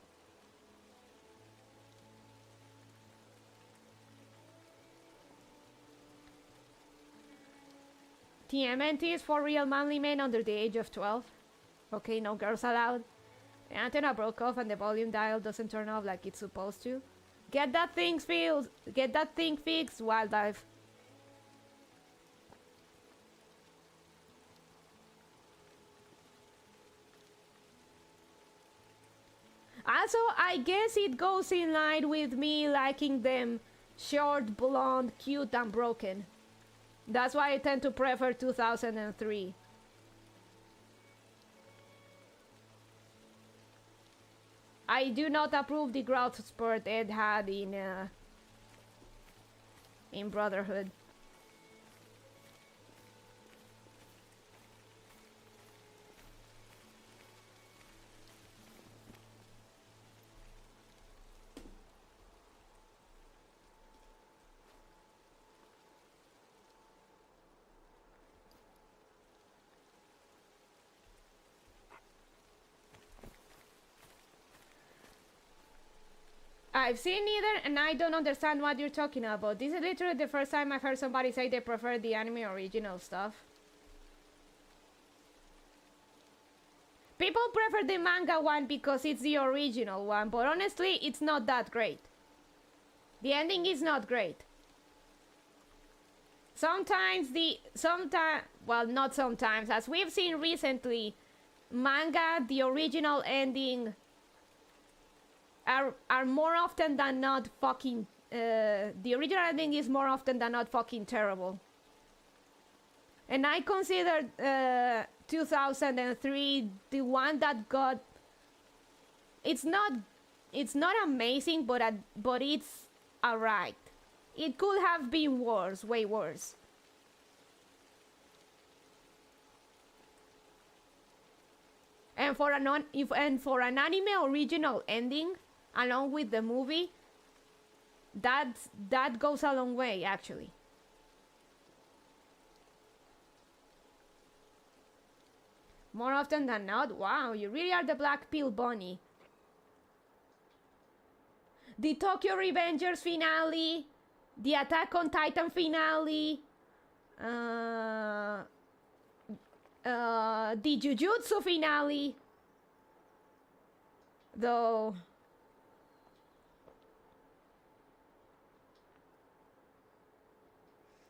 TMNT is for real manly men under the age of 12. Okay, no girls allowed. The antenna broke off and the volume dial doesn't turn off like it's supposed to. Get that thing fixed, Wildlife. Also, I guess it goes in line with me liking them short, blonde, cute, and broken. That's why I tend to prefer 2003. I do not approve the growth spurt Ed had in Brotherhood. I've seen neither, and I don't understand what you're talking about. This is literally the first time I've heard somebody say they prefer the anime original stuff. People prefer the manga one because it's the original one, but honestly, it's not that great. The ending is not great. Well, not sometimes, as we've seen recently, manga, the original ending are more often than not fucking the original ending is more often than not fucking terrible. And I consider 2003 the one that got it's not amazing, but it's alright. It could have been worse, way worse. And for an anime original ending along with the movie, that goes a long way, actually. More often than not. Wow, you really are the Black Pill Bunny. The Tokyo Revengers finale, the Attack on Titan finale, the Jujutsu finale, though.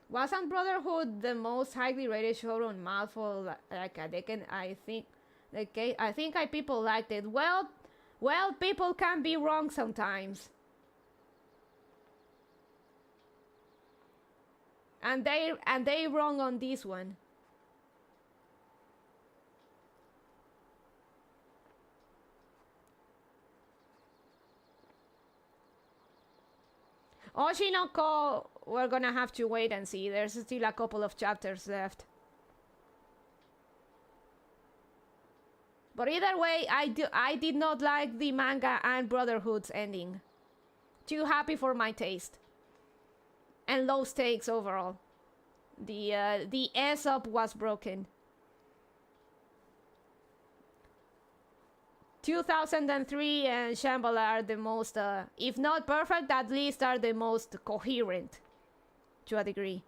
Wasn't Brotherhood the most highly rated show on Math for like a decade? I think people liked it. Well, people can be wrong sometimes. And they wrong on this one. Oshinoko, we're gonna have to wait and see. There's still a couple of chapters left. But either way, I did not like the manga and Brotherhood's ending. Too happy for my taste. And low stakes overall. The S-up was broken. 2003 and Shambhala are the most, if not perfect, at least are the most coherent, to a degree.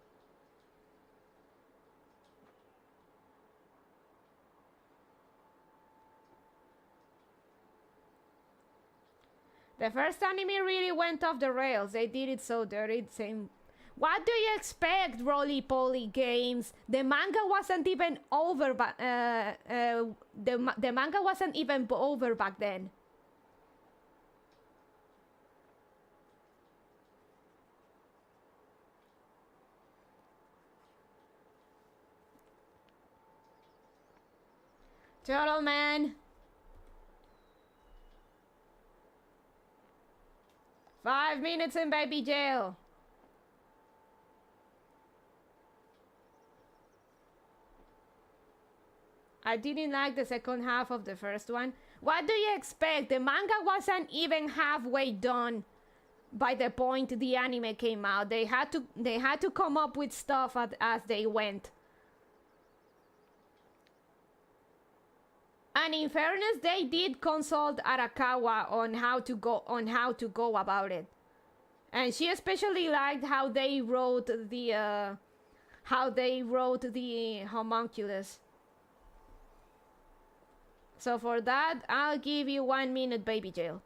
The first anime really went off the rails. They did it so dirty. Same. What do you expect, roly-poly games? The manga wasn't even over, the manga wasn't even over back then. Turtle man. 5 minutes in baby jail. I didn't like the second half of the first one. What do you expect? The manga wasn't even halfway done by the point the anime came out. They had to come up with stuff as they went. And in fairness, they did consult Arakawa on how to go about it. And she especially liked how they wrote the homunculus. So for that, I'll give you 1 minute baby jail.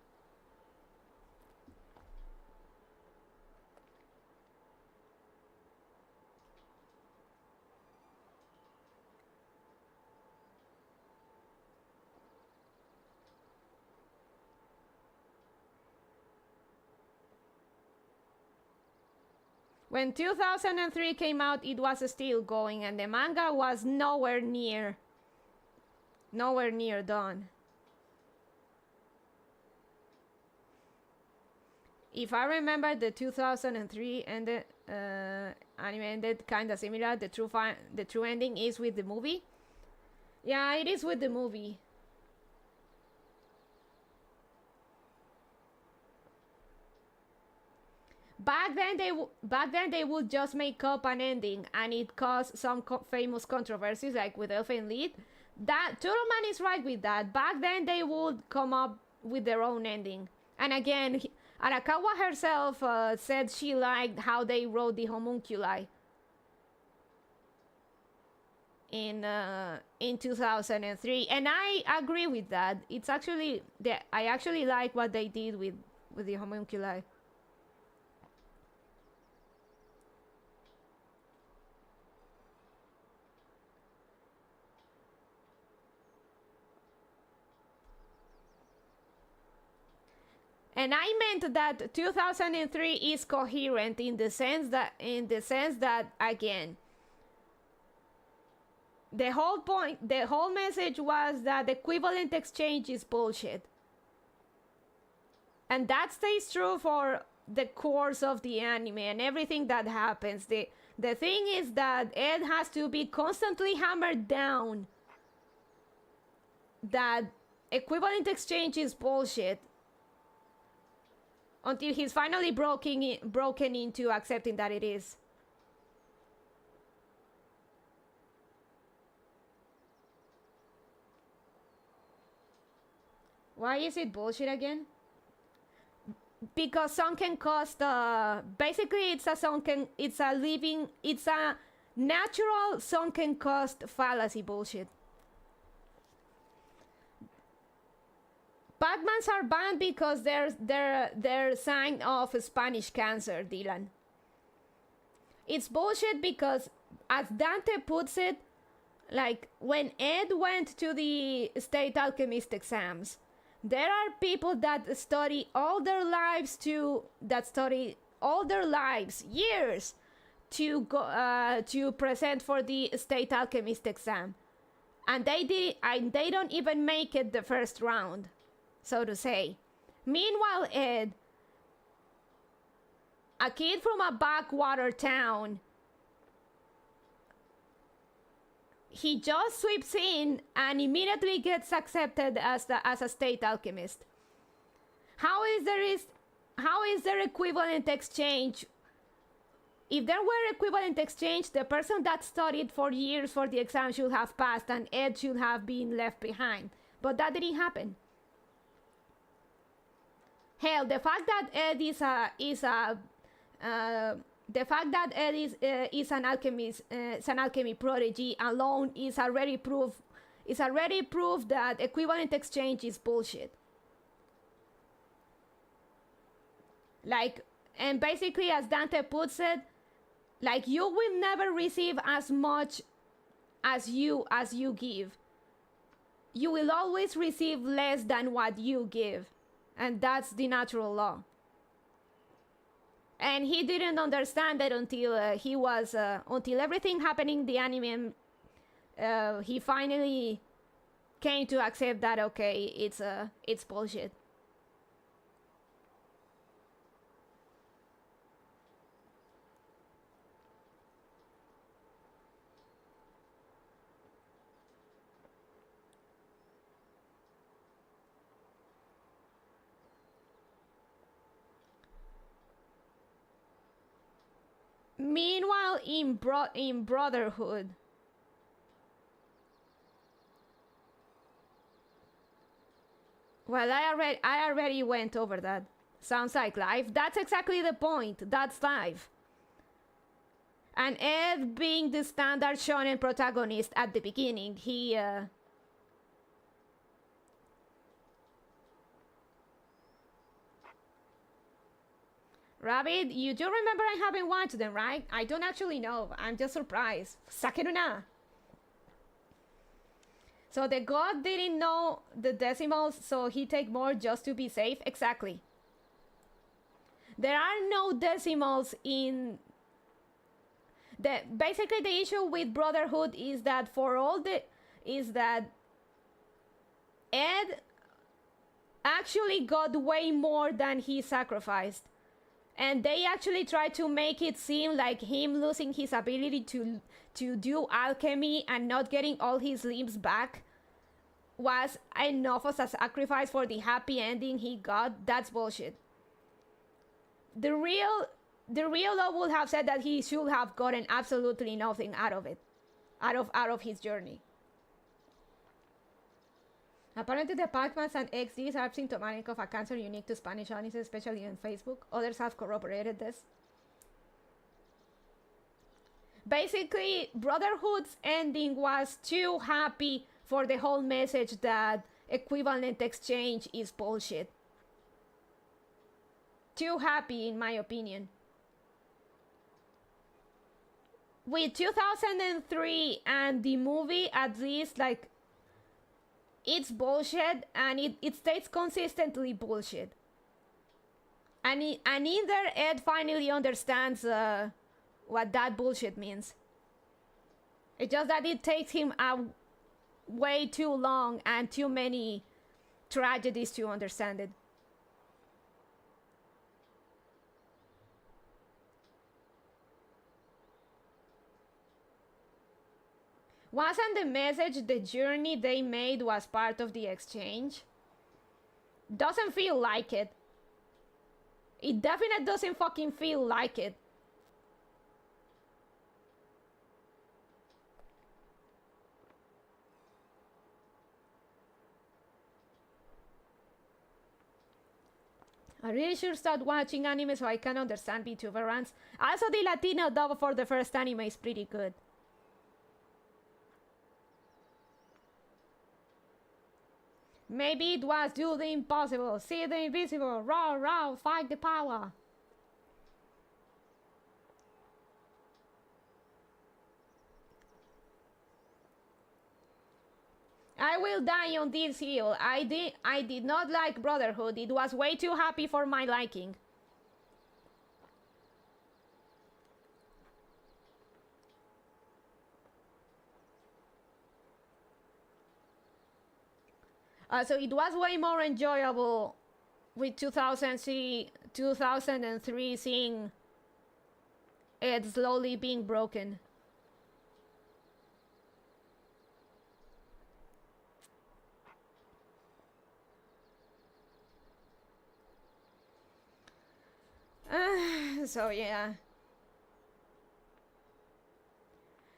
When 2003 came out, it was still going, and the manga was nowhere near done. If I remember, the 2003 ended, anime ended kind of similar. The true ending is with the movie. Yeah, it is with the movie. Back then they would just make up an ending, and it caused some famous controversies, like with Elfen Lied. That Turtleman is right with that. Back then they would come up with their own ending. And again, Arakawa herself said she liked how they wrote the homunculi in 2003, and I agree with that. It's actually I actually like what they did with the homunculi. And I meant that 2003 is coherent in the sense that again, the whole message was that equivalent exchange is bullshit. And that stays true for the course of the anime and everything that happens. The thing is that Ed has to be constantly hammered down that equivalent exchange is bullshit, until he's finally broken into accepting that it is. Why is it bullshit again? Because sunken cost, basically it's a natural sunken cost fallacy bullshit. Pacmans are banned because they're sign of Spanish cancer, Dylan. It's bullshit because, as Dante puts it, like when Ed went to the state alchemist exams, there are people that study all their lives, years, to go to present for the state alchemist exam, and they don't even make it the first round, so to say. Meanwhile, Ed, a kid from a backwater town, he just sweeps in and immediately gets accepted as a state alchemist. How is there equivalent exchange? If there were equivalent exchange, the person that studied for years for the exam should have passed and Ed should have been left behind. But that didn't happen. Hell, the fact that Ed is an alchemy prodigy alone is already proof that equivalent exchange is bullshit. Like, and basically, as Dante puts it, like, you will never receive as much as you give. You will always receive less than what you give, and that's the natural law. And he didn't understand that until until everything happening in the anime. He finally came to accept that, okay, it's bullshit. Meanwhile, in Brotherhood, well, I already went over that. Sounds like life. That's exactly the point. That's life. And Ed, being the standard shonen protagonist at the beginning, he Rabbit, you do remember I haven't watched them, right? I don't actually know. I'm just surprised. Sakeruna. So the god didn't know the decimals, so he take more just to be safe? Exactly. There are no decimals in... Basically, the issue with Brotherhood is that Ed actually got way more than he sacrificed. And they actually try to make it seem like him losing his ability to do alchemy and not getting all his limbs back was enough as a sacrifice for the happy ending he got. That's bullshit. The real law would have said that he should have gotten absolutely nothing out of it, out of his journey. Apparently, the Pacmans and XDs are symptomatic of a cancer unique to Spanish audiences, especially on Facebook. Others have corroborated this. Basically, Brotherhood's ending was too happy for the whole message that equivalent exchange is bullshit. Too happy, in my opinion. With 2003 and the movie, at least, like, it's bullshit, and it stays consistently bullshit. And either Ed finally understands what that bullshit means. It's just that it takes him way too long and too many tragedies to understand it. Wasn't the message the journey they made was part of the exchange? Doesn't feel like it. It definitely doesn't fucking feel like it. I really should start watching anime so I can understand VTuber rants. Also, the Latino dub for the first anime is pretty good. Maybe it was do the impossible, see the invisible, raw, raw, fight the power. I will die on this hill. I did not like Brotherhood. It was way too happy for my liking. So it was way more enjoyable with 2003 seeing it slowly being broken. So yeah.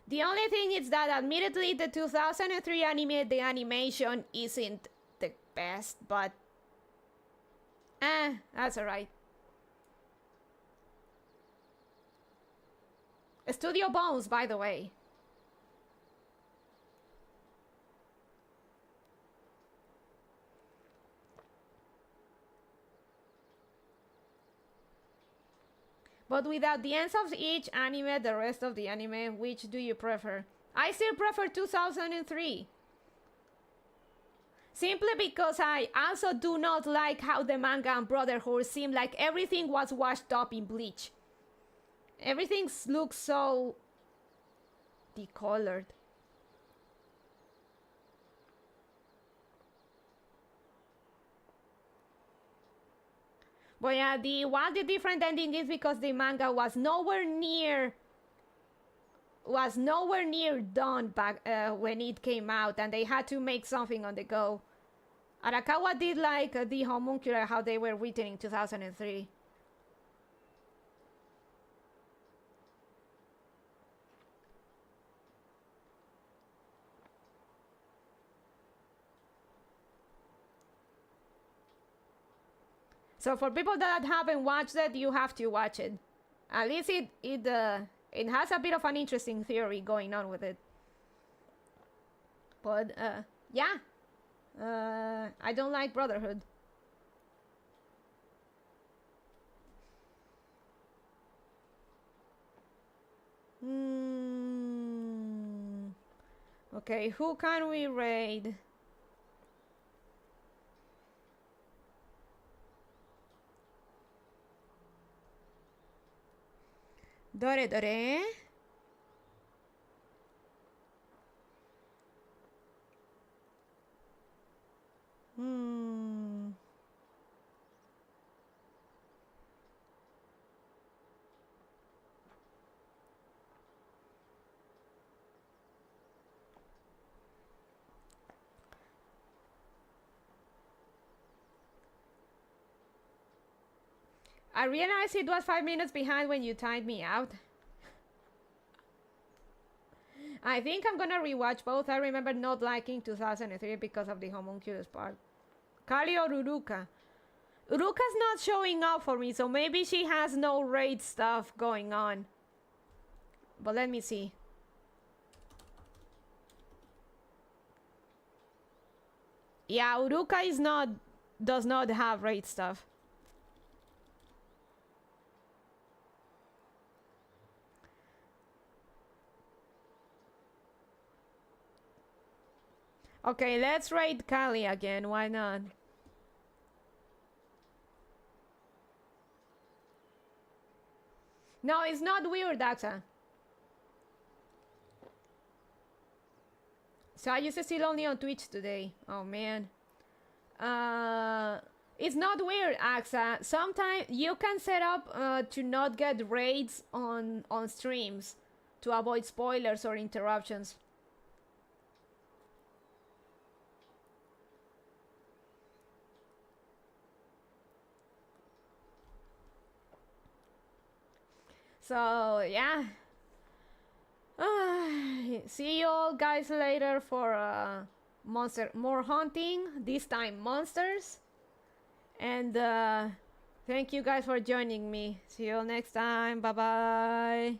The only thing is that admittedly the 2003 anime, the animation isn't the best, but that's alright. Studio Bones, by the way. But without the ends of each anime, the rest of the anime, which do you prefer? I still prefer 2003. Simply because I also do not like how the manga and Brotherhood seem like everything was washed up in bleach. Everything looks so decolored. But yeah, the different ending is because the manga was nowhere near done back when it came out, and they had to make something on the go. Arakawa did like the homuncular, how they were written in 2003. So for people that haven't watched it, you have to watch it. At least it has a bit of an interesting theory going on with it. But yeah, I don't like Brotherhood. Okay, who can we raid? Dore dore. I realized it was 5 minutes behind when you timed me out. I think I'm gonna rewatch both. I remember not liking 2003 because of the homunculus part. Kali or Uruka? Uruka's not showing up for me, so maybe she has no raid stuff going on. But let me see. Yeah, Uruka does not have raid stuff. Okay, let's raid Kali again. Why not? No, it's not weird, Daxa. So I used to still only on Twitch today. Oh man. It's not weird, Axa. Sometimes you can set up to not get raids on streams to avoid spoilers or interruptions. So yeah, see you all guys later for more hunting, this time monsters, and Thank you guys for joining me. See you next time. Bye bye.